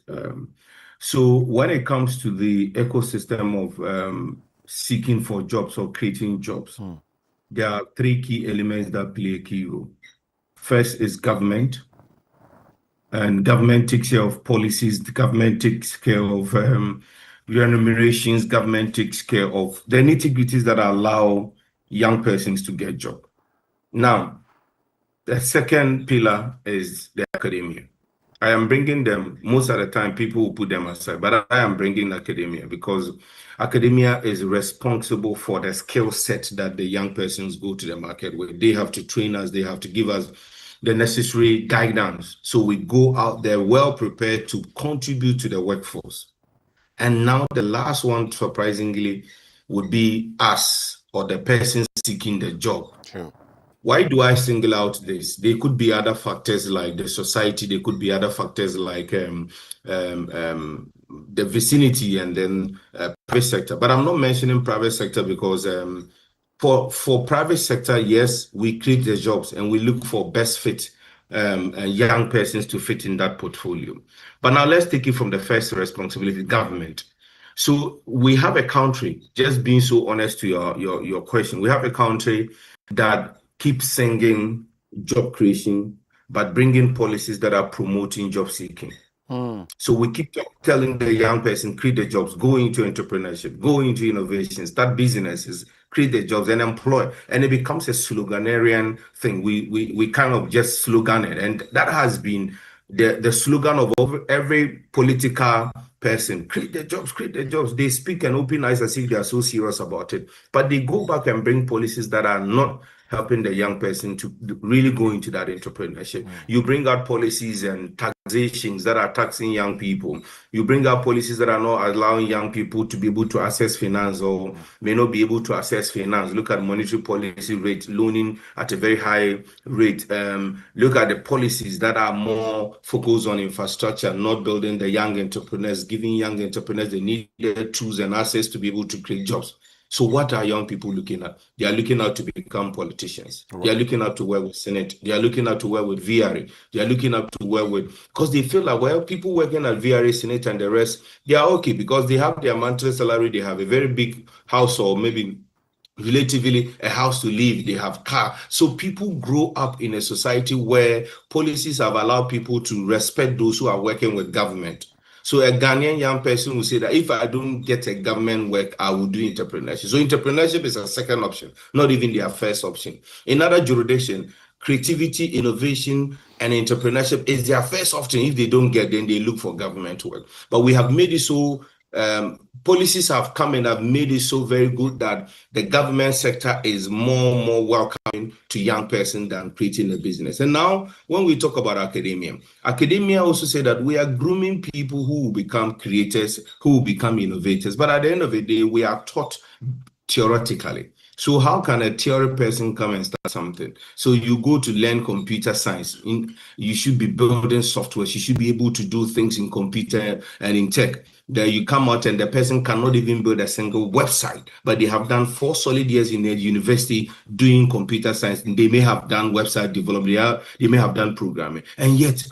So when it comes to the ecosystem of seeking for jobs or creating jobs, there are three key elements that play a key role. First is government, and government takes care of policies, the government takes care of remunerations, government takes care of the nitty-gritties that allow young persons to get a job. Now, the second pillar is the academia. I am bringing them, most of the time people will put them aside, but I am bringing academia because academia is responsible for the skill set that the young persons go to the market with. They have to train us, they have to give us the necessary guidance. So we go out there well prepared to contribute to the workforce. And now the last one, surprisingly, would be us or the person seeking the job. Sure. Why do I single out this? There could be other factors like the society. There could be other factors like the vicinity and then private sector. But I'm not mentioning private sector because for private sector, yes, we create the jobs and we look for best fit young persons to fit in that portfolio. But now let's take it from the first responsibility, government. So we have a country, just being so honest to your question, we have a country that keeps singing job creation, but bringing policies that are promoting job seeking. So we keep telling the young person, create the jobs, go into entrepreneurship, go into innovation, start businesses, create the jobs and employ. And it becomes a sloganarian thing. We kind of just slogan it. And that has been the slogan of every political person. Create the jobs, create the jobs. They speak and open eyes as if they are so serious about it. But they go back and bring policies that are not helping the young person to really go into that entrepreneurship. You bring out policies and taxations that are taxing young people. You bring out policies that are not allowing young people to be able to access finance or may not be able to access finance. Look at monetary policy rate, loaning at a very high rate. Look at the policies that are more focused on infrastructure, not building the young entrepreneurs, giving young entrepreneurs the needed tools and access to be able to create jobs. So what are young people looking at? They are looking out to become politicians. Right. They are looking out to work with Senate. They are looking out to work with VRA. They are looking out to work with, because they feel like, well, people working at VRA, Senate, and the rest, they are okay because they have their monthly salary. They have a very big house or maybe relatively a house to live. They have car. So people grow up in a society where policies have allowed people to respect those who are working with government. So a Ghanaian young person will say that if I don't get a government work, I will do entrepreneurship. So entrepreneurship is a second option, not even their first option. In other jurisdictions, creativity, innovation, and entrepreneurship is their first option. If they don't get, then they look for government work. But we have made it so, policies have come and have made it so very good that the government sector is more welcoming to young person than creating a business. And now, when we talk about academia also say that we are grooming people who will become creators, who will become innovators. But at the end of the day, we are taught theoretically. So how can a theory person come and start something? So you go to learn computer science. You should be building software. You should be able to do things in computer and in tech. There you come out and the person cannot even build a single website, but they have done 4 solid years in a university doing computer science. They may have done website development. They may have done programming, and yet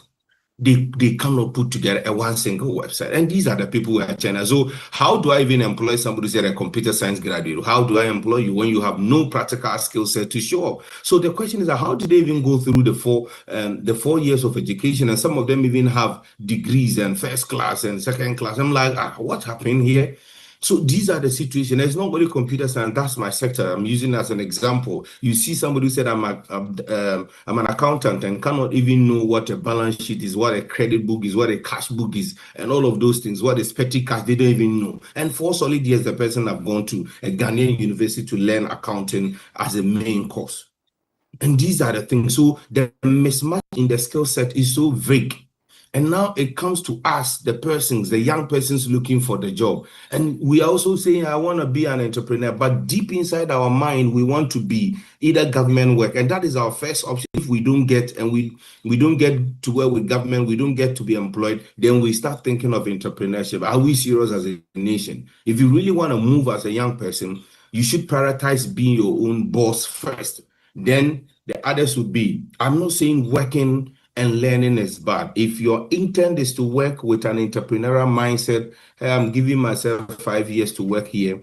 they cannot put together a one single website. And these are the people who are China. So how do I even employ somebody who's a computer science graduate? How do I employ you when you have no practical skill set to show up? So the question is, how do they even go through the 4 years of education? And some of them even have degrees and first class and second class. I'm like, what happened here? So these are the situations. There's not only computer science. That's my sector. I'm using as an example. You see somebody who said, I'm an accountant and cannot even know what a balance sheet is, what a credit book is, what a cash book is, and all of those things. What is petty cash? They don't even know. And 4 solid years, the person have gone to a Ghanaian university to learn accounting as a main course. And these are the things. So the mismatch in the skill set is so vague. And now it comes to us, the persons, the young persons looking for the job. And we are also saying, I want to be an entrepreneur, but deep inside our mind, we want to be either government work. And that is our first option. If we don't get, and we don't get to work with government, we don't get to be employed, then we start thinking of entrepreneurship. Are we serious as a nation? If you really want to move as a young person, you should prioritize being your own boss first. Then the others would be, I'm not saying working and learning is bad. If your intent is to work with an entrepreneurial mindset, hey, I'm giving myself 5 years to work here.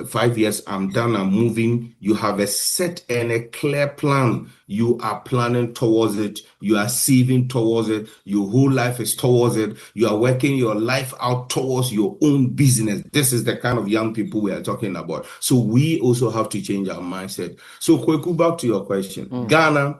5 years, I'm done, I'm moving. You have a set and a clear plan. You are planning towards it. You are saving towards it. Your whole life is towards it. You are working your life out towards your own business. This is the kind of young people we are talking about. So we also have to change our mindset. So Kweku, back to your question. Ghana,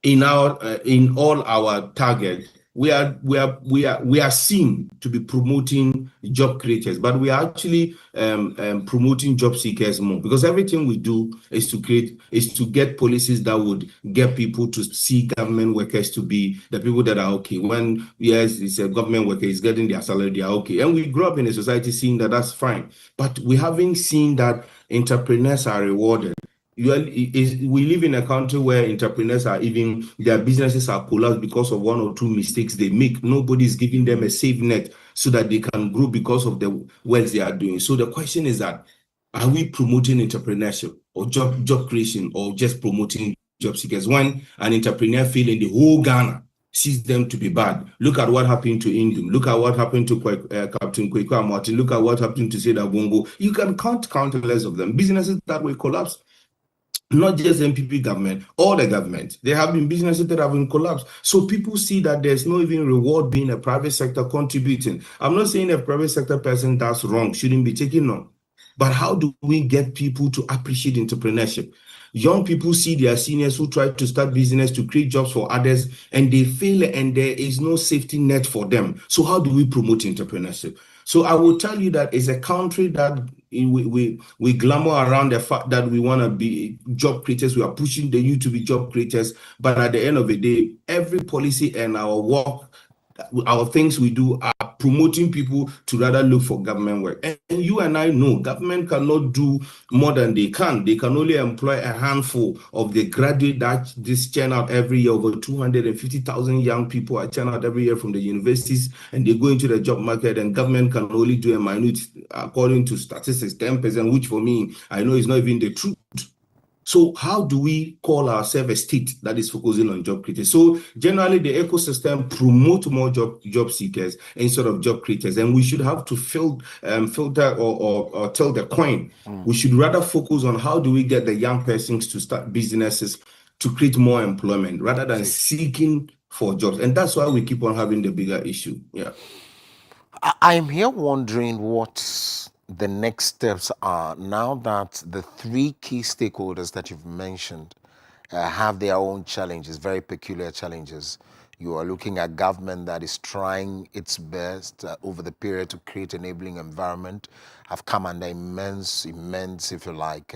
in all our target, we are seen to be promoting job creators, but we are actually promoting job seekers more, because everything we do is to get policies that would get people to see government workers to be the people that are okay. When yes, it's a government worker is getting their salary, they are okay, and we grew up in a society seeing that that's fine, but we haven't seen that entrepreneurs are rewarded. We live in a country where entrepreneurs are even, their businesses are collapsed because of 1 or 2 mistakes they make. Nobody's giving them a safe net so that they can grow because of the work they are doing. So the question is that, are we promoting entrepreneurship or job creation, or just promoting job seekers? When an entrepreneur feeling the whole Ghana sees them to be bad. Look at what happened to Indum. Look at what happened to Captain Kweku Amoati. Look at what happened to Seda Bongo. You can count countless of them. Businesses that will collapse. Not just MPP government, all the government. There have been businesses that have been collapsed. So people see that there's no even reward being a private sector contributing. I'm not saying a private sector person that's wrong, shouldn't be taken on. But how do we get people to appreciate entrepreneurship? Young people see their seniors who try to start business to create jobs for others, and they fail, and there is no safety net for them. So how do we promote entrepreneurship? So I will tell you that it's a country that we glamour around the fact that we want to be job creators. We are pushing the youth to be job creators. But at the end of the day, every policy and our work, our things we do are promoting people to rather look for government work. And you and I know government cannot do more than they can. They can only employ a handful of the graduate that this churn out every year. Over 250,000 young people are churned out every year from the universities, and they go into the job market, and government can only do a minute, according to statistics, 10%, which for me, I know is not even the truth. So how do we call ourselves a state that is focusing on job creators? So generally, the ecosystem promote more job seekers instead of job creators, and we should have to filter or tell the coin. We should rather focus on how do we get the young persons to start businesses to create more employment rather than seeking for jobs, and that's why we keep on having the bigger issue. Yeah, I'm here wondering what the next steps are now that the 3 key stakeholders that you've mentioned have their own challenges, very peculiar challenges. You are looking at government that is trying its best over the period to create enabling environment. Have come under immense, if you like,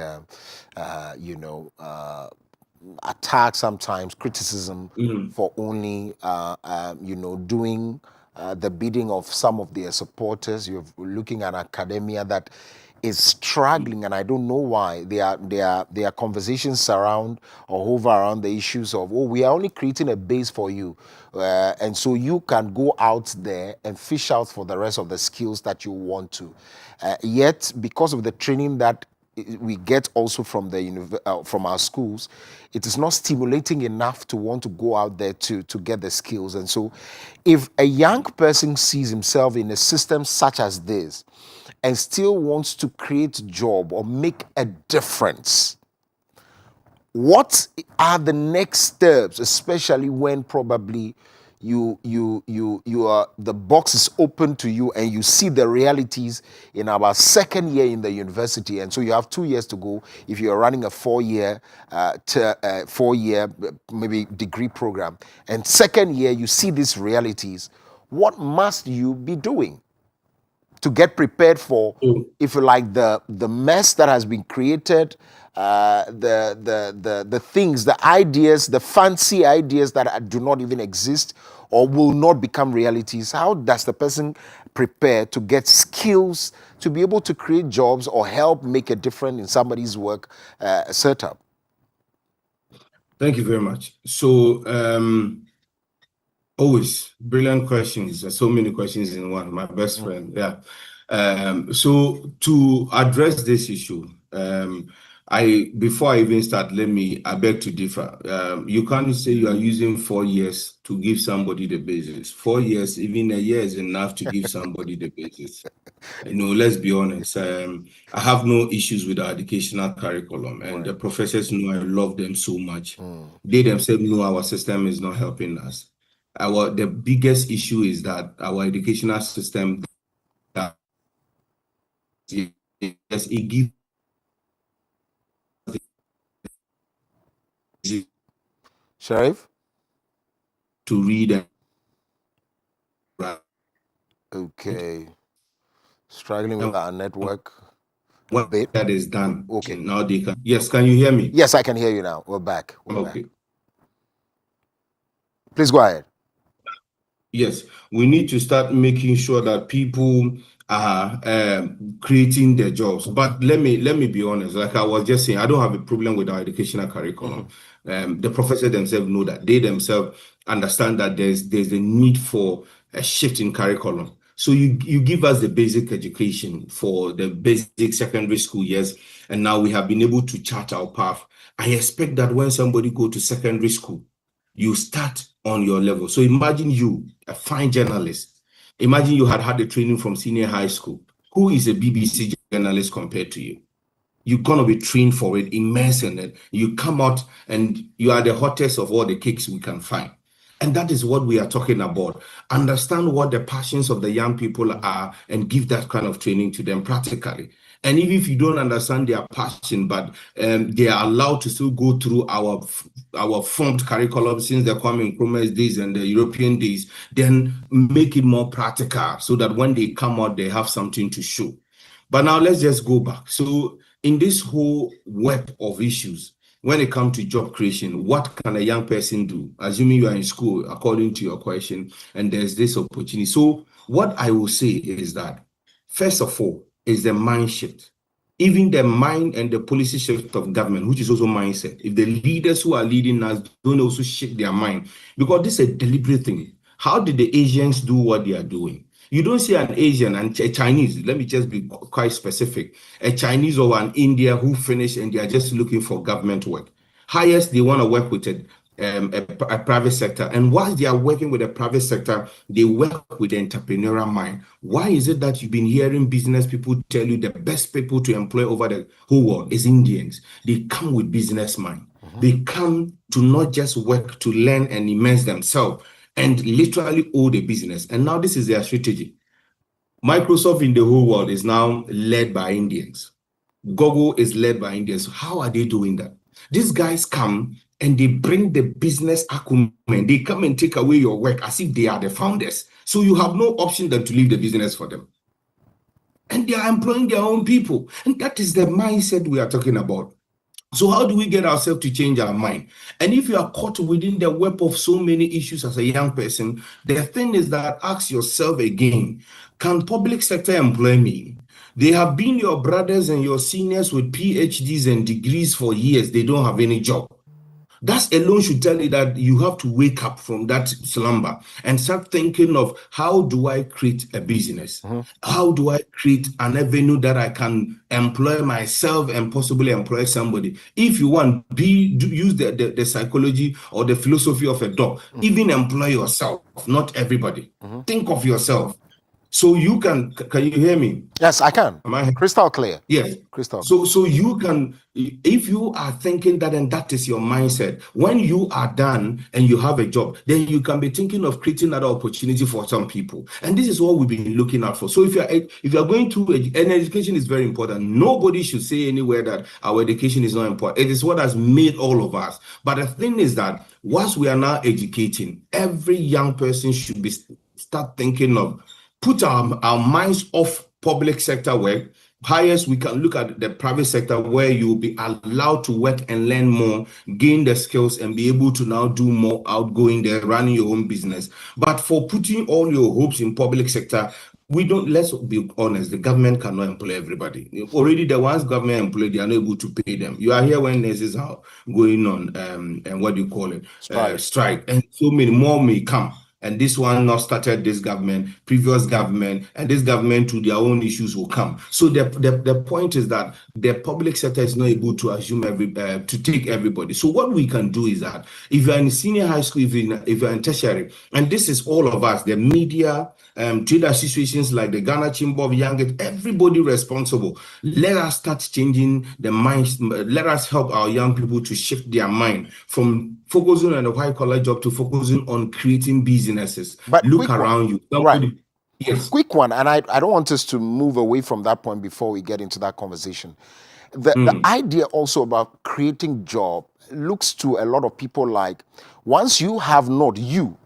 attack sometimes, criticism for only, doing the bidding of some of their supporters. You're looking at academia that is struggling, and I don't know why. There are conversations surround or hover around the issues of, oh, we are only creating a base for you, and so you can go out there and fish out for the rest of the skills that you want to. Yet, because of the training that we get also from the from our schools, it is not stimulating enough to want to go out there to get the skills. And so if a young person sees himself in a system such as this and still wants to create a job or make a difference, what are the next steps, especially when probably you are, the box is open to you and you see the realities in our second year in the university, and so you have 2 years to go if you are running a 4-year maybe degree program, and second year you see these realities. What must you be doing to get prepared for, if you like, the mess that has been created, the things, the ideas, the fancy ideas that do not even exist or will not become realities? How does the person prepare to get skills to be able to create jobs or help make a difference in somebody's work setup? Thank you very much. So, always brilliant questions. There's so many questions in one. My best friend, yeah. So to address this issue, before I even start, I beg to differ. You can't say you are using 4 years to give somebody the basis. 4 years, even a year is enough to give somebody the basis. Let's be honest. I have no issues with our educational curriculum, and the professors know I love them so much. They themselves know our system is not helping us. The biggest issue is that our educational system, it gives Sharif? To read and write. Okay. Struggling with our network. When that is done, okay, now they can. Yes, can you hear me? Yes, I can hear you now. We're back. Okay. Please go ahead. Yes, we need to start making sure that people are creating their jobs. But let me be honest. Like I was just saying, I don't have a problem with our educational curriculum. The professors themselves know that. They themselves understand that there's a need for a shift in curriculum. So you give us the basic education for the basic secondary school years, and now we have been able to chart our path. I expect that when somebody go to secondary school, you start on your level. So imagine you, a fine journalist. Imagine you had the training from senior high school. Who is a BBC journalist compared to you? You're going to be trained for it, immersed in it. You come out and you are the hottest of all the cakes we can find. And that is what we are talking about. Understand what the passions of the young people are and give that kind of training to them practically. And even if you don't understand their passion, but they are allowed to still go through our formed curriculum since the Kwame Nkrumah's days and the European days, then make it more practical so that when they come out, they have something to show. But now let's just go back. So in this whole web of issues, when it comes to job creation, what can a young person do? Assuming you are in school, according to your question, and there's this opportunity. So what I will say is that, first of all, is the mind shift. Even the mind and the policy shift of government, which is also mindset. If the leaders who are leading us don't also shift their mind, because this is a deliberate thing. How did the Asians do what they are doing? You don't see an Asian and a Chinese, let me just be quite specific, a Chinese or an Indian who finish and they are just looking for government work. Highest, they want to work with a private sector. And whilst they are working with the private sector, they work with the entrepreneurial mind. Why is it that you've been hearing business people tell you the best people to employ over the whole world is Indians? They come with business mind. They come to not just work, to learn and immerse themselves and literally own the business. And now this is their strategy. Microsoft in the whole world is now led by Indians. Google is led by Indians. How are they doing that? These guys come and they bring the business acumen. They come and take away your work as if they are the founders. So you have no option than to leave the business for them. And they are employing their own people. And that is the mindset we are talking about. So how do we get ourselves to change our mind? And if you are caught within the web of so many issues as a young person, the thing is that ask yourself again, can public sector employ me? They have been your brothers and your seniors with PhDs and degrees for years. They don't have any job. That alone should tell you that you have to wake up from that slumber and start thinking of how do I create a business? How do I create an avenue that I can employ myself and possibly employ somebody? If you want, use the psychology or the philosophy of a dog. Even employ yourself, not everybody. Think of yourself. So you can you hear me? Yes, I can. Am I crystal clear? Yes. Crystal. So you can, if you are thinking that and that is your mindset, when you are done and you have a job, then you can be thinking of creating another opportunity for some people. And this is what we've been looking out for. So if you're going through and education is very important. Nobody should say anywhere that our education is not important. It is what has made all of us. But the thing is that once we are now educating, every young person should be start thinking of put our minds off public sector work. Highest, we can look at the private sector where you'll be allowed to work and learn more, gain the skills, and be able to now do more outgoing there, running your own business. But for putting all your hopes in public sector, let's be honest, the government cannot employ everybody. Already the ones government employ, they are not able to pay them. You are here when nurses are going on, and what do you call it? Strike. And so many more may come. And this one not started this government, previous government, and this government to their own issues will come. So the point is that the public sector is not able to assume to take everybody. So what we can do is that if you're in senior high school, if you're in tertiary, and this is all of us, the media, trade associations like the Ghana Chamber of Young, everybody responsible. Let us start changing the minds. Let us help our young people to shift their mind from focusing on a white collar job to focusing on creating businesses. But look around you. Right. Yes. Quick one, and I don't want us to move away from that point before we get into that conversation. The idea also about creating job looks to a lot of people like once you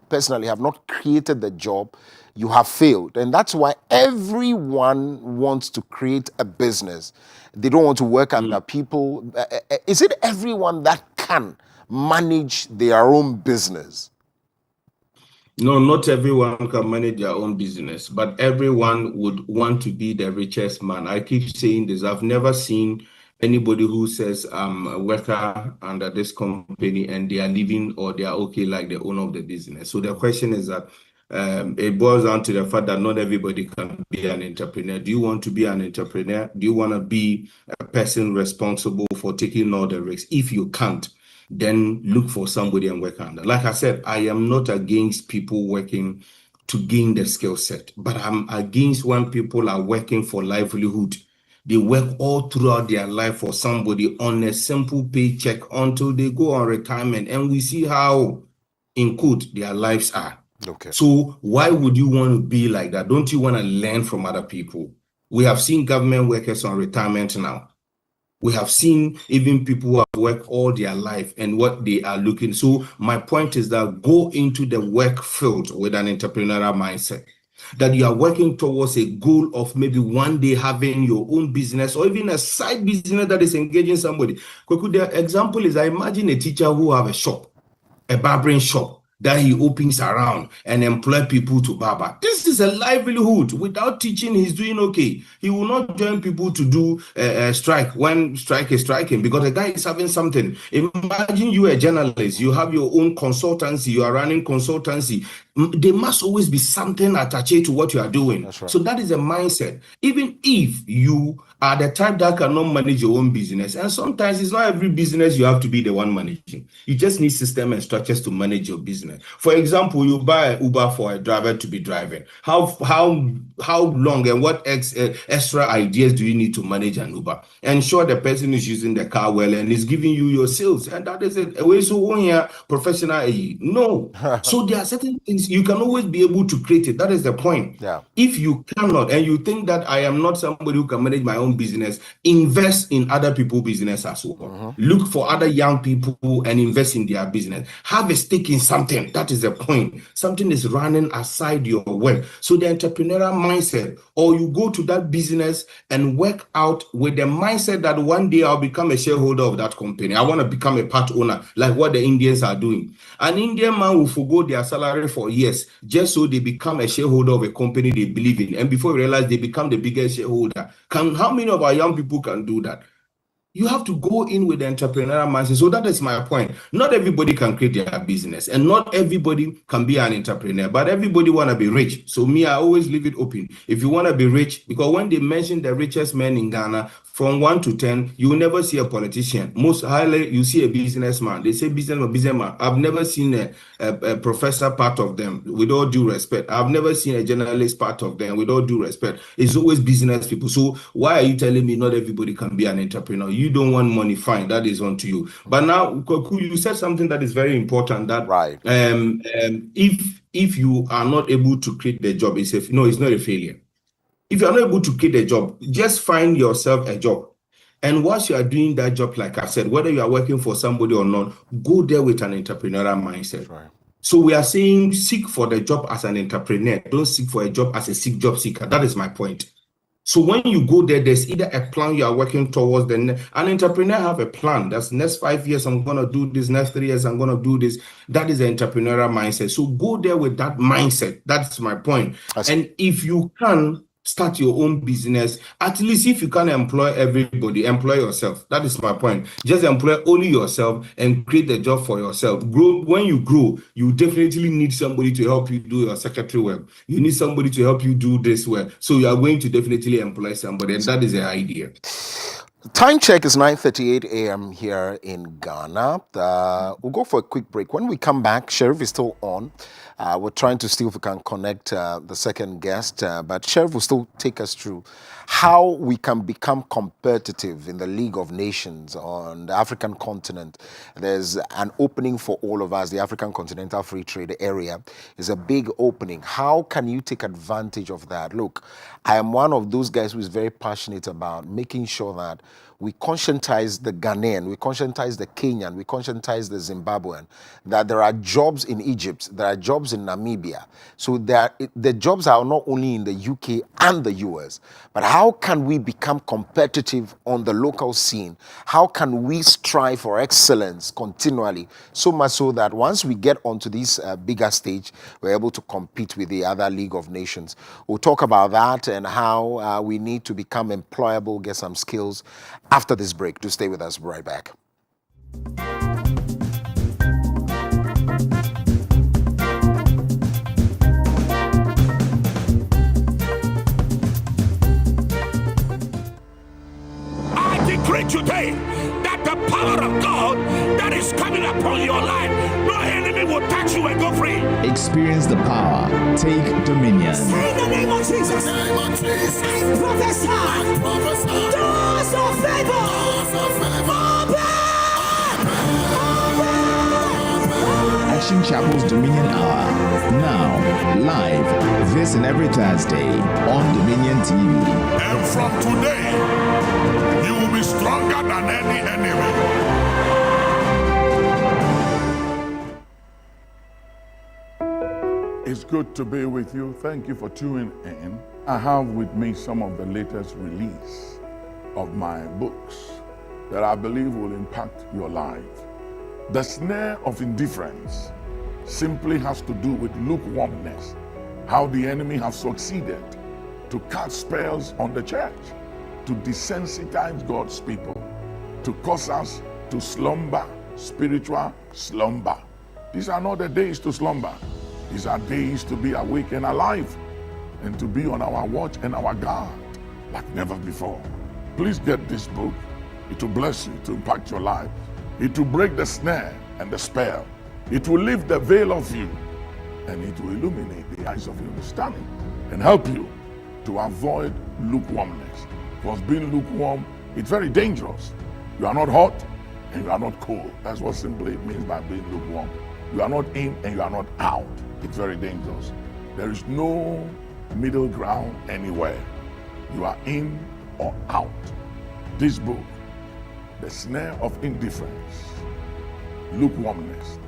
personally have not created the job, you have failed. And that's why everyone wants to create a business. They don't want to work under people. Is it everyone that can manage their own business? No, not everyone can manage their own business, but everyone would want to be the richest man. I keep saying this. I've never seen anybody who says I'm a worker under this company and they are living or they are okay like the owner of the business. So the question is that it boils down to the fact that not everybody can be an entrepreneur. Do you want to be an entrepreneur? Do you want to be a person responsible for taking all the risks? If you can't, then look for somebody and work under. Like I said, I am not against people working to gain the skill set, but I'm against when people are working for livelihood. They work all throughout their life for somebody on a simple paycheck until they go on retirement, and we see how, in quote, their lives are. Okay. So why would you want to be like that? Don't you want to learn from other people? We have seen government workers on retirement now. We have seen even people who have worked all their life and what they are looking. So my point is that go into the work field with an entrepreneurial mindset, that you are working towards a goal of maybe one day having your own business or even a side business that is engaging somebody. The example is, I imagine a teacher who have a shop, a barbering shop, that he opens around and employ people to barber. This is a livelihood. Without teaching, he's doing okay. He will not join people to do a strike when strike is striking because the guy is having something. Imagine you a journalist, you have your own consultancy, you are running consultancy. There must always be something attached to what you are doing. That's right. So that is a mindset. Even if you are the type that cannot manage your own business, and sometimes it's not every business you have to be the one managing. You just need system and structures to manage your business. For example, you buy an Uber for a driver to be driving. How long and what extra ideas do you need to manage an Uber? Ensure the person is using the car well and is giving you your sales, and that is it. So when you're professional, no. So there are certain things you can always be able to create it. That is the point. Yeah. If you cannot, and you think that I am not somebody who can manage my own own business, invest in other people's business as well. Look for other young people and invest in their business. Have a stake in something. That is the point. Something is running aside your work. So the entrepreneurial mindset, or you go to that business and work out with the mindset that one day I'll become a shareholder of that company. I want to become a part owner, like what the Indians are doing. An Indian man will forgo their salary for years just so they become a shareholder of a company they believe in. And before you realize, they become the biggest shareholder. How many of our young people can do that? You have to go in with the entrepreneurial mindset. So that is my point. Not everybody can create their business, and not everybody can be an entrepreneur, but everybody want to be rich. So me, I always leave it open. If you want to be rich, because when they mention the richest men in Ghana, from 1 to 10, you will never see a politician. Most highly, you see a businessman. They say businessman. I've never seen a professor part of them, with all due respect. I've never seen a journalist part of them, with all due respect. It's always business people. So why are you telling me not everybody can be an entrepreneur? You don't want money, fine, that is on to you. But now, Kwaku, you said something that is very important, that if you are not able to create the job, it's not a failure. If you are not able to create a job, just find yourself a job. And once you are doing that job, like I said, whether you are working for somebody or not, go there with an entrepreneurial mindset. Right. So we are saying seek for the job as an entrepreneur. Don't seek for a job as a job seeker. That is my point. So when you go there, there's either a plan you are working towards. An entrepreneur have a plan. That's next 5 years, I'm going to do this. Next 3 years, I'm going to do this. That is the entrepreneurial mindset. So go there with that mindset. That's my point. And if you can start your own business, at least if you can't employ everybody, employ yourself. That is my point. Just employ only yourself and create the job for yourself. Grow. When you grow, you definitely need somebody to help you do your secretary work. You need somebody to help you do this work. So you are going to definitely employ somebody, and that is the idea. Time check is 9:38 a.m. here in Ghana. We'll go for a quick break. When we come back, Sheriff is still on. We're trying to see if we can connect the second guest, but Sheriff will still take us through how we can become competitive in the League of Nations on the African continent. There's an opening for all of us. The African Continental Free Trade Area is a big opening. How can you take advantage of that? Look, I am one of those guys who is very passionate about making sure that we conscientize the Ghanaian, we conscientize the Kenyan, we conscientize the Zimbabwean, that there are jobs in Egypt, there are jobs in Namibia. So the jobs are not only in the UK and the US, but how can we become competitive on the local scene? How can we strive for excellence continually? So much so that once we get onto this bigger stage, we're able to compete with the other League of Nations. We'll talk about that and how we need to become employable, get some skills. After this break, do stay with us. We'll be right back. I decree today that the power of God that is coming upon your life, no enemy will touch you and go free. Experience the power. Take dominion. Say in the name of Jesus. I prophesy. Doors of favor. Action Chapel's Dominion Hour. Now, live, this and every Thursday on Dominion TV. And from today, you will be stronger than any enemy. It's good to be with you. Thank you for tuning in. I have with me some of the latest release of my books that I believe will impact your life. The snare of indifference simply has to do with lukewarmness, how the enemy has succeeded to cast spells on the church, to desensitize God's people, to cause us to slumber, spiritual slumber. These are not the days to slumber. These are days to be awake and alive and to be on our watch and our guard like never before. Please get this book. It will bless you, to impact your life. It will break the snare and the spell. It will lift the veil of you, and it will illuminate the eyes of your understanding and help you to avoid lukewarmness. Because being lukewarm, it's very dangerous. You are not hot and you are not cold. That's what simply it means by being lukewarm. You are not in and you are not out. It's very dangerous. There is no middle ground anywhere. You are in or out. This book, The Snare of Indifference, lukewarmness.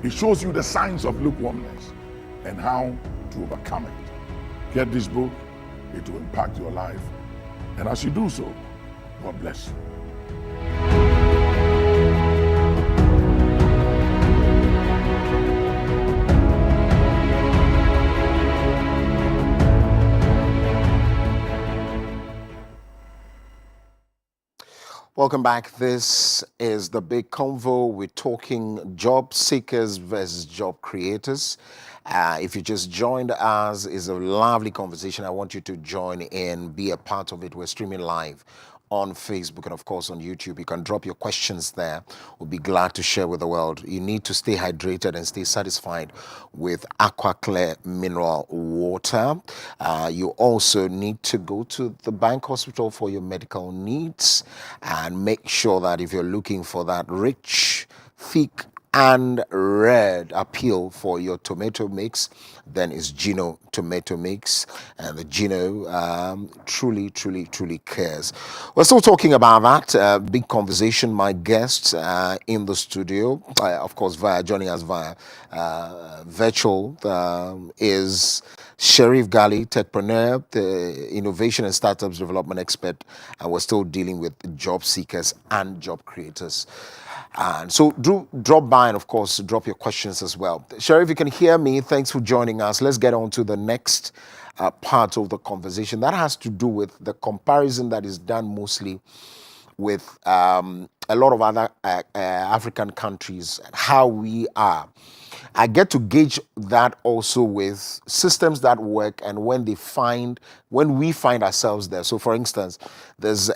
It shows you the signs of lukewarmness and how to overcome it. Get this book, it will impact your life. And as you do so, God bless you. Welcome back. This is the big convo. We're talking job seekers versus job creators. If you just joined us, it's a lovely conversation. I want you to join in, be a part of it. We're streaming live on Facebook and of course on YouTube. You can drop your questions there. We'll be glad to share with the world. You need to stay hydrated and stay satisfied with Aquaclear mineral water. You also need to go to the bank hospital for your medical needs and make sure that if you're looking for that rich, thick and red appeal for your tomato mix, then it's Gino tomato mix, and the Gino truly cares. We're still talking about that big conversation. My guest in the studio, of course, joining us via virtual, is Sherif Gali, techpreneur, the innovation and startups development expert, and we're still dealing with job seekers and job creators. And so do drop by and, of course, drop your questions as well. Sherif, you can hear me. Thanks for joining us. Let's get on to the next part of the conversation. That has to do with the comparison that is done mostly with a lot of other African countries, how we are. I get to gauge that also with systems that work and when we find ourselves there. So, for instance, there's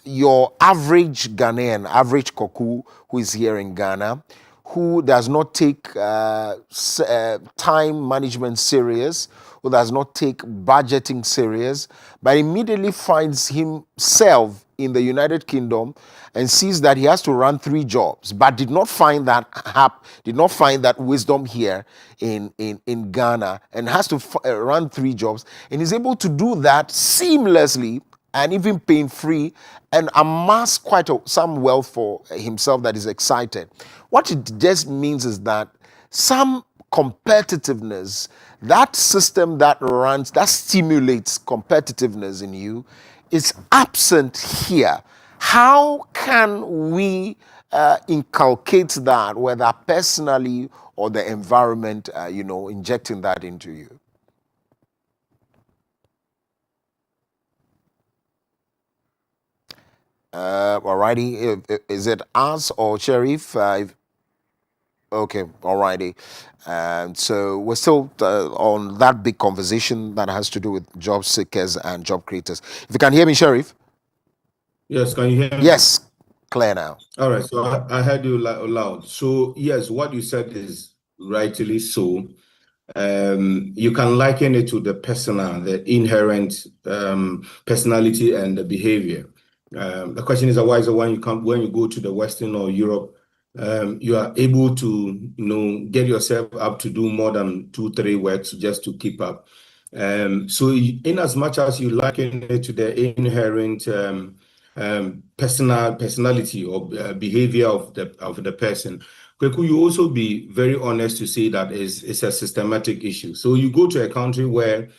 your average Ghanaian, average Koku who is here in Ghana, who does not take time management serious, who does not take budgeting serious, but immediately finds himself in the United Kingdom and sees that he has to run 3 jobs, but did not find that wisdom here in Ghana, and has to run 3 jobs, and is able to do that seamlessly and even pain-free, and amass quite some wealth for himself that is excited. What it just means is that some competitiveness, that system that stimulates competitiveness in you, is absent here. How can we inculcate that, whether personally or the environment, injecting that into you? Alrighty, is it us or Sherif? Okay, alrighty. So we're still on that big conversation that has to do with job seekers and job creators. If you can hear me, Sherif? Yes, can you hear me? Yes, clear now. All right, so I heard you loud. So yes, what you said is rightly so. You can liken it to the persona, the inherent personality and the behavior. The question is, why is it when you go to the Western or Europe, you are able to get yourself up to do more than 2-3 works just to keep up. So in as much as you liken it to the inherent personality or behavior of the person, Kweku, you also be very honest to say that it's a systematic issue. So you go to a country where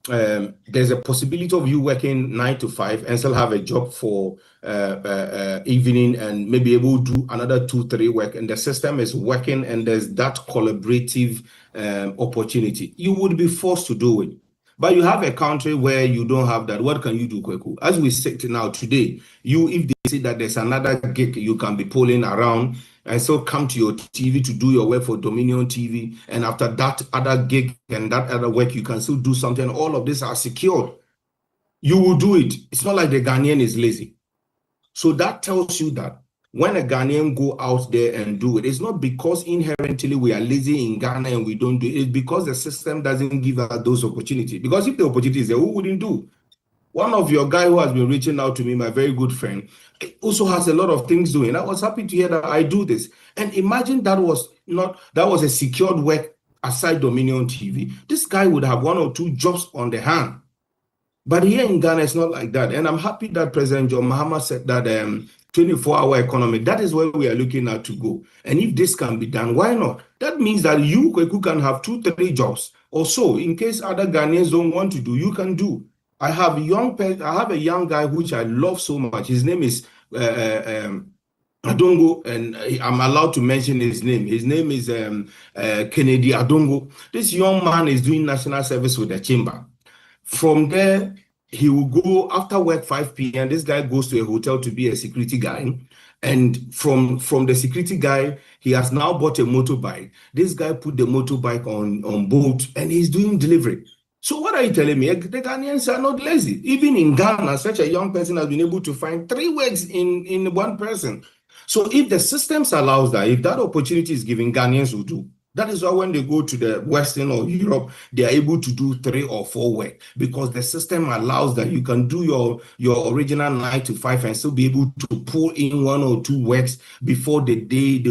there's a possibility of you working 9 to 5 and still have a job for evening and maybe able to do another 2-3 work, and the system is working and there's that collaborative opportunity. You would be forced to do it. But you have a country where you don't have that. What can you do, Kweku? As we sit now today, if they say that there's another gig you can be pulling around and still come to your TV to do your work for Dominion TV, and after that other gig and that other work, you can still do something. All of these are secured. You will do it. It's not like the Ghanaian is lazy. So that tells you that when a Ghanaian go out there and do it, it's not because inherently we are lazy in Ghana and we don't do it. It's because the system doesn't give us those opportunities. Because if the opportunity is there, who wouldn't do? One of your guy who has been reaching out to me, my very good friend, also has a lot of things doing. I was happy to hear that I do this. And imagine that was a secured work aside Dominion TV. This guy would have 1 or 2 jobs on the hand. But here in Ghana, it's not like that. And I'm happy that President John Mahama said that 24-hour economy, that is where we are looking at to go. And if this can be done, why not? That means that you, Kweku, can have 2-3 jobs or so. In case other Ghanaians don't want to do, you can do. I have a young guy which I love so much. His name is Adongo, and I'm allowed to mention his name. His name is Kennedy Adongo. This young man is doing national service with the chamber. From there, he will go after work 5 p.m. This guy goes to a hotel to be a security guy. And from the security guy, he has now bought a motorbike. This guy put the motorbike on boat and he's doing delivery. So what are you telling me? The Ghanaians are not lazy. Even in Ghana, such a young person has been able to find 3 works in one person. So if the systems allows that, if that opportunity is given, Ghanaians will do. That is why when they go to the Western or Europe, they are able to do 3 or 4 work because the system allows that you can do your original 9 to 5 and still be able to pull in 1 or 2 works before the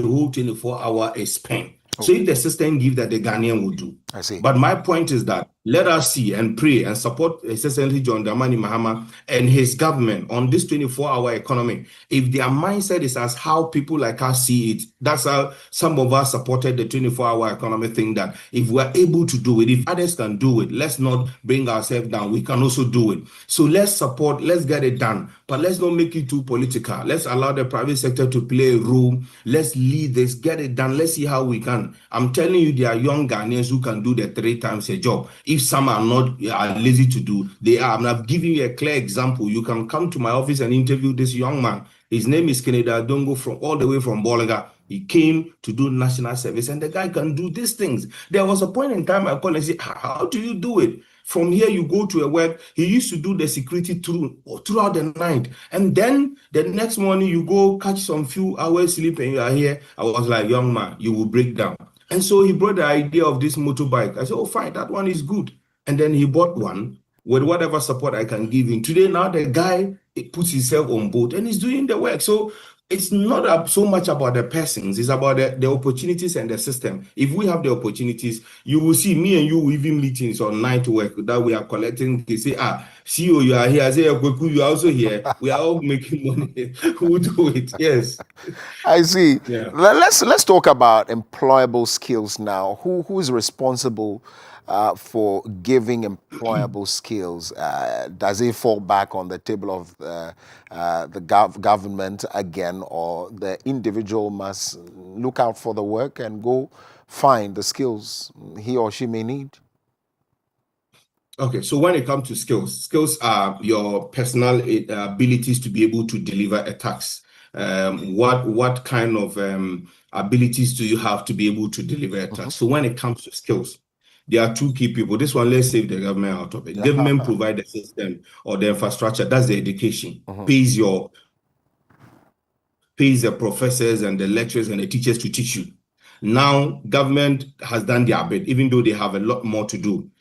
whole 24-hour is spent. So if the system gives that, the Ghanaian will do. I see. But my point is that let us see and pray and support Excellency John Dramani Mahama and his government on this 24-hour economy. If their mindset is as how people like us see it, that's how some of us supported the 24-hour economy thing, that if we're able to do it, if others can do it, let's not bring ourselves down. We can also do it. So let's support, let's get it done. But let's not make it too political. Let's allow the private sector to play a role. Let's lead this, get it done. Let's see how we can. I'm telling you, there are young Ghanaians who can do the 3 times a job. If some are not lazy to do, they are. I'm giving you a clear example. You can come to my office and interview this young man. His name is Kennedy Adongo, all the way from Bolaga. He came to do national service, and the guy can do these things. There was a point in time I called and said, how do you do it? From here, you go to a work. He used to do the security throughout the night. And then the next morning, you go catch some few hours sleep and you are here. I was like, young man, you will break down. And so he brought the idea of this motorbike. I said, oh, fine, that one is good. And then he bought one with whatever support I can give him. Today, now the guy puts himself on board and he's doing the work. So it's not so much about the persons, it's about the opportunities and the system. If we have the opportunities, you will see me and you even meetings on night work that we are collecting. They say, CEO, you are here. I say, Kweku, you are also here. We are all making money. Who will do it? Yes. I see. Yeah. Let's talk about employable skills now. Who is responsible for giving employable skills? Does it fall back on the table of the government again, or the individual must look out for the work and go find the skills he or she may need? Okay, so when it comes to skills are your personal abilities to be able to deliver a task. What kind of abilities do you have to be able to deliver a task? So when it comes to skills, there are 2 key people. This one, let's save the government out of it. Government provide the system or the infrastructure. That's the education. Pays the professors and the lecturers and the teachers to teach you. Now, government has done their bit, even though they have a lot more to do.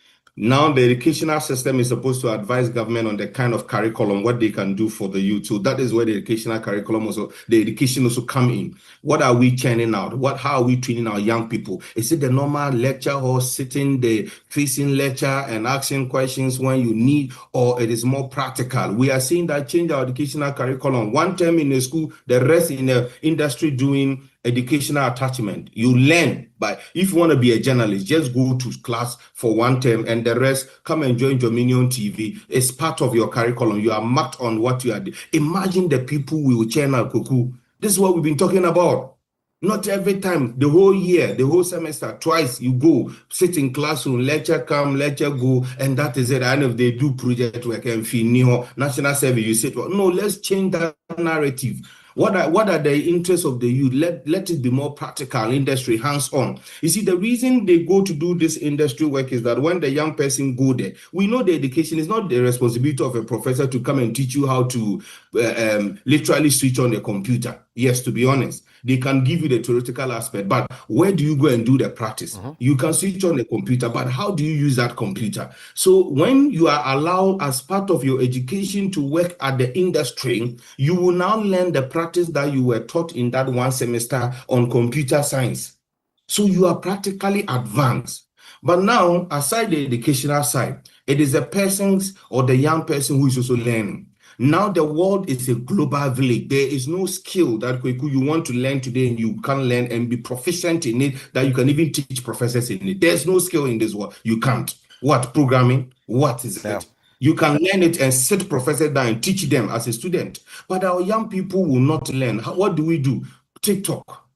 Now, the educational system is supposed to advise government on the kind of curriculum, what they can do for the youth. So that is where the educational curriculum the education also come in. What are we churning out? How are we training our young people? Is it the normal lecture or sitting the facing lecture and asking questions when you need, or it is more practical? We are seeing that change our educational curriculum. 1 term in the school, the rest in the industry doing educational attachment. You learn, but if you want to be a journalist, just go to class for 1 term and the rest come and join Dominion TV. It's part of your curriculum. You are marked on what you are doing. Imagine the people we will channel, Kweku. This is what we've been talking about. Not every time, the whole year, the whole semester, twice you go, sit in classroom, lecture come, lecture go, and that is it. And if they do project work and national service, you say, no, let's change that narrative. What are the interests of the youth? Let it be more practical, industry, hands-on. You see, the reason they go to do this industry work is that when the young person go there, we know the education is not the responsibility of a professor to come and teach you how to literally switch on the computer. Yes, to be honest, they can give you the theoretical aspect, but where do you go and do the practice? You can switch on the computer, but how do you use that computer? So when you are allowed as part of your education to work at the industry, you will now learn the practice that you were taught in that 1 semester on computer science. So you are practically advanced. But now, aside the educational side, It is the persons or the young person who is also learning. Now the world is a global village. There is no skill that you want to learn today and you can learn and be proficient in it, that you can even teach professors in it. There's no skill in this world. You can't. What? Programming? What is it? You can learn it and sit professor down and teach them as a student. But our young people will not learn. What do? TikTok.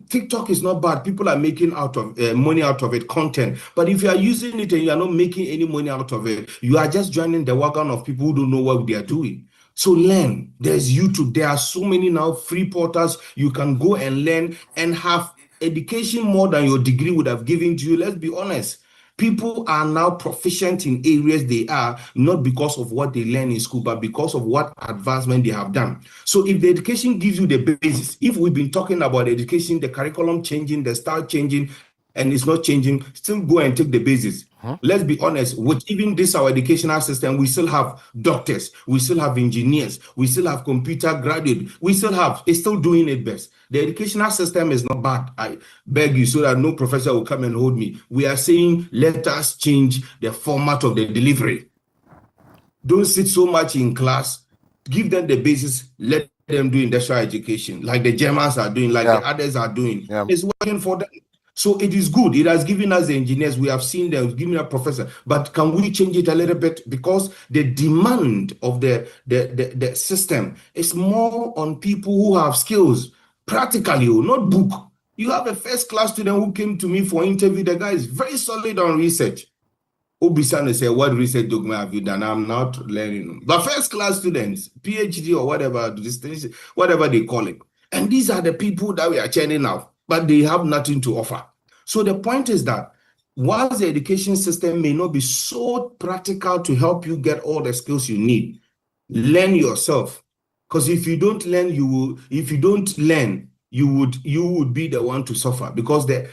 TikTok is not bad. People are making money out of it, content. But if you are using it and you are not making any money out of it, you are just joining the wagon of people who don't know what they are doing. So learn. There's YouTube. There are so many now free portals. You can go and learn and have education more than your degree would have given to you. Let's be honest. People are now proficient in areas they are, not because of what they learn in school, but because of what advancement they have done. So if the education gives you the basis, if we've been talking about education, the curriculum changing, the style changing, and it's not changing, still go and take the basis. Let's be honest, with even this, our educational system, we still have doctors, we still have engineers, we still have computer graduates, it's still doing it best. The educational system is not bad. I beg you, so that no professor will come and hold me. We are saying, let us change the format of the delivery. Don't sit so much in class, give them the basis, let them do industrial education, like the Germans are doing, like the others are doing. It's working for them. So it is good. It has given us the engineers. We have seen them, given a professor. But can we change it a little bit? Because the demand of the system is more on people who have skills, practically, not book. You have a first-class student who came to me for interview. The guy is very solid on research. Obisane say, what research document have you done? I'm not learning. But first-class students, PhD or whatever, whatever they call it. And these are the people that we are churning out, but they have nothing to offer. So the point is that whilst the education system may not be so practical to help you get all the skills you need, learn yourself. Because if you don't learn, you would be the one to suffer, because the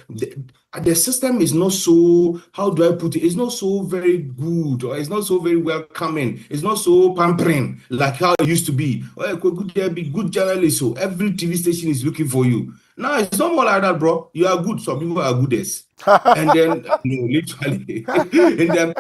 system is not so, how do I put it? It's not so very good, or it's not so very welcoming. It's not so pampering like how it used to be. Oh, could be good journalist, so every TV station is looking for you. Now it's not more like that, bro. You are good. Some people are goodest. And then literally, and then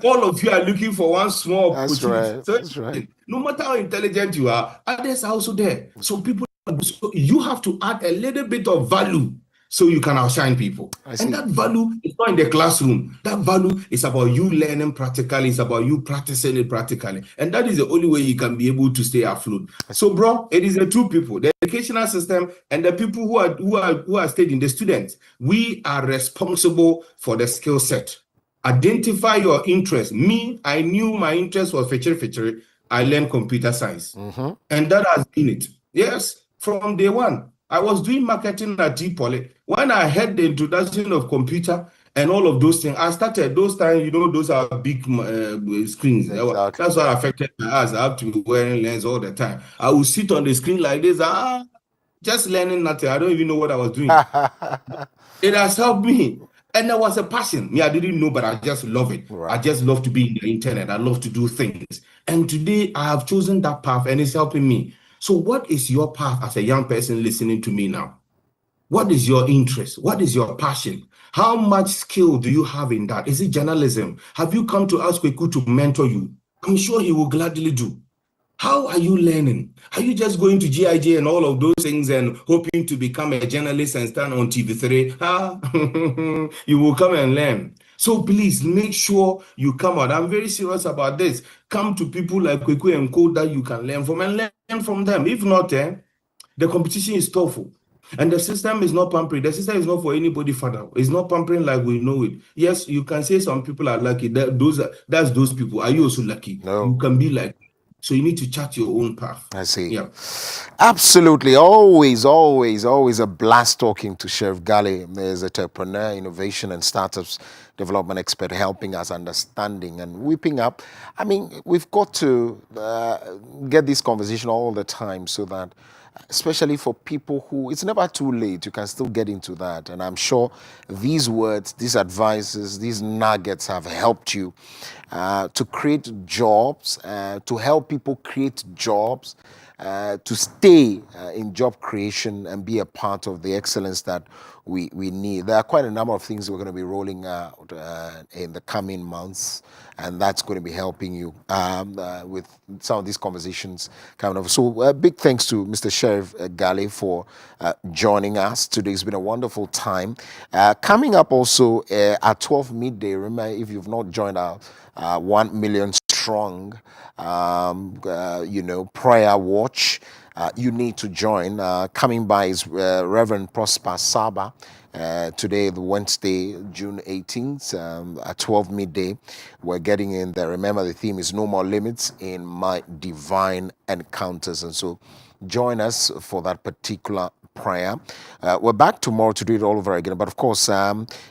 all of you are looking for one small opportunity. That's right. No matter how intelligent you are, others are also there. So people, so you have to add a little bit of value so you can outshine people. And that value is not in the classroom. That value is about you learning practically. It's about you practicing it practically. And that is the only way you can be able to stay afloat. So, bro, it is the two people, the educational system and the people who are studying, the students. We are responsible for the skill set. Identify your interest. Me, I knew my interest was feature. I learned computer science. And that has been it. Yes, from day one. I was doing marketing at T-Poly. When I had the introduction of computer and all of those things, I started those times, those are big screens. Exactly. That's what affected my eyes. I have to be wearing lens all the time. I would sit on the screen like this, just learning nothing. I don't even know what I was doing. It has helped me. And there was a passion. I didn't know, but I just love it. Right. I just love to be in the internet. I love to do things. And today I have chosen that path and it's helping me. So what is your path as a young person listening to me now? What is your interest? What is your passion? How much skill do you have in that? Is it journalism? Have you come to ask Kweku to mentor you? I'm sure he will gladly do. How are you learning? Are you just going to GIJ and all of those things and hoping to become a journalist and stand on TV3? You will come and learn. So please make sure you come out. I'm very serious about this. Come to people like Kweku and Co that you can learn from and learn from them. If not, the competition is tough. And the system is not pampering. The system is not for anybody further. It's not pampering like we know it. Yes, you can say some people are lucky. That's those people. Are you also lucky? No. You can be like, so you need to chart your own path. I see. Yeah. Absolutely. Always a blast talking to Sheriff Gali. There's an entrepreneur, innovation and startups development expert helping us understanding and whipping up. I mean, we've got to get this conversation all the time so that, especially for people who, it's never too late, you can still get into that. And I'm sure these words, these advices, these nuggets have helped you to create jobs, to help people create jobs, to stay in job creation and be a part of the excellence that we need. There are quite a number of things we're going to be rolling out in the coming months, and that's going to be helping you with some of these conversations coming up. So big thanks to Mr. Sheriff Gale for joining us today. It's been a wonderful time. Coming up also at 12 midday, remember, if you've not joined our 1 million strong prayer watch, you need to join. Coming by is Reverend Prosper Saba today, the Wednesday, June 18th, at 12 midday. We're getting in there. Remember, the theme is No More Limits in My Divine Encounters. And so join us for that particular prayer. We're back tomorrow to do it all over again. But of course,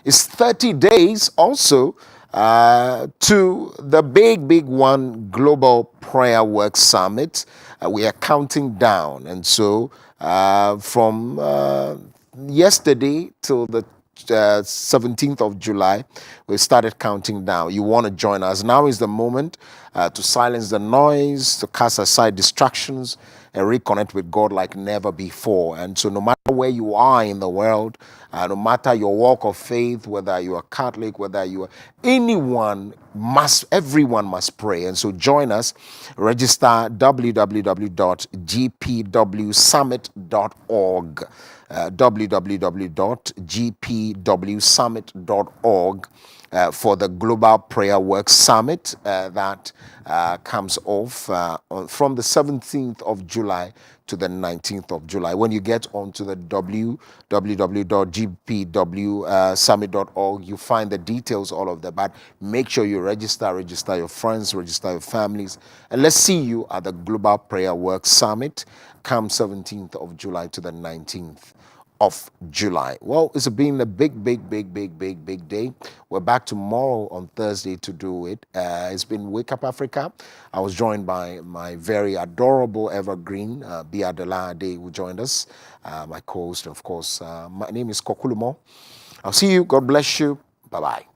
it's 30 days also to the big one, Global Prayer Work Summit. We are counting down. And so from yesterday till the 17th of July, we started counting down. You want to join us. Now is the moment to silence the noise, to cast aside distractions, and reconnect with God like never before. And so no matter where you are in the world, no matter your walk of faith, whether you are Catholic, whether you are anyone, everyone must pray. And so join us. Register www.gpwsummit.org. www.gpwsummit.org for the Global Prayer Work Summit that comes off from the 17th of July to the 19th of July. When you get onto the www.gpwsummit.org, you find the details, all of that. But make sure you register your friends, register your families, and let's see you at the Global Prayer Work Summit come 17th of July to the 19th of July. Well, it's been a big day. We're back tomorrow on Thursday to do it. It's been Wake Up Africa. I was joined by my very adorable evergreen, Bia Delade, who joined us, my co-host, of course. My name is Kokulumo. I'll see you. God bless you. Bye-bye.